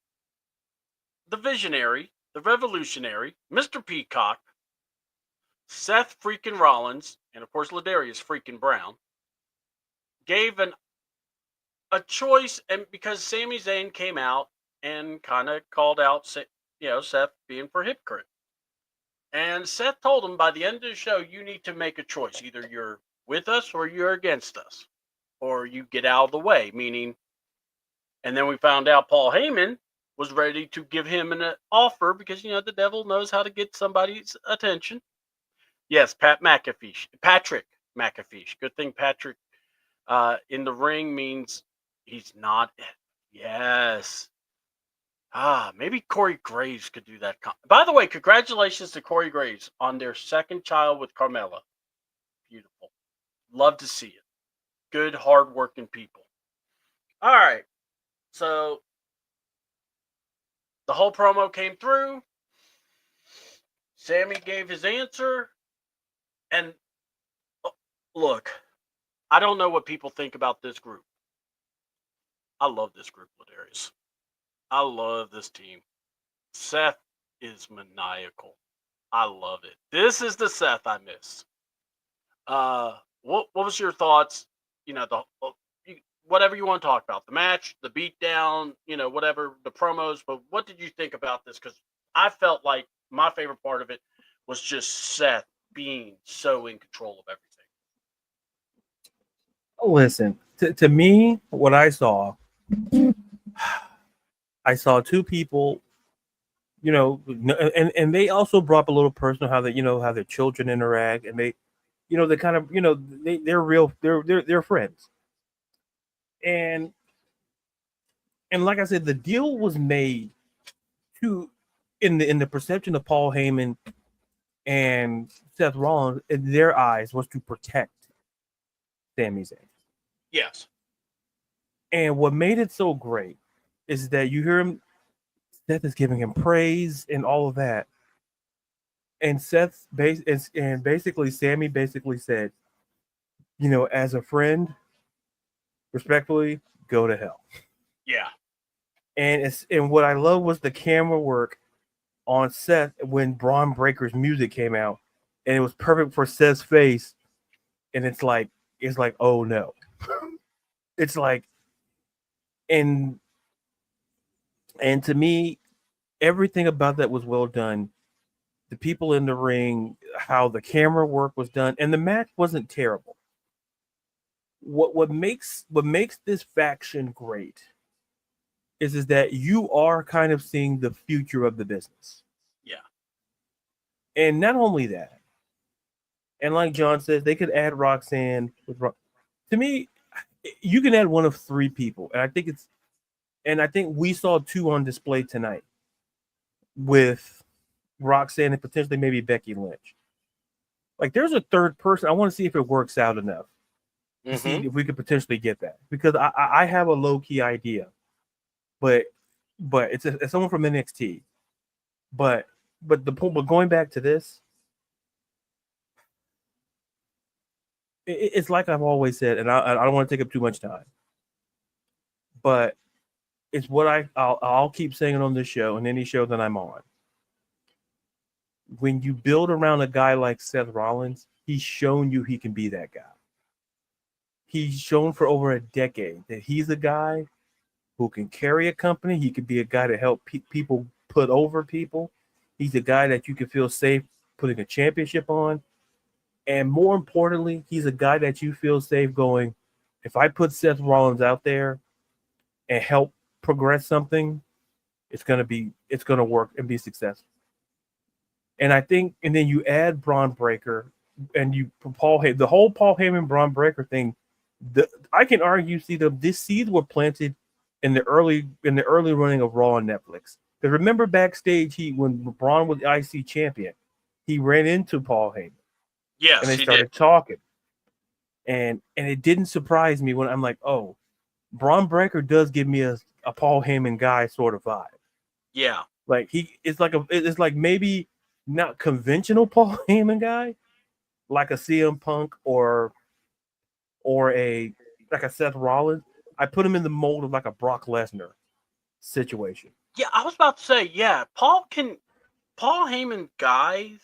the visionary, the revolutionary, Mr. Peacock, Seth freaking Rollins, and of course, Ladarius freaking Brown, gave a choice, and because Sami Zayn came out and kind of called out, Seth being for hypocrite. And Seth told him by the end of the show, you need to make a choice. Either you're with us or you're against us, or you get out of the way. Meaning, and then we found out Paul Heyman was ready to give him an offer because the devil knows how to get somebody's attention. Yes, Patrick McAfee. Good thing Patrick in the ring means he's not. Yes. Maybe Corey Graves could do that. By the way, congratulations to Corey Graves on their second child with Carmella. Beautiful. Love to see it. Good, hardworking people. All right. So the whole promo came through. Sammy gave his answer. And look, I don't know what people think about this group. I love this group, Ladarius. I love this team. Seth is maniacal. I love it. This is the Seth I miss. What was your thoughts? Whatever you want to talk about, the match, the beatdown, whatever, the promos. But what did you think about this? Because I felt like my favorite part of it was just Seth being so in control of everything. Listen, to me, what I saw two people, and they also brought up a little personal how how their children interact, and they kind of they're real, they're friends, and like I said, the deal was made to in the perception of Paul Heyman and Seth Rollins, in their eyes, was to protect Sami Zayn. Yes. And what made it so great is that you hear him, Seth is giving him praise and all of that. And basically Sammy basically said, as a friend, respectfully, go to hell. Yeah. And what I love was the camera work on Seth when Braun Breaker's music came out, and it was perfect for Seth's face. And it's like, oh no. It's like, and to me, everything about that was well done. The people in the ring, how the camera work was done, and the match wasn't terrible. What makes this faction great is that you are kind of seeing the future of the business. Yeah. And not only that, and like John says, they could add Roxanne to me, you can add one of three people, and I think we saw two on display tonight with Roxanne and potentially maybe Becky Lynch. Like, there's a third person. I want to see if it works out enough to see if we could potentially get that, because I have a low key idea, but it's someone from NXT. But going back to this, it's like I've always said, and I don't want to take up too much time, but it's what I'll keep saying it on this show and any show that I'm on. When you build around a guy like Seth Rollins, he's shown you he can be that guy. He's shown for over a decade that he's a guy who can carry a company. He could be a guy to help people put over people. He's a guy that you can feel safe putting a championship on. And more importantly, he's a guy that you feel safe going, if I put Seth Rollins out there and help progress something, it's going to work and be successful. And I think, and then you add Braun Breaker and the whole Paul Heyman Braun Breaker thing. I can argue, these seeds were planted in the early running of Raw on Netflix. Because remember backstage, when Braun was IC champion, he ran into Paul Heyman. Yes, and they started talking. And it didn't surprise me when I'm like, oh, Braun Breaker does give me a Paul Heyman guy sort of vibe. Yeah. Like it's like maybe not conventional Paul Heyman guy, like a CM Punk or a Seth Rollins. I put him in the mold of like a Brock Lesnar situation. Yeah, I was about to say, yeah, Paul Heyman guys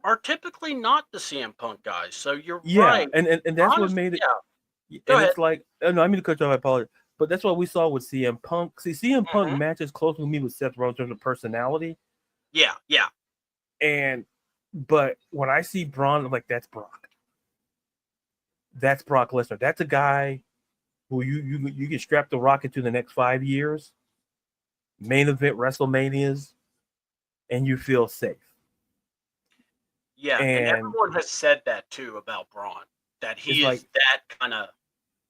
are typically not the CM Punk guys. So you're right. And that's what made it. Yeah. Go ahead. It's like, no, I mean to cut you off. I apologize. But that's what we saw with CM Punk. See, CM Punk matches closely with me with Seth Rollins in terms of personality. Yeah. And But when I see Braun, I'm like, that's Brock. That's Brock Lesnar. That's a guy who you get strapped the rocket to the next 5 years, main event WrestleManias, and you feel safe. Yeah, and And everyone has said that too about Braun, that it's he like, is that kind of.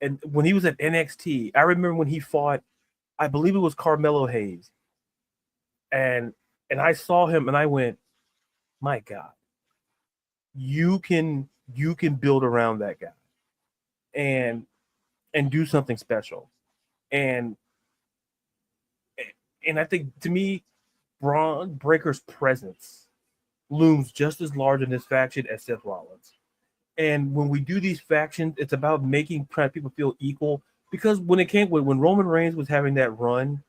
and when he was at NXT, I remember when he fought, I believe it was Carmelo Hayes, and I saw him and I went, my God, you can build around that guy, and do something special, and I think, to me, Braun Breaker's presence looms just as large in this faction as Seth Rollins. And when we do these factions, it's about making people feel equal. Because when Roman Reigns was having that run,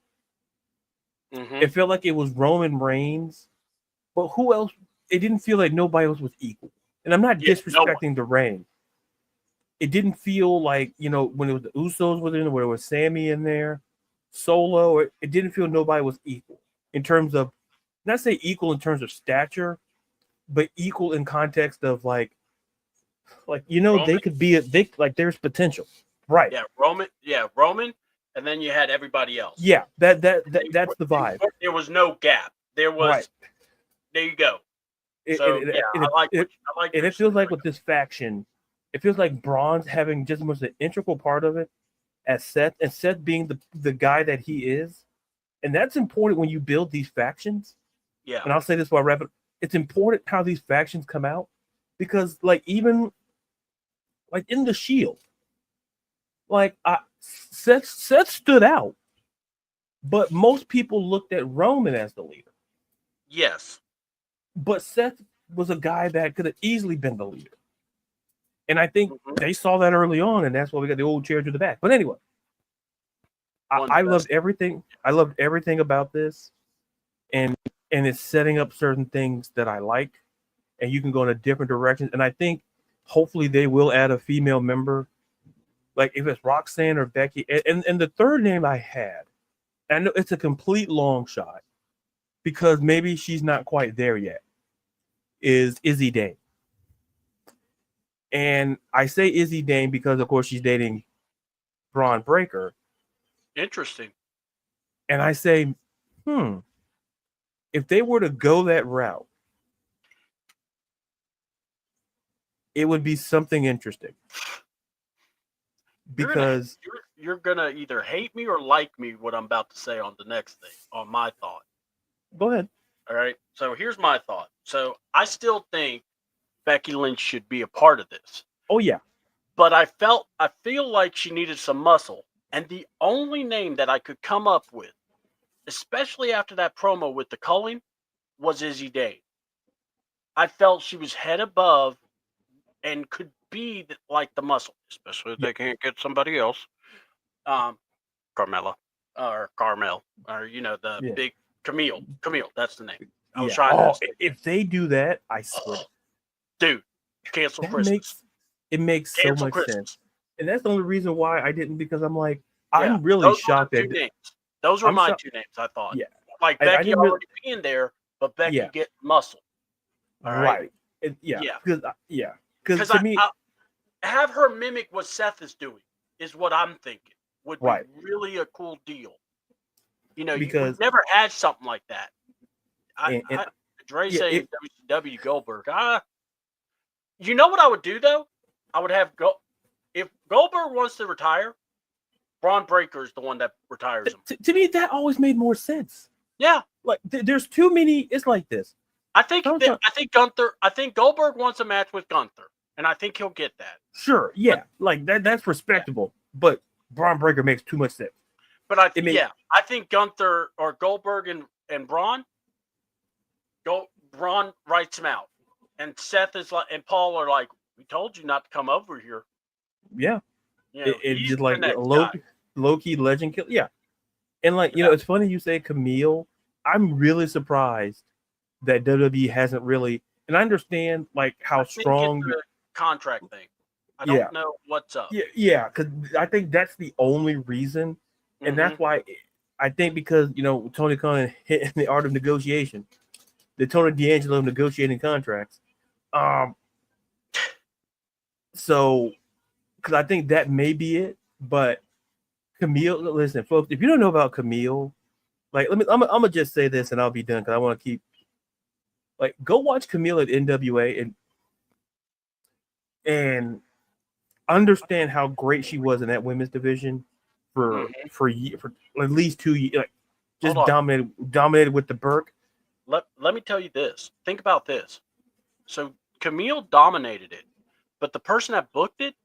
it felt like it was Roman Reigns, but who else? It didn't feel like nobody else was equal. And I'm not disrespecting the Reign. It didn't feel like, when it was the Usos within, where it was Sammy in there, Solo. It didn't feel nobody was equal in terms of, not say equal in terms of stature, but equal in context of like Roman, they could be there's potential, right? Roman, and then you had everybody else. Yeah, that's the vibe. There was no gap. There was. Right. There you go. I like and it feels like with this faction, it feels like Braun's having just as much an integral part of it as Seth, and Seth being the guy that he is, and that's important when you build these factions. Yeah. And I'll say this while I wrap it. It's important how these factions come out, because even in the Shield, Seth stood out, but most people looked at Roman as the leader. Yes. But Seth was a guy that could have easily been the leader. And I think they saw that early on, and that's why we got the old chair to the back. But anyway, I loved everything. I loved everything about this, and it's setting up certain things that I like, and you can go in a different direction. And I think hopefully they will add a female member, like if it's Roxanne or Becky. And the third name I had, I know it's a complete long shot, because maybe she's not quite there yet, is Izzy Dane. And I say Izzy Dane because, of course, she's dating Braun Breaker. Interesting. And I say, if they were to go that route, it would be something interesting. Because you're gonna either hate me or like me, what I'm about to say on the next thing, on my thought. Go ahead. All right. So here's my thought. So I still think Becky Lynch should be a part of this. Oh yeah. But I feel like she needed some muscle. And the only name that I could come up with, especially after that promo with the culling, was Izzy Dane. I felt she was head above and could be like the muscle, especially if they can't get somebody else. Carmella or Carmel, or big Camille. Camille, that's the name. I was trying to say. If they do that, I swear. Dude, cancel Christmas. It makes so much sense. And that's the only reason why I didn't, because I'm like, I'm really shocked that names. Those were my two names, I thought. Yeah. Like Becky already being there, but Becky get muscle. All right. Because to me, have her mimic what Seth is doing is what I'm thinking would be really a cool deal. Because you never had something like that. Dre saying WCW Goldberg. You know what I would do though? I would have if Goldberg wants to retire, Braun Breaker is the one that retires him. To me, that always made more sense. Yeah, like there's too many. It's like this. I think Gunther. I think Goldberg wants a match with Gunther, and I think he'll get that. Sure, yeah, like that. That's respectable, but Braun Breaker makes too much sense. But I think Gunther or Goldberg and Braun. Braun writes him out, and Seth is like, and Paul are like, we told you not to come over here. Yeah, it's just like low key legend kill. Yeah, and it's funny you say Camille. I'm really surprised that WWE hasn't really, and I understand how strong the contract thing. I don't know what's up. Yeah, because I think that's the only reason, and that's why I think, because Tony Khan hit in the art of negotiation. the Tony D'Angelo negotiating contracts. So because I think that may be it, but Camille, listen, folks, if you don't know about Camille, like I'm gonna just say this and I'll be done because I want to keep go watch Camille at NWA and understand how great she was in that women's division for at least 2 years, just dominated with the Burke. Let me tell you this. Think about this. So Camille dominated it, but the person that booked it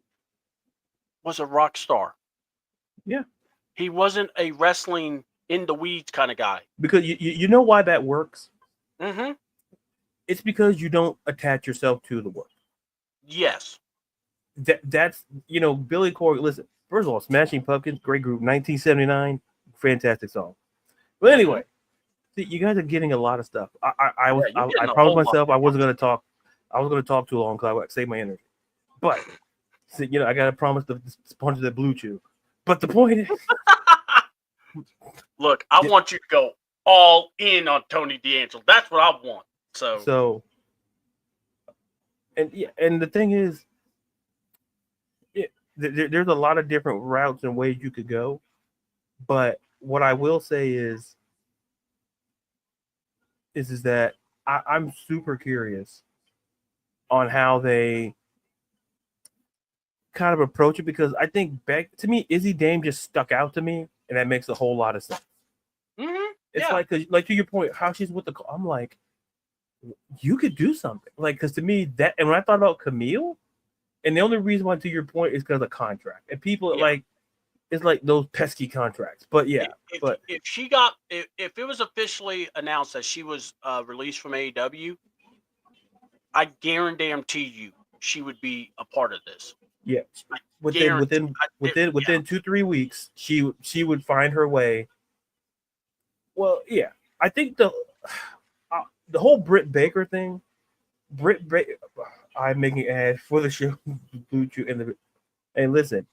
was a rock star. Yeah. He wasn't a wrestling in the weeds kind of guy. Because you know why that works? Mm-hmm. It's because you don't attach yourself to the work. Yes. That's Billy Corgan. Listen, first of all, Smashing Pumpkins, great group, 1979, fantastic song. But anyway, see, you guys are getting a lot of stuff. I promised myself I wasn't going to talk. I was going to talk too long because I would save my energy. But see, I got to promise the sponsors that Blue Chew. But the point is, look, I want you to go all in on Tony D'Angelo. That's what I want. So, and the thing is, there's a lot of different routes and ways you could go. But what I will say is that I'm super curious on how they kind of approach it, because I think back to me, Izzy Dame just stuck out to me, and that makes a whole lot of sense. Mm-hmm. It's like to your point, how she's with I'm like, you could do something, because to me that, and when I thought about Camille, and the only reason why, to your point, is because of contract, and people it's like those pesky contracts. But if it was officially announced that she was released from AEW, I guarantee you she would be a part of this. Yeah, within 2-3 weeks, she would find her way. Well, yeah, I think the whole Britt Baker thing. I'm making an ad for the show. And listen,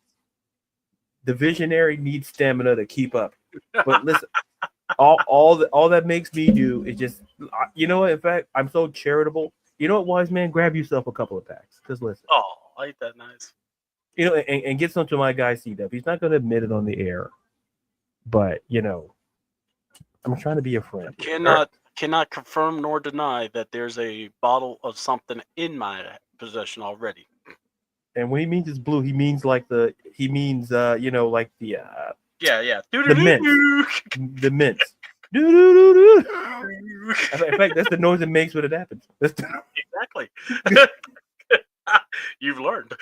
the visionary needs stamina to keep up. But listen, all that makes me do is just, in fact, I'm so charitable. You know what, wise man, grab yourself a couple of packs. Because listen. Oh, ain't that nice? And get some to my guy C-Dub. He's not going to admit it on the air, but I'm trying to be a friend. Cannot confirm nor deny that there's a bottle of something in my possession already. And when he means it's blue, he means like the mint. The mint. In fact, that's the noise it makes when it happens. Exactly. You've learned.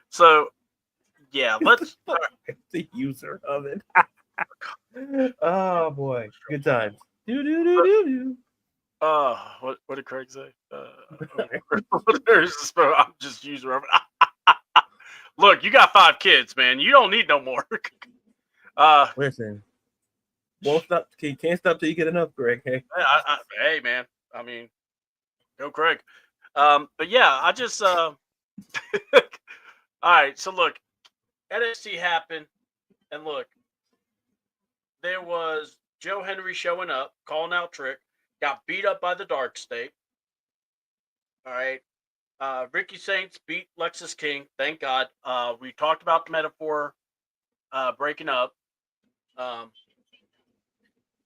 So, yeah, let's. The user of it. Oh boy, good times. What did Craig say? I'm just using it. Look, you got 5 kids, man. You don't need no more. Listen, won't stop. You can't stop till you get enough, Greg. Hey, hey, man. I mean, go, Craig. But yeah, I just. All right. So look, NXT happened, and look, there was Joe Henry showing up, calling out Trick, got beat up by the Dark State. All right. Ricky Saints beat Lexus King. Thank God. We talked about the metaphor breaking up.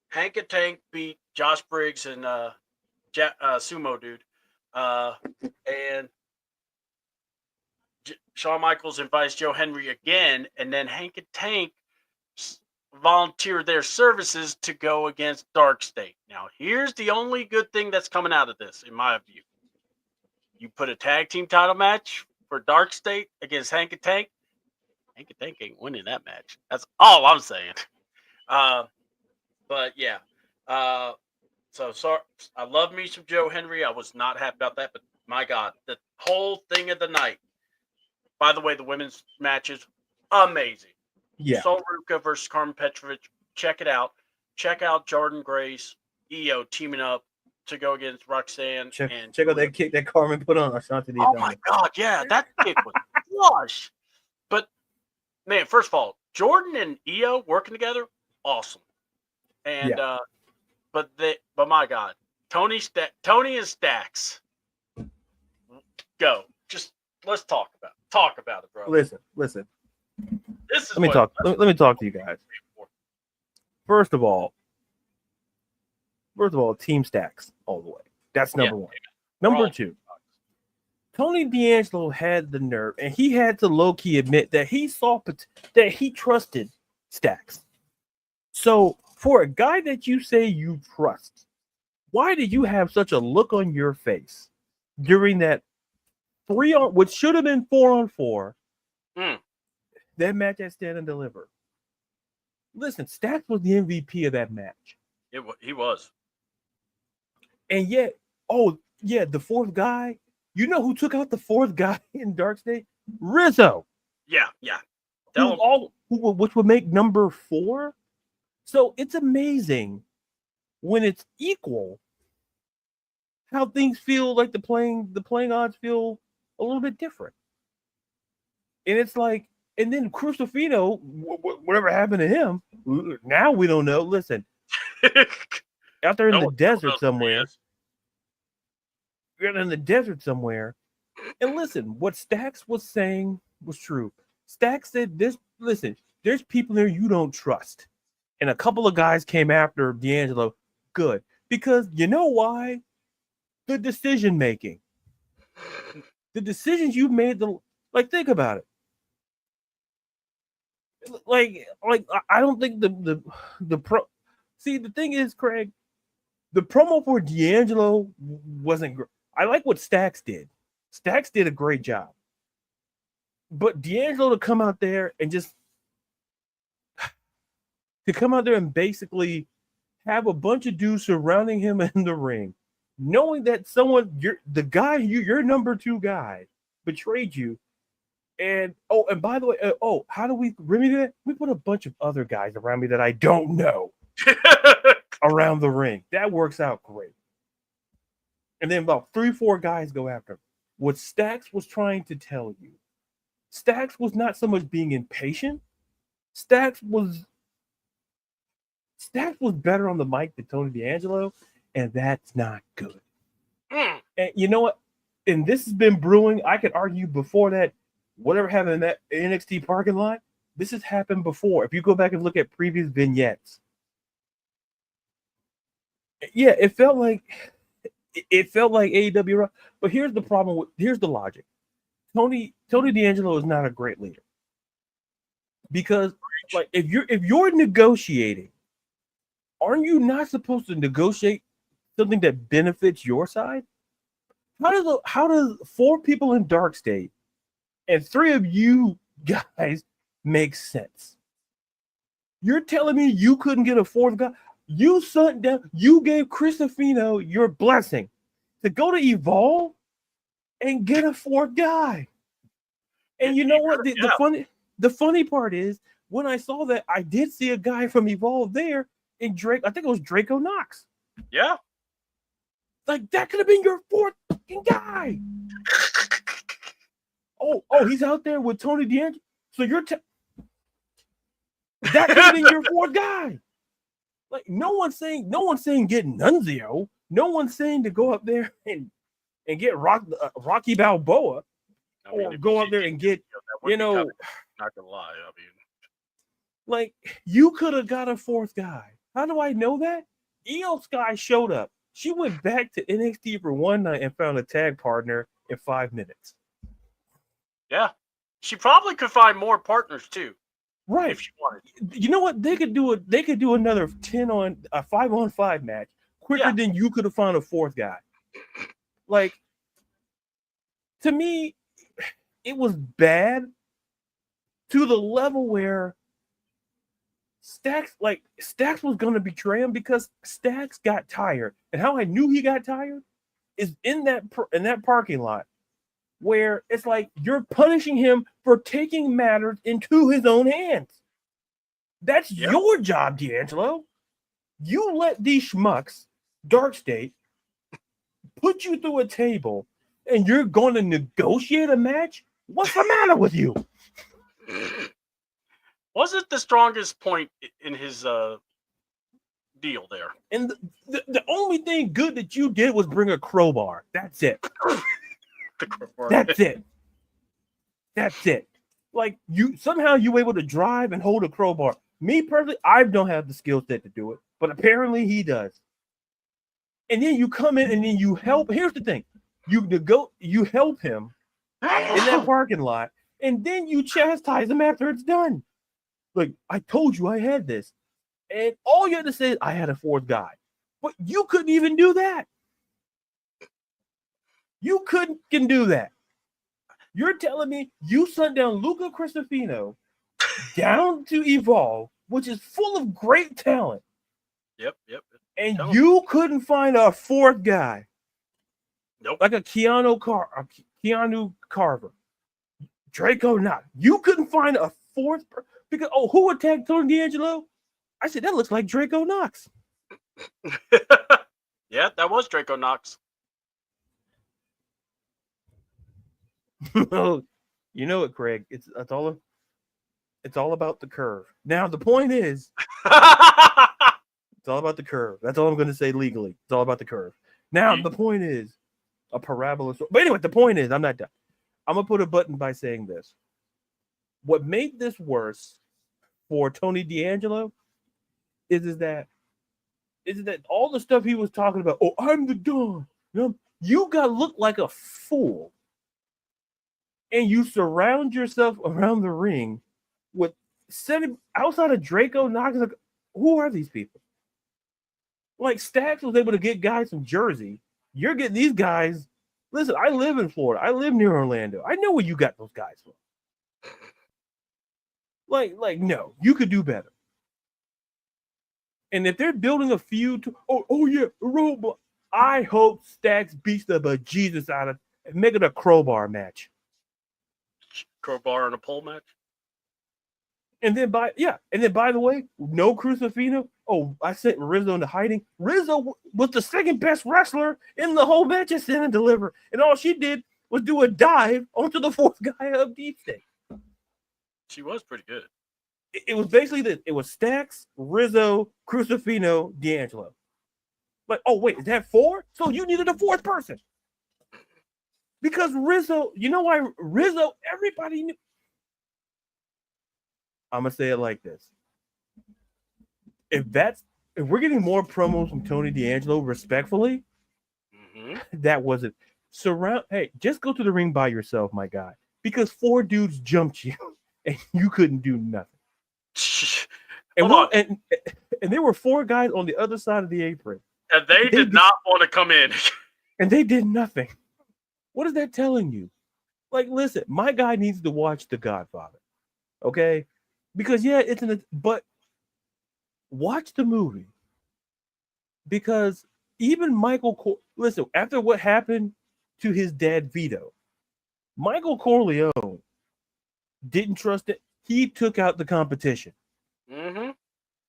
Hank and Tank beat Josh Briggs and Sumo Dude. And Shawn Michaels invites Joe Henry again, and then Hank and Tank volunteer their services to go against Dark State. Now, here's the only good thing that's coming out of this, in my view. You put a tag team title match for Dark State against Hank and Tank. Hank and Tank ain't winning that match. That's all I'm saying. But yeah. So sorry. I love me some Joe Henry. I was not happy about that, but my God, the whole thing of the night. By the way, the women's matches, amazing. Yeah. Sol Ruka versus Carmen Petrovich. Check it out. Check out Jordan Grace, EO teaming up to go against Roxanne. Check out that kick that Carmen put on Ashanti. Oh my God, yeah, that kick was flush. But man, first of all, Jordan and EO working together, awesome. And but my God, Tony and Stacks, go. Just let's talk about it, bro. Listen. This is Let me talk to you guys. First of all, team Stacks all the way. That's number one. Number two, Tony D'Angelo had the nerve, and he had to low-key admit that he trusted Stacks. So for a guy that you say you trust, why did you have such a look on your face during that which should have been 4-on-4, that match at Stand and Deliver? Listen, Stacks was the MVP of that match. He was. And yet, the fourth guy, you know who took out the fourth guy in Dark State? Rizzo. Yeah. Which would make number 4. So it's amazing when it's equal how things feel like the playing odds feel a little bit different. And it's like, and then Crucifino, whatever happened to him, now we don't know. Listen, out there in the desert somewhere. You're in the desert somewhere. And listen, what Stacks was saying was true. Stacks said, there's people there you don't trust. And a couple of guys came after D'Angelo. Good. Because you know why? The decision making. The decisions you made, think about it. I don't think See, the thing is, Craig, the promo for D'Angelo wasn't great. I like what Stacks did. Stacks did a great job. But D'Angelo to come out there and basically have a bunch of dudes surrounding him in the ring, knowing that your number 2 guy betrayed you. And by the way, how do we remedy that? We put a bunch of other guys around me that I don't know around the ring. That works out great. And then about 3-4 guys go after him. What Stacks was trying to tell you, Stacks was not so much being impatient. Stacks was better on the mic than Tony D'Angelo, and that's not good. And you know what? And this has been brewing. I could argue before that, whatever happened in that NXT parking lot, this has happened before. If you go back and look at previous vignettes, it felt like AEW. But here's the problem. Here's the logic. Tony D'Angelo is not a great leader, because if you're negotiating, aren't you not supposed to negotiate something that benefits your side? How does 4 people in Dark State and 3 of you guys make sense? You're telling me you couldn't get a 4th guy? You gave Crucifino your blessing to go to Evolve and get a 4th guy. And you know what? The funny part is, when I saw that, I did see a guy from Evolve there in Drake. I think it was Draco Knox. Yeah. Like, that could have been your 4th fucking guy. Oh, he's out there with Tony D'Angelo. So that could have been your 4th guy. Like, no one's saying get Nunzio. No one's saying to go up there and get Rocky Balboa, or go up there and get, not gonna lie. I mean, like, you could have got a 4th guy. How do I know that? Io Sky showed up. She went back to NXT for one night and found a tag partner in 5 minutes. Yeah, she probably could find more partners too. Right. If she wanted. You know what? They could do another 5-on-5 match quicker than you could have found a 4th guy. Like, to me, it was bad to the level where Stacks was going to betray him, because Stacks got tired. And how I knew he got tired is in that parking lot, where it's like you're punishing him for taking matters into his own hands. That's your job, D'Angelo. You let these schmucks, Dark State, put you through a table, and you're going to negotiate a match? What's the matter with you? Wasn't the strongest point in his deal there. And the only thing good that you did was bring a crowbar. That's it. That's it. That's it. Like somehow you were able to drive and hold a crowbar. Me personally, I don't have the skill set to do it, but apparently he does. And then you come in and then you help. Here's the thing: you help him in that parking lot, and then you chastise him after it's done. Like, I told you I had this, and all you had to say is I had a fourth guy, but you couldn't even do that. You couldn't do that. You're telling me you sent down Luca Cristofino down to Evolve, which is full of great talent. Yep. And you couldn't find a fourth guy. Nope. Like a Keanu Carver. Draco Knox. You couldn't find a fourth because who attacked Tony D'Angelo? I said that looks like Draco Knox. Yeah, that was Draco Knox. You know it, Craig. It's all about the curve. Now the point is it's all about the curve. That's all I'm going to say legally. It's all about the curve. Now, the point is a parabola. But anyway, the point is, I'm not done. I'm going to put a button by saying this. What made this worse for Tony D'Angelo is that all the stuff he was talking about, I'm the Don. You got to look like a fool. And you surround yourself around the ring with outside of Draco Knox. Like, who are these people? Like Stacks was able to get guys from Jersey. You're getting these guys. Listen, I live in Florida. I live near Orlando. I know where you got those guys from. Like, no, you could do better. And if they're building a feud, Roadblock. I hope Stacks beats the bejesus out of and make it a crowbar match. Crowbar and a pole match. And then by the way, no Crucifino. I sent Rizzo into hiding. Rizzo was the second best wrestler in the whole match at Stand and Deliver. And all she did was do a dive onto the fourth guy of Deep State. She was pretty good. It was basically this. It was Stacks, Rizzo, Crucifino, D'Angelo. Like, wait, is that four? So you needed a fourth person. Because Rizzo, you know why Rizzo, everybody knew. I'm going to say it like this. If we're getting more promos from Tony D'Angelo, respectfully, that wasn't. Just go to the ring by yourself, my guy. Because 4 dudes jumped you and you couldn't do nothing. And there were 4 guys on the other side of the apron. And they did not want to come in. And they did nothing. What is that telling you? Like, listen, my guy needs to watch The Godfather. Okay? Because, but watch the movie. Because even listen, after what happened to his dad, Vito, Michael Corleone didn't trust it. He took out the competition. Mm-hmm.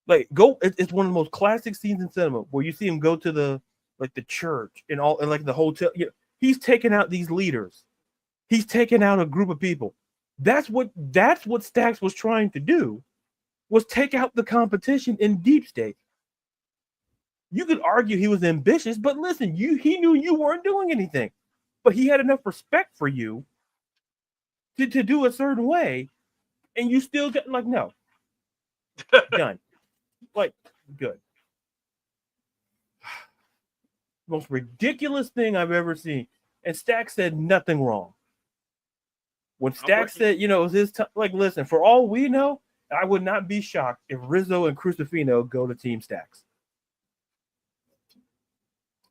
Like, it's one of the most classic scenes in cinema where you see him go to the church and the hotel. He's taking out these leaders. He's taking out a group of people. That's what Stacks was trying to do, was take out the competition in Deep State. You could argue he was ambitious, but listen, he knew you weren't doing anything. But he had enough respect for you to do a certain way, and you still get no. Done. Good. Most ridiculous thing I've ever seen. And Stacks said nothing wrong. When Stacks said, it was his time, listen, for all we know, I would not be shocked if Rizzo and Crucifino go to Team Stacks.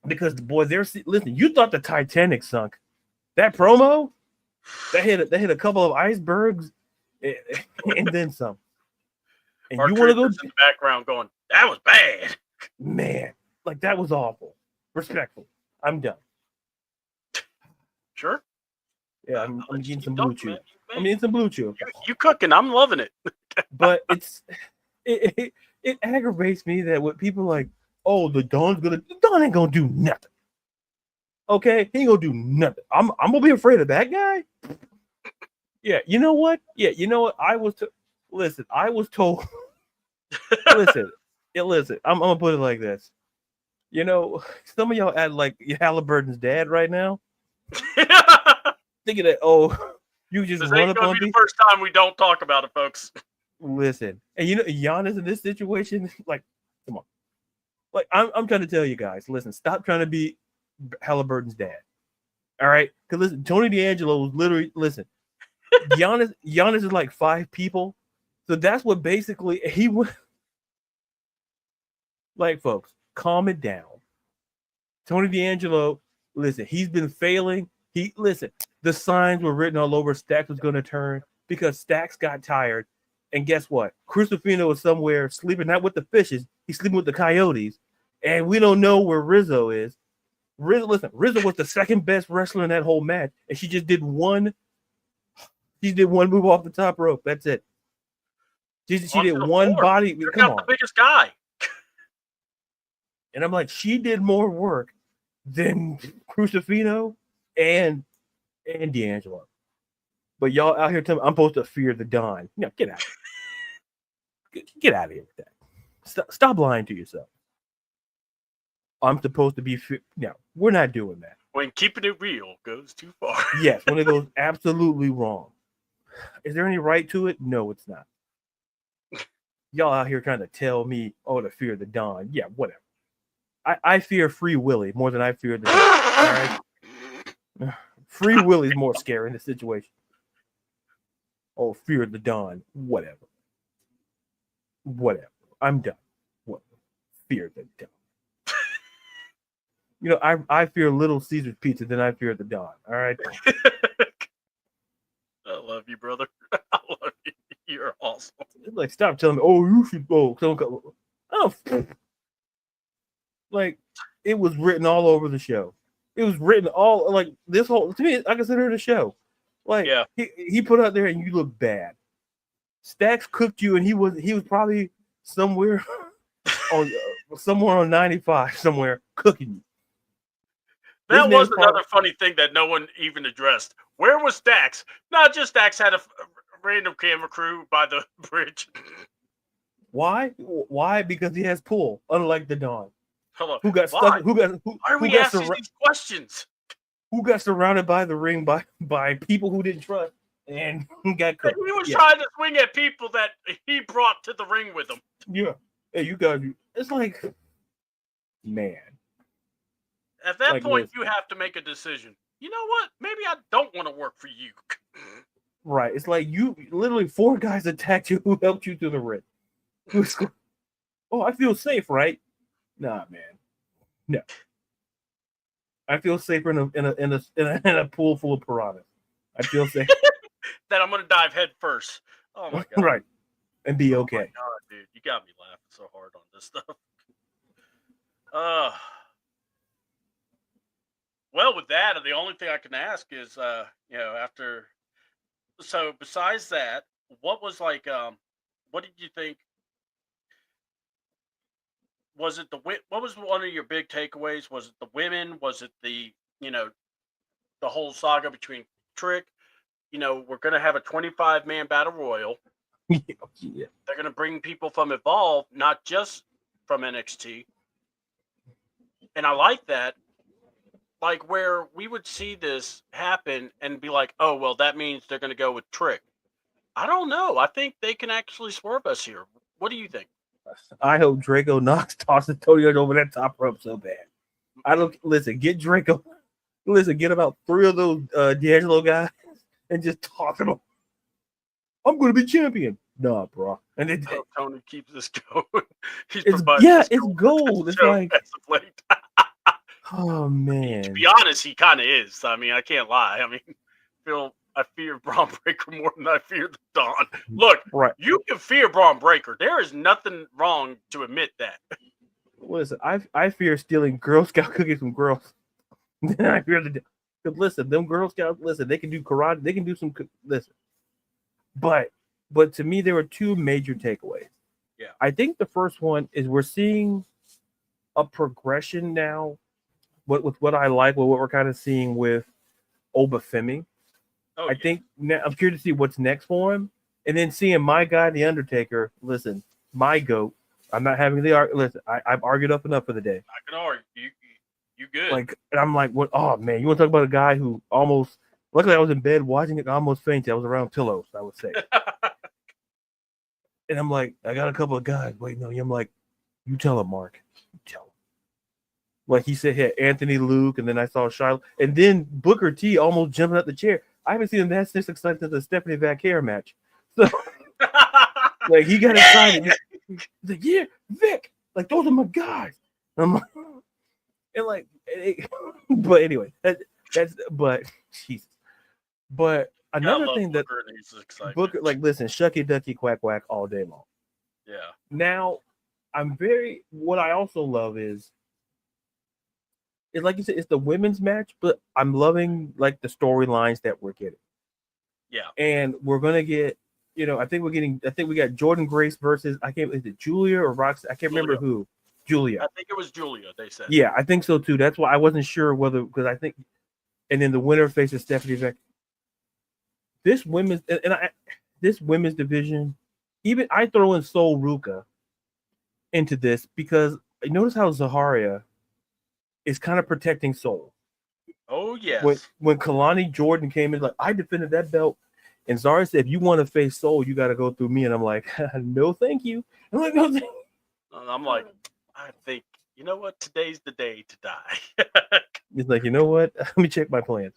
Because listen, you thought the Titanic sunk. That promo, they hit a couple of icebergs and then some. And Our you want to go in the background going, that was bad. Man, that was awful. Respectful. I'm done. Sure. Yeah, I'm getting some blue chew. I'm getting some blue chew. You cooking? I'm loving it. But it aggravates me that what people like, the Don ain't gonna do nothing. Okay, he ain't gonna do nothing. I'm gonna be afraid of that guy. Yeah, you know what? I was told. Listen, listen, I'm gonna put it like this. You know, some of y'all act like Halliburton's dad right now, thinking that you just This run ain't up gonna on be the people. first time we don't talk about it, folks. Listen, and Giannis in this situation, like, come on, like I'm trying to tell you guys, listen, stop trying to be Halliburton's dad. All right, because listen, Tony D'Angelo was literally Giannis is like 5 people, so that's what basically he would like. Folks, calm it down. Tony D'Angelo, listen, he's been failing. The signs were written all over. Stacks was going to turn because Stacks got tired. And guess what? Crucifino is somewhere sleeping, not with the fishes. He's sleeping with the coyotes. And we don't know where Rizzo is. Rizzo was the second best wrestler in that whole match. And she did one move off the top rope. That's it. She did one floor. body. Took Come out on. the biggest guy. And I'm like, she did more work than Crucifino and D'Angelo. But y'all out here telling me I'm supposed to fear the Don. No, get out. Get out of here with that. Stop lying to yourself. I'm supposed to be no, we're not doing that. When keeping it real goes too far. Yes, when it goes absolutely wrong. Is there any right to it? No, it's not. Y'all out here trying to tell me, to fear the Don. Yeah, whatever. I fear Free Willy more than I fear the Don. All right? Free Willy's more scary in this situation. Oh, fear the Don. Whatever. I'm done. What? Fear the Don. I fear Little Caesar's pizza than I fear the Don. All right. I love you, brother. I love you. You're awesome. It's like, stop telling me, you should go. Oh, like, it was written all over the show. It was written all, like, this whole, to me, I consider it a show. Like, yeah. He put out there and you look bad. Stacks cooked you and he was probably somewhere on 95 somewhere cooking you. That was another funny thing that no one even addressed. Where was Stacks? Not just Stacks had a random camera crew by the bridge. Why? Because he has pull, unlike the Don. Hello. Who got stuck? Why are we asking these questions? Who got surrounded by the ring by people who didn't trust and got cooked? He was trying to swing at people that he brought to the ring with him. Yeah. Hey, you guys. It's like, man. At that point, you have to make a decision. You know what? Maybe I don't want to work for you. Right. It's like you literally 4 guys attacked you who helped you through the ring. I feel safe, right? Nah, man. No. I feel safer in a pool full of piranhas. I feel safe. That I'm gonna dive head first. Oh my god. Right. And be okay. Oh my god, dude. You got me laughing so hard on this stuff. Well, with that, the only thing I can ask is, after. So, besides that, what was like? What did you think? Was it what was one of your big takeaways? Was it the women? Was it the the whole saga between Trick? We're gonna have a 25-man battle royal. Yeah. They're gonna bring people from Evolve, not just from NXT. And I like that. Like, where we would see this happen and be like, oh, well, that means they're going to go with Trick. I don't know. I think they can actually swerve us here. What do you think? I hope Draco Knox tosses Tony over that top rope so bad. Get Draco. Get about 3 of those D'Angelo guys and just toss them. I'm going to be champion. Nah, bro. And then Tony keeps this going. It's gold. It's like, oh man. To be honest, he kind of is. I mean, I can't lie. I mean, I fear Braun Breaker more than I fear the Dawn. Look, right. You can fear Braun Breaker. There is nothing wrong to admit that. Listen, I fear stealing Girl Scout cookies from girls. Then I fear listen, them Girl Scouts. Listen, they can do karate. They can do some. Listen, but to me, there were 2 major takeaways. Yeah, I think the first one is we're seeing a progression now. With what I like, with what we're kind of seeing with Obafemi. I think now I'm curious to see what's next for him. And then seeing my guy, The Undertaker, listen, my GOAT, I'm not having the argument. Listen, I've argued up enough for the day. I can argue. You good? Like, and I'm like, what? Oh man, you want to talk about a guy who almost? Luckily, I was in bed watching it. I almost fainted. I was around pillows, I would say. And I'm like, I got a couple of guys waiting on you. I'm like, you tell him, Mark. You tell him. Like he said, here, Anthony Luke, and then I saw Charlotte, and then Booker T almost jumping out the chair. I haven't seen him that since excited to the Stephanie Vaquer match. So, like, he got excited. He's like, yeah, Vic. Like, those are my guys. I'm like, and like, but anyway, that's but Jesus. But another thing that Booker, like, listen, shucky ducky quack quack all day long. Yeah. Now, what I also love is like you said, it's the women's match, but I'm loving like the storylines that we're getting. Yeah. And we're gonna get, I think we got Jordan Grace versus is it Julia or Roxy? I can't remember who. Julia. I think it was Julia, they said. Yeah, I think so too. That's why I wasn't sure whether, because I think, and then the winner faces Stephanie Beck. This women's division, even I throw in Sol Ruka into this because notice how Zaharia is kind of protecting Sol. Oh yes. When Kalani Jordan came in, like, I defended that belt, and Zara said, if you want to face Sol, you got to go through me. And I'm like, no, thank you. I'm like, no, thank you. I'm like, I think, you know what? Today's the day to die. He's like, you know what? Let me check my plans.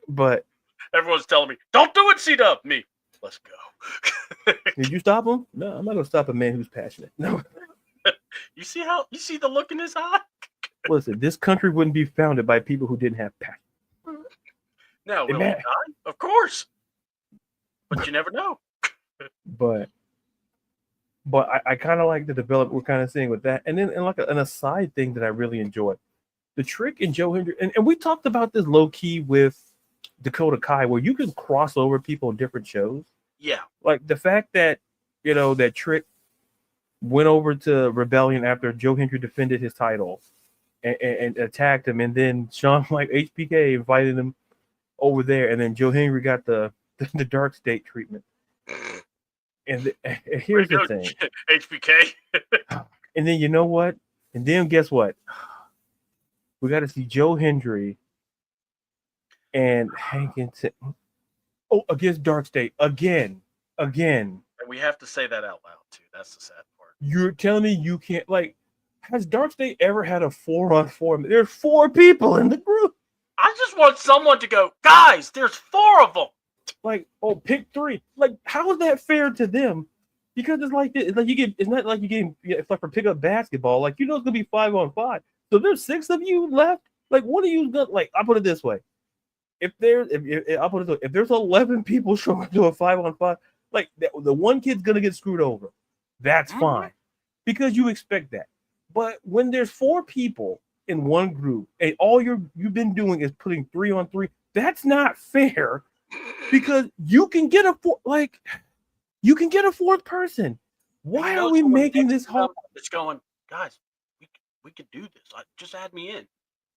But everyone's telling me, don't do it, C-Dub. Me, let's go. Did you stop him? No, I'm not going to stop a man who's passionate. No. You see the look in his eye? Listen, this country wouldn't be founded by people who didn't have passion. Now, will he die? Of course. But you never know. But I kind of like the development we're kind of seeing with that. And then like an aside thing that I really enjoyed. The Trick and Joe Hendry, and we talked about this low-key with Dakota Kai, where you can cross over people in different shows. Yeah. Like the fact that, that Trick went over to Rebellion after Joe Hendry defended his title and attacked him, and then Sean, like HBK, invited him over there, and then Joe Hendry got the dark state treatment. And here's the thing. HBK. And then you know what? And then guess what? We got to see Joe Hendry and Hankinson against Dark State again. And we have to say that out loud too. That's the sad part. You're telling me you can't, like, has Dark State ever had a 4-on-4? There's 4 people in the group. I just want someone to go, guys, there's 4 of them. Like, pick 3. Like, how is that fair to them? Because it's like this. It's like it's not like it's like for pickup basketball. Like, it's gonna be 5-on-5. So there's 6 of you left. Like, what are you gonna, like? I'll put it this way: if there's 11 people showing up to a 5-on-5, like the one kid's gonna get screwed over. That's fine, because you expect that. But when there's 4 people in one group and all you've been doing is putting 3-on-3, that's not fair. Because you can get a 4th person. Why are we making this hard? It's going, guys, we could do this. Just add me in.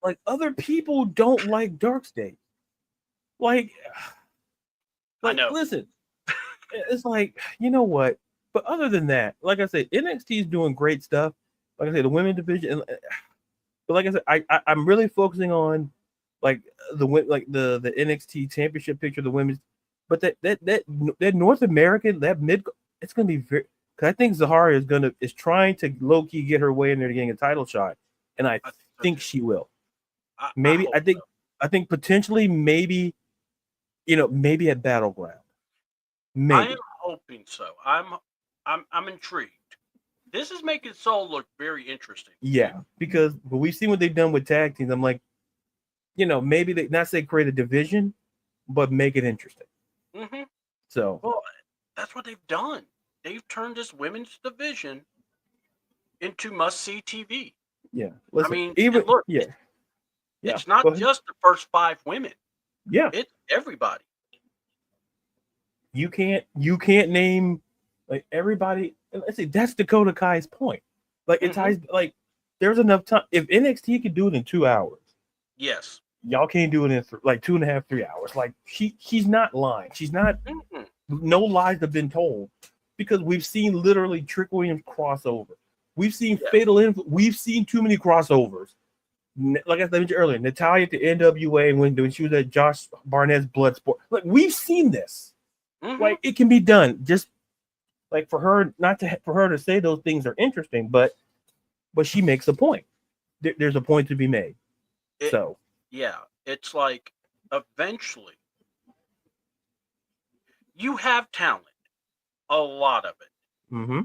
Like, other people don't like Dark State. Like I know. Listen, it's like, you know what? But other than that, like I said, NXT is doing great stuff. Like I said, the women's division. But like I said, I'm really focusing on like the NXT championship picture, the women's. But that North American, that mid, it's gonna be very. Because I think Zaharia is trying to low key get her way in there to getting a title shot, and I think she will. I think potentially maybe at Battleground. Maybe. I am hoping so. I'm intrigued. This is making Soul look very interesting. Yeah, because we've seen what they've done with tag teams. I'm like, maybe they not say create a division, but make it interesting. Mm-hmm. So, well, that's what they've done. They've turned this women's division into must-see TV. Yeah, listen, I mean, even look, it's not just the first 5 women. Yeah, it's everybody. You can't name like everybody. Let's see, that's Dakota Kai's point. Like, it ties, like, there's enough time. If NXT could do it in 2 hours, yes, y'all can't do it in like 2.5, 3 hours. Like, she's not lying. She's not. No lies have been told, because we've seen literally Trick Williams crossover. We've seen fatal. We've seen too many crossovers. Like I mentioned earlier, Natalia to NWA when she was at Josh Barnett's Bloodsport. Like we've seen this. Like it can be done. Just like for her to say those things are interesting, but she makes a point. There's a point to be made. It's like eventually you have talent, a lot of it. Mm-hmm.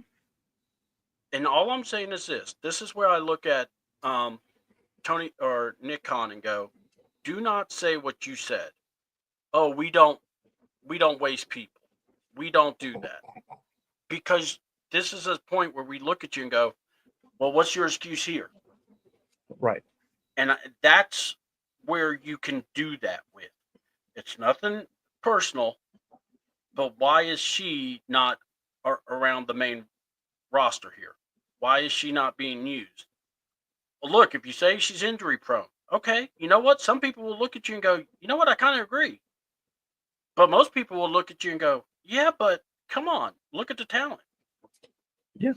And all I'm saying is this. This is where I look at Tony or Nick Khan and go, do not say what you said. Oh, we don't waste people. We don't do that. Because this is a point where we look at you and go, well, what's your excuse here? Right. And that's where you can do that with. It's nothing personal, but why is she not around the main roster here? Why is she not being used? Well, look, if you say she's injury prone, okay, you know what? Some people will look at you and go, you know what? I kind of agree. But most people will look at you and go, yeah, but come on, look at the talent. Yeah.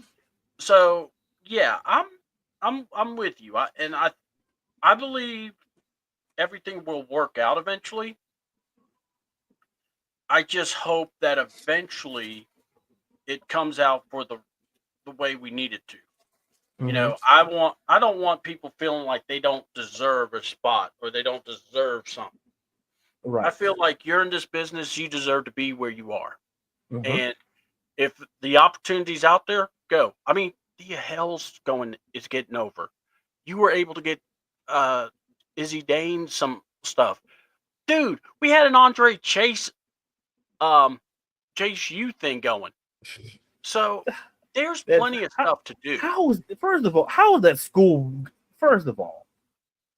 So yeah, I'm with you. I believe everything will work out eventually. I just hope that eventually it comes out for the way we need it to. You know, I don't want people feeling like they don't deserve a spot or they don't deserve something. Right. I feel like you're in this business, you deserve to be where you are. And if the opportunity's out there, go. I mean, the hell's is getting over. You were able to get Izzy Dane some stuff. Dude, we had an Andre Chase U thing going. So there's plenty of stuff to do. First of all, how is that school? First of all,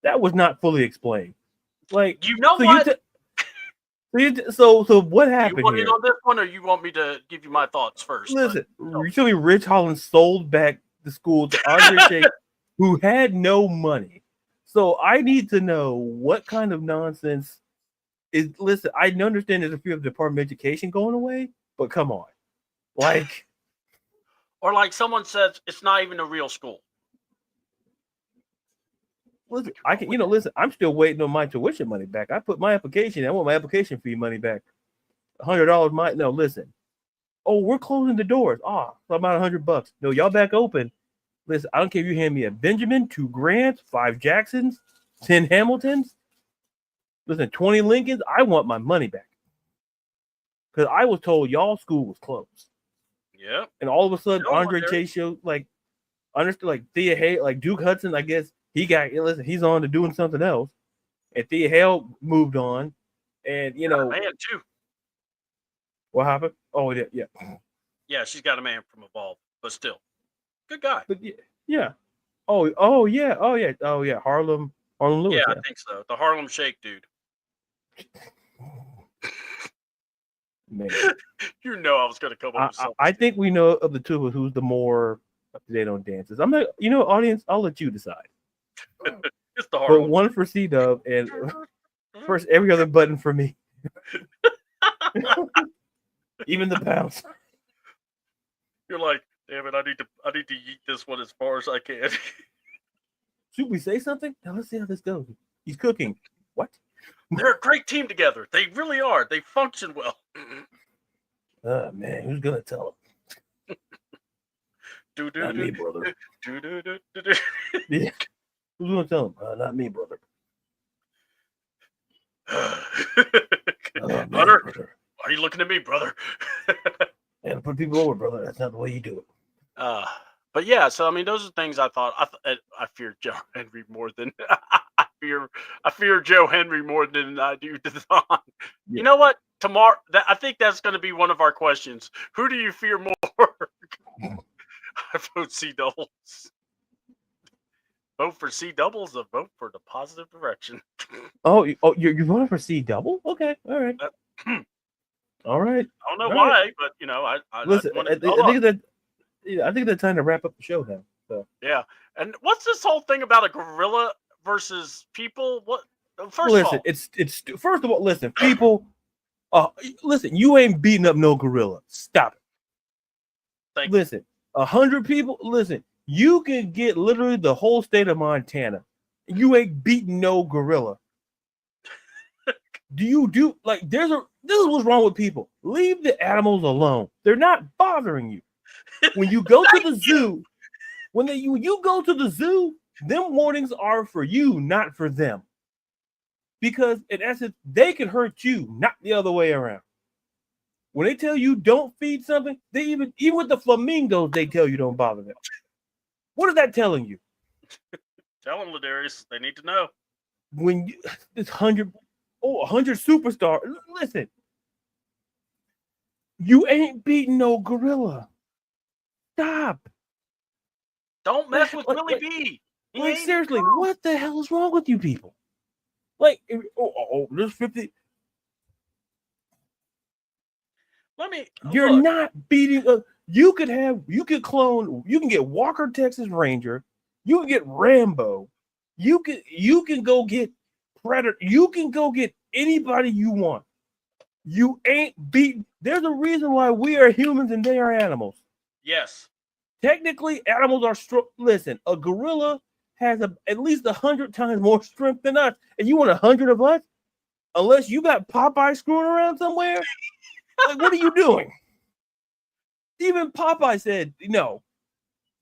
that was not fully explained. Like, you know what? So what happened you want here? In on this one, or you want me to give you my thoughts first? Listen, recently Rich Holland sold back the school to Andre Chase, who had no money. So I need to know what kind of nonsense is. Listen, I understand there's a few of the Department of Education going away, but come on, like. Or like someone says, it's not even a real school. Listen, listen, I'm still waiting on my tuition money back. I put my application. I want my application fee money back. $100. No, listen. Oh, we're closing the doors. So I'm out $100. No, y'all back open. Listen, I don't care if you hand me a Benjamin, 2 Grants, 5 Jacksons, 10 Hamiltons. Listen, 20 Lincolns. I want my money back. Because I was told y'all school was closed. Yeah. And all of a sudden, Andre Chase showed understood Thea Hale, Duke Hudson, I guess he's on to doing something else. And Thea Hale moved on. And man too. What happened? Oh yeah. Yeah, she's got a man from Evolve, but still. Good guy. But yeah. Oh yeah. Harlem Lewis. Yeah, I think so. The Harlem Shake dude. Man. You know I was going to come up with something. I think we know of the two who's the more up to date on dances. I'm not, audience, I'll let you decide. It's the Harlem. But one for C-Dub and first every other button for me. Even the bounce. You're like, damn it, I need to yeet this one as far as I can. Should we say something? Now let's see how this goes. He's cooking. What? They're a great team together. They really are. They function well. Oh man, who's gonna tell him? Not me, brother. Yeah. Who's gonna tell him? Not me, brother. Hunter, brother. Why are you looking at me, brother? And put people over, brother. That's not the way you do it. But yeah, so I mean, those are things I thought. I fear Joe Henry more than I fear Joe Henry more than I do Don. Yeah. You know what? Tomorrow, I think that's going to be one of our questions. Who do you fear more? I vote C doubles. Vote for C doubles or vote for the positive direction. You're voting for C double? Okay, all right. All right. I don't know why, but I listen. I think they're trying to wrap up the show now. So yeah. And what's this whole thing about a gorilla versus people? What? First of all, it's first of all, listen, people. Listen, you ain't beating up no gorilla. Stop it. Listen, 100 people. Listen, You can get literally the whole state of Montana. You ain't beating no gorilla. Do like this is what's wrong with people. Leave the animals alone. They're not bothering you. When you go to the zoo, when you go to the zoo, them warnings are for you, not for them. Because in essence, they can hurt you, not the other way around. When they tell you don't feed something, they even with the flamingos, they tell you don't bother them. What is that telling you? Tell them, Ladarius, they need to know. When you, this 100 superstar, listen, you ain't beating no gorilla. Stop. Don't mess with Willie B. Like seriously, what the hell is wrong with you people? Like, there's 50. You're not beating. You could clone. You can get Walker Texas Ranger. You can get Rambo. You can go get Predator. You can go get anybody you want. You ain't beating. There's a reason why we are humans and they are animals. Yes. Technically, animals are strong. Listen, a gorilla has at least 100 times more strength than us, and you want 100 of us? Unless you got Popeye screwing around somewhere, like what are you doing? Even Popeye said, no,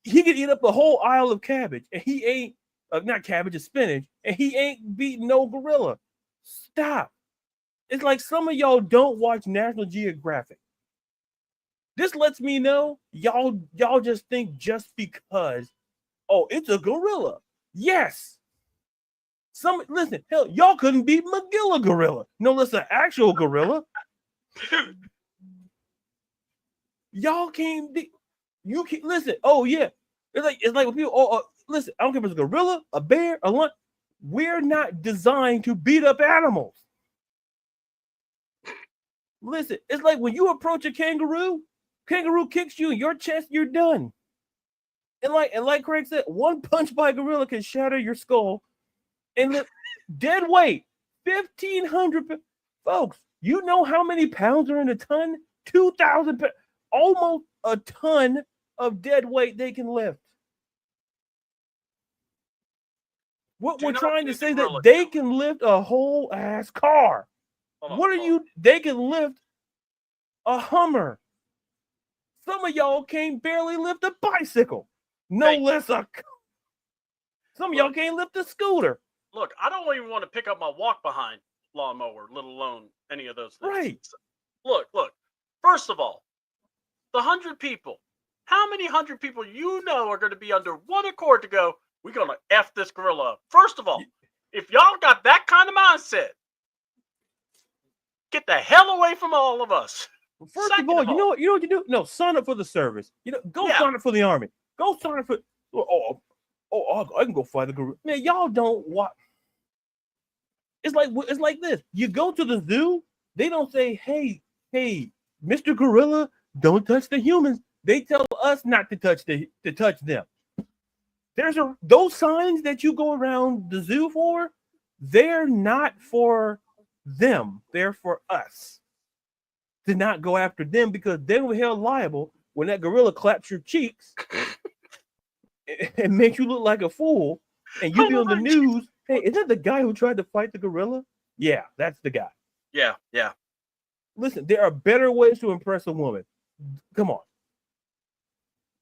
he could eat up the whole aisle of cabbage, and he ain't not cabbage, it's spinach, and he ain't beating no gorilla. Stop. It's like some of y'all don't watch National Geographic. This lets me know y'all just think just because, oh, it's a gorilla. Yes. Listen, hell, y'all couldn't beat Magilla gorilla. No, that's an actual gorilla. Y'all can't beat. You can't listen. Oh yeah, it's like when people. Listen, I don't care if it's a gorilla, a bear, a lion. We're not designed to beat up animals. Listen, it's like when you approach a kangaroo kicks you in your chest, you're done. And like Craig said, one punch by a gorilla can shatter your skull. And look, dead weight, 1,500 folks. You know how many pounds are in a ton? 2,000 pounds, almost a ton of dead weight they can lift. What we're trying to say that they can lift a whole ass car. They can lift a Hummer. Some of y'all can't barely lift a bicycle. Less a. Some of y'all can't lift a scooter. Look, I don't even want to pick up my walk behind lawnmower, let alone any of those things. Right. Look. First of all, the 100 people. How many 100 people are going to be under one accord to go, we're going to F this gorilla up? First of all, if y'all got that kind of mindset, get the hell away from all of us. First of all, you know what you do? No, sign up for the service. Go sign up for the army. Go sign up for. I can go fight the gorilla. Man, y'all don't watch. It's like this. You go to the zoo. They don't say, "Hey, Mr. Gorilla, don't touch the humans." They tell us not to touch them. Those signs that you go around the zoo for. They're not for them. They're for us. To not go after them because they were held liable when that gorilla claps your cheeks and makes you look like a fool, and you be on the news. Hey, is that the guy who tried to fight the gorilla? Yeah, that's the guy. Yeah. Listen, there are better ways to impress a woman. Come on.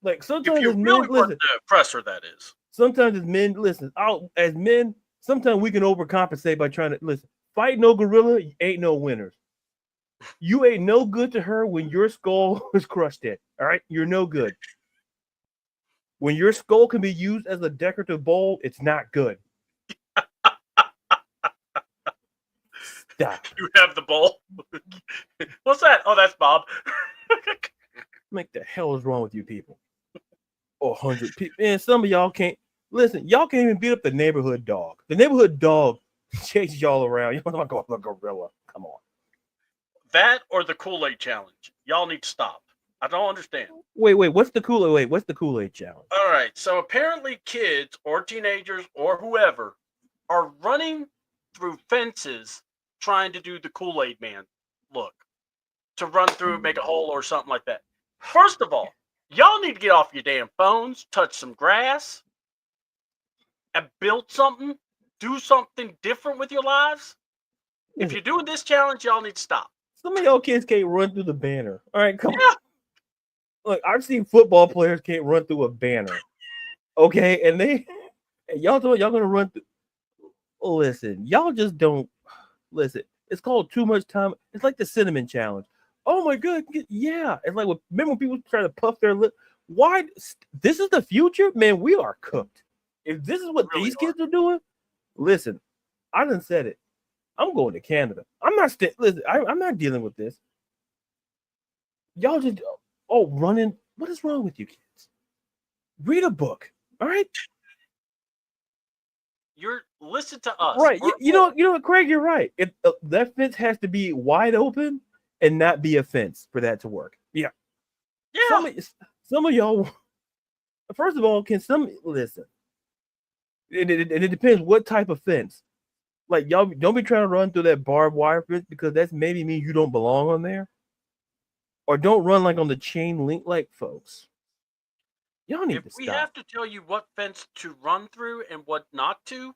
Like sometimes if you really want to impress her, that is. Sometimes as men, listen. As men, sometimes we can overcompensate by trying to listen. Fight no gorilla, ain't no winners. You ain't no good to her when your skull is crushed in. All right, you're no good. When your skull can be used as a decorative bowl, it's not good. Stop. You have the bowl. What's that? Oh, that's Bob. What the hell is wrong with you people? 100 people. Man, some of y'all can't listen. Y'all can't even beat up the neighborhood dog. The neighborhood dog chases y'all around. You don't want to go look a gorilla. Come on. That or the Kool-Aid challenge. Y'all need to stop. I don't understand. Wait. What's the Kool-Aid challenge? All right. So apparently kids or teenagers or whoever are running through fences trying to do the Kool-Aid man look. To run through, make a hole or something like that. First of all, Y'all need to get off your damn phones, touch some grass, and build something. Do something different with your lives. If you're doing this challenge, y'all need to stop. Some of y'all kids can't run through the banner. All right, come Yeah. on. Look, I've seen football players can't run through a banner. Okay, and y'all gonna run through. Listen, y'all just don't listen. It's called too much time. It's like the cinnamon challenge. Oh my god, yeah. It's like remember when people try to puff their lip. Why? This is the future, man. We are cooked. If this is what these kids are doing, listen. I done said it. I'm going to Canada. I'm not listen. I'm not dealing with this. Y'all just running. What is wrong with you kids? Read a book. All right. Listen to us. Right. You know what, Craig, you're right. That fence has to be wide open and not be a fence for that to work. Yeah. Yeah. Some of y'all, first of all, can some listen? It depends what type of fence. Like y'all don't be trying to run through that barbed wire fence because that's maybe means you don't belong on there. Or don't run like on the chain link like folks. Y'all need to stop. If we have to tell you what fence to run through and what not to,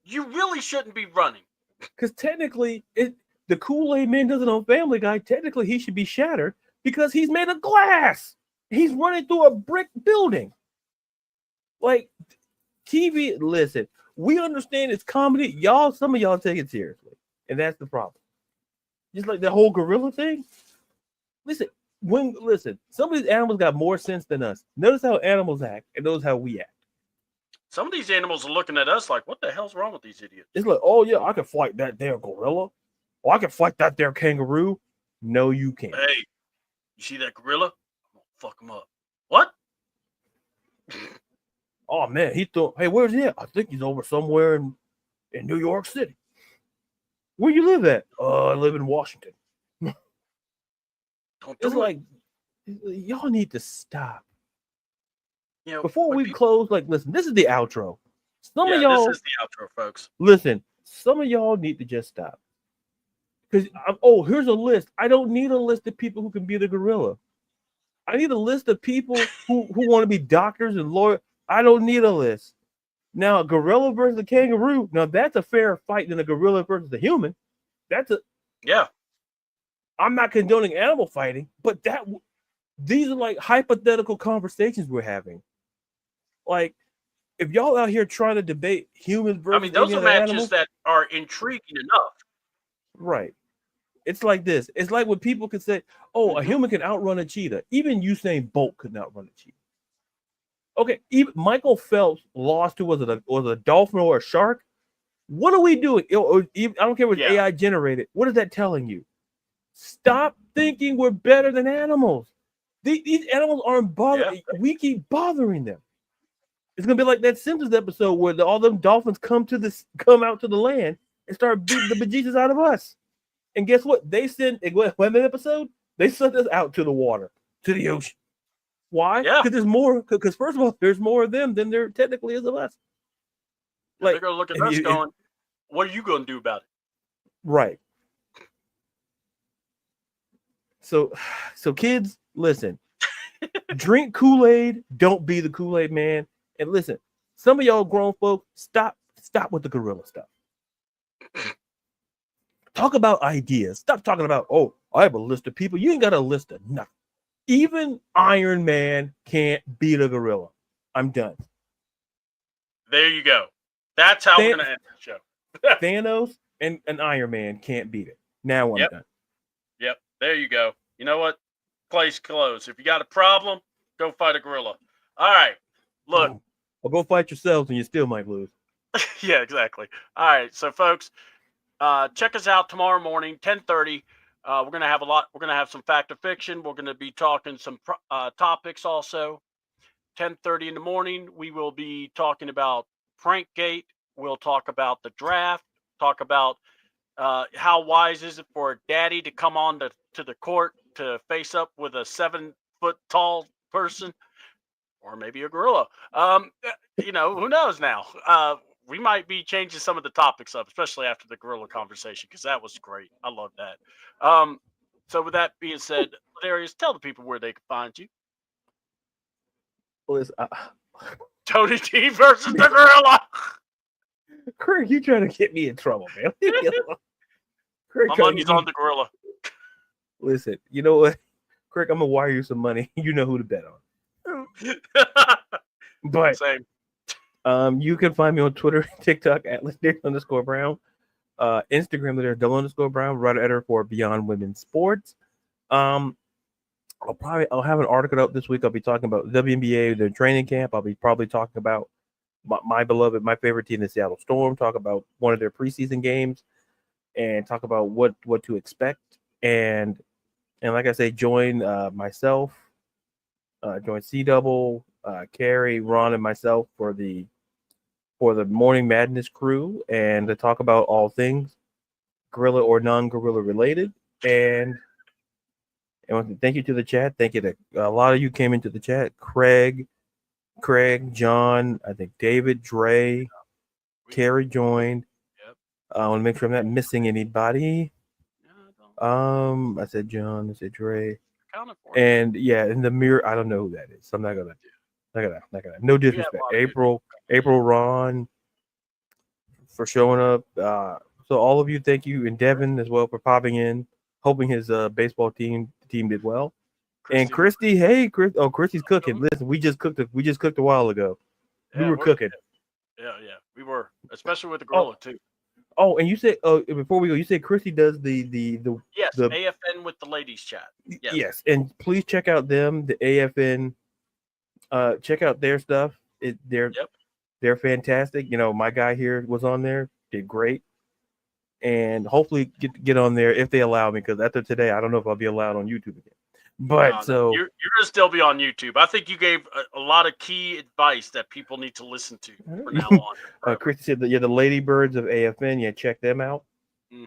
you really shouldn't be running. Because technically, the Kool-Aid Man does it on Family Guy. Technically, he should be shattered because he's made of glass. He's running through a brick building. Like, TV, listen, we understand it's comedy. Some of y'all take it seriously. And that's the problem. Just like the whole gorilla thing. Listen, some of these animals got more sense than us. Notice how animals act and notice how we act. Some of these animals are looking at us like, what the hell's wrong with these idiots? It's like, oh yeah, I can fight that there gorilla. Oh, I can fight that there kangaroo. No, you can't. Hey, you see that gorilla? I'm gonna fuck him up. What? Oh man, hey, where's he at? I think he's over somewhere in New York City. Where you live at? I live in Washington. It's like y'all need to stop. You know, before we close, listen, this is the outro. Some of y'all, this is the outro, folks. Listen, some of y'all need to just stop. Because here's a list. I don't need a list of people who can be the gorilla. I need a list of people who want to be doctors and lawyers. I don't need a list. Now, a gorilla versus a kangaroo. Now that's a fairer fight than a gorilla versus a human. I'm not condoning animal fighting, but these are like hypothetical conversations we're having. Like, if y'all out here trying to debate humans versus those are matches animals, that are intriguing enough. Right. It's like this. It's like when people could say, a human can outrun a cheetah. Even Usain Bolt could not run a cheetah. Okay, even Michael Phelps lost to was it a dolphin or a shark? What are we doing? I don't care if it's AI generated. What is that telling you? Stop thinking we're better than animals. These animals aren't bothering. Yeah. We keep bothering them. It's gonna be like that Simpsons episode where all them dolphins come out to the land and start beating the bejesus out of us. And guess what? They send when that episode they sent us out to the water, to the ocean. Why? Yeah. Because there's more. Because first of all, there's more of them than there technically is of us. Like they're gonna look at us going, "What are you gonna do about it?" Right. So kids, listen. Drink Kool-Aid. Don't be the Kool-Aid man. And listen, some of y'all grown folk, stop with the gorilla stuff. Talk about ideas. Stop talking about, I have a list of people. You ain't got a list of nothing. Even Iron Man can't beat a gorilla. I'm done. There you go. That's how we're going to end the show. Thanos and Iron Man can't beat it. Now I'm done. Yep. There you go. You know what? Place closed. If you got a problem, go fight a gorilla. All right. Look. Well, go fight yourselves and you still might lose. Yeah, exactly. All right. So, folks, check us out tomorrow morning, 10:30. We're going to have We're going to have some fact or fiction. We're going to be talking some topics also. 10:30 in the morning, we will be talking about Prankgate. We'll talk about the draft. Talk about how wise is it for a daddy to come on to the court to face up with a 7-foot tall person, or maybe a gorilla. Who knows now? We might be changing some of the topics up, especially after the gorilla conversation, because that was great. I love that. So with that being said, Darius, tell the people where they can find you. Listen, Tony T versus the Gorilla. Craig, you trying to get me in trouble, man? Leave me alone. Craig, My trying to money's get me- on the Gorilla. Listen, you know what, Craig? I'm gonna wire you some money. You know who to bet on. But Same. you can find me on Twitter, TikTok at @Brown, Instagram @Brown, writer editor for Beyond Women's Sports. I'll have an article out this week. I'll be talking about WNBA, their training camp. I'll be probably talking about my favorite team, the Seattle Storm. Talk about one of their preseason games, and talk about what to expect. And like I say, join myself, join C Double, Carrie, Ron, and myself for the Morning Madness crew, and to talk about all things gorilla or non-gorilla related. And thank you to the chat. Thank you to a lot of you came into the chat. Craig, John, I think David, Dre, Carrie joined. Yep. I want to make sure I'm not missing anybody. I said John, I said Dre, and in the mirror, I don't know who that is. So I'm not gonna. No disrespect. April, Ron, for showing up. So all of you, thank you, and Devin as well for popping in, hoping his baseball team did well. Christy. And Christy, hey, Christy's cooking. Listen, we just cooked a while ago. Yeah, we were cooking. Yeah, we were, especially with the Gorilla too. Oh, and you said, before we go, you said Christy does the yes, the AFN with the ladies chat. Yes, and please check out them, the AFN. Check out their stuff. They're fantastic. You know, my guy here was on there, did great, and hopefully get on there if they allow me. Because after today, I don't know if I'll be allowed on YouTube again. But so you're gonna still be on YouTube. I think you gave a lot of key advice that people need to listen to from now on. Christy said that the Ladybirds of AFN. Yeah, check them out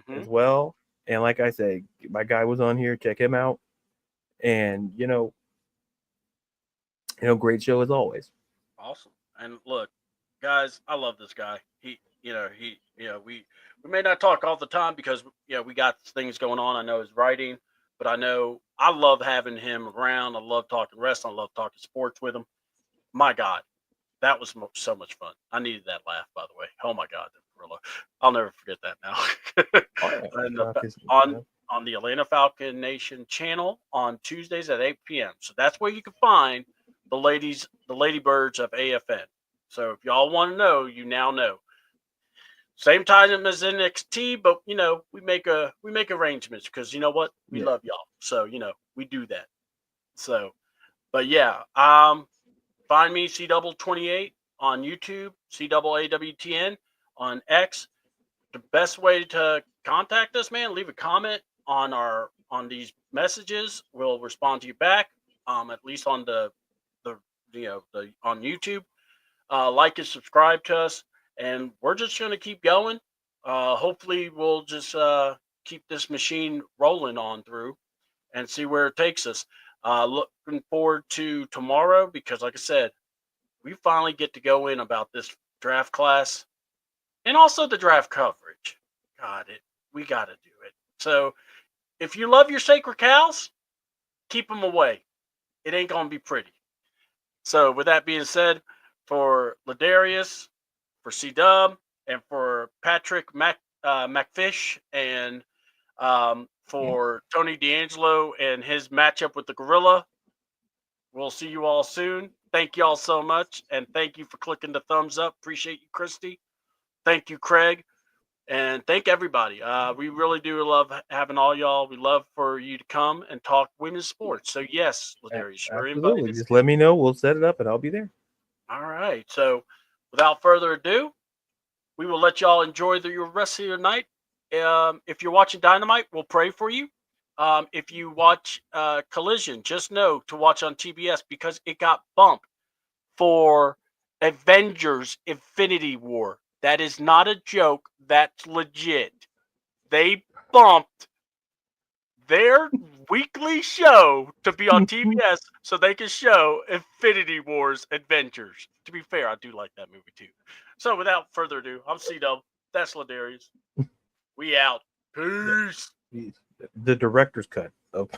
as well. And like I say, my guy was on here. Check him out. And great show as always. Awesome. And look, guys, I love this guy. We may not talk all the time because we got things going on. I know his writing, but I love having him around. I love talking wrestling. I love talking sports with him. My God, that was so much fun. I needed that laugh, by the way. Oh my God, Gorilla. I'll never forget that now. And on the Atlanta Falcon Nation channel on Tuesdays at 8 p.m. So that's where you can find the Ladybirds of AFN. So if y'all want to know, you now know. Same time as NXT, but we make arrangements because you know what? We love y'all. So we do that. So, but yeah, find me C28 on YouTube, CAAWTN on X. The best way to contact us, man, leave a comment on these messages. We'll respond to you back. At least on the on YouTube. Like and subscribe to us, and we're just going to keep going. Hopefully, we'll just keep this machine rolling on through and see where it takes us. Looking forward to tomorrow because, like I said, we finally get to go in about this draft class and also the draft coverage. We got to do it. So, if you love your sacred cows, keep them away. It ain't going to be pretty. So, with that being said, for Ladarius, for C-Dub, and for Patrick McFish, and for Tony D'Angelo and his matchup with the Gorilla, we'll see you all soon. Thank you all so much, and thank you for clicking the thumbs up. Appreciate you, Christy. Thank you, Craig. And thank everybody. We really do love having all y'all. We love for you to come and talk women's sports. So, yes, Ladarius, you're invited. Just let me know. We'll set it up, and I'll be there. All right. So, without further ado, we will let y'all enjoy your rest of your night. If you're watching Dynamite, we'll pray for you. If you watch Collision, just know to watch on TBS because it got bumped for Avengers Infinity War. That is not a joke. That's legit. They bumped their weekly show to be on TBS so they can show Infinity Wars Adventures. To be fair, I do like that movie too. So without further ado, I'm C-Dub. That's Ladarius. We out. Peace. The director's cut of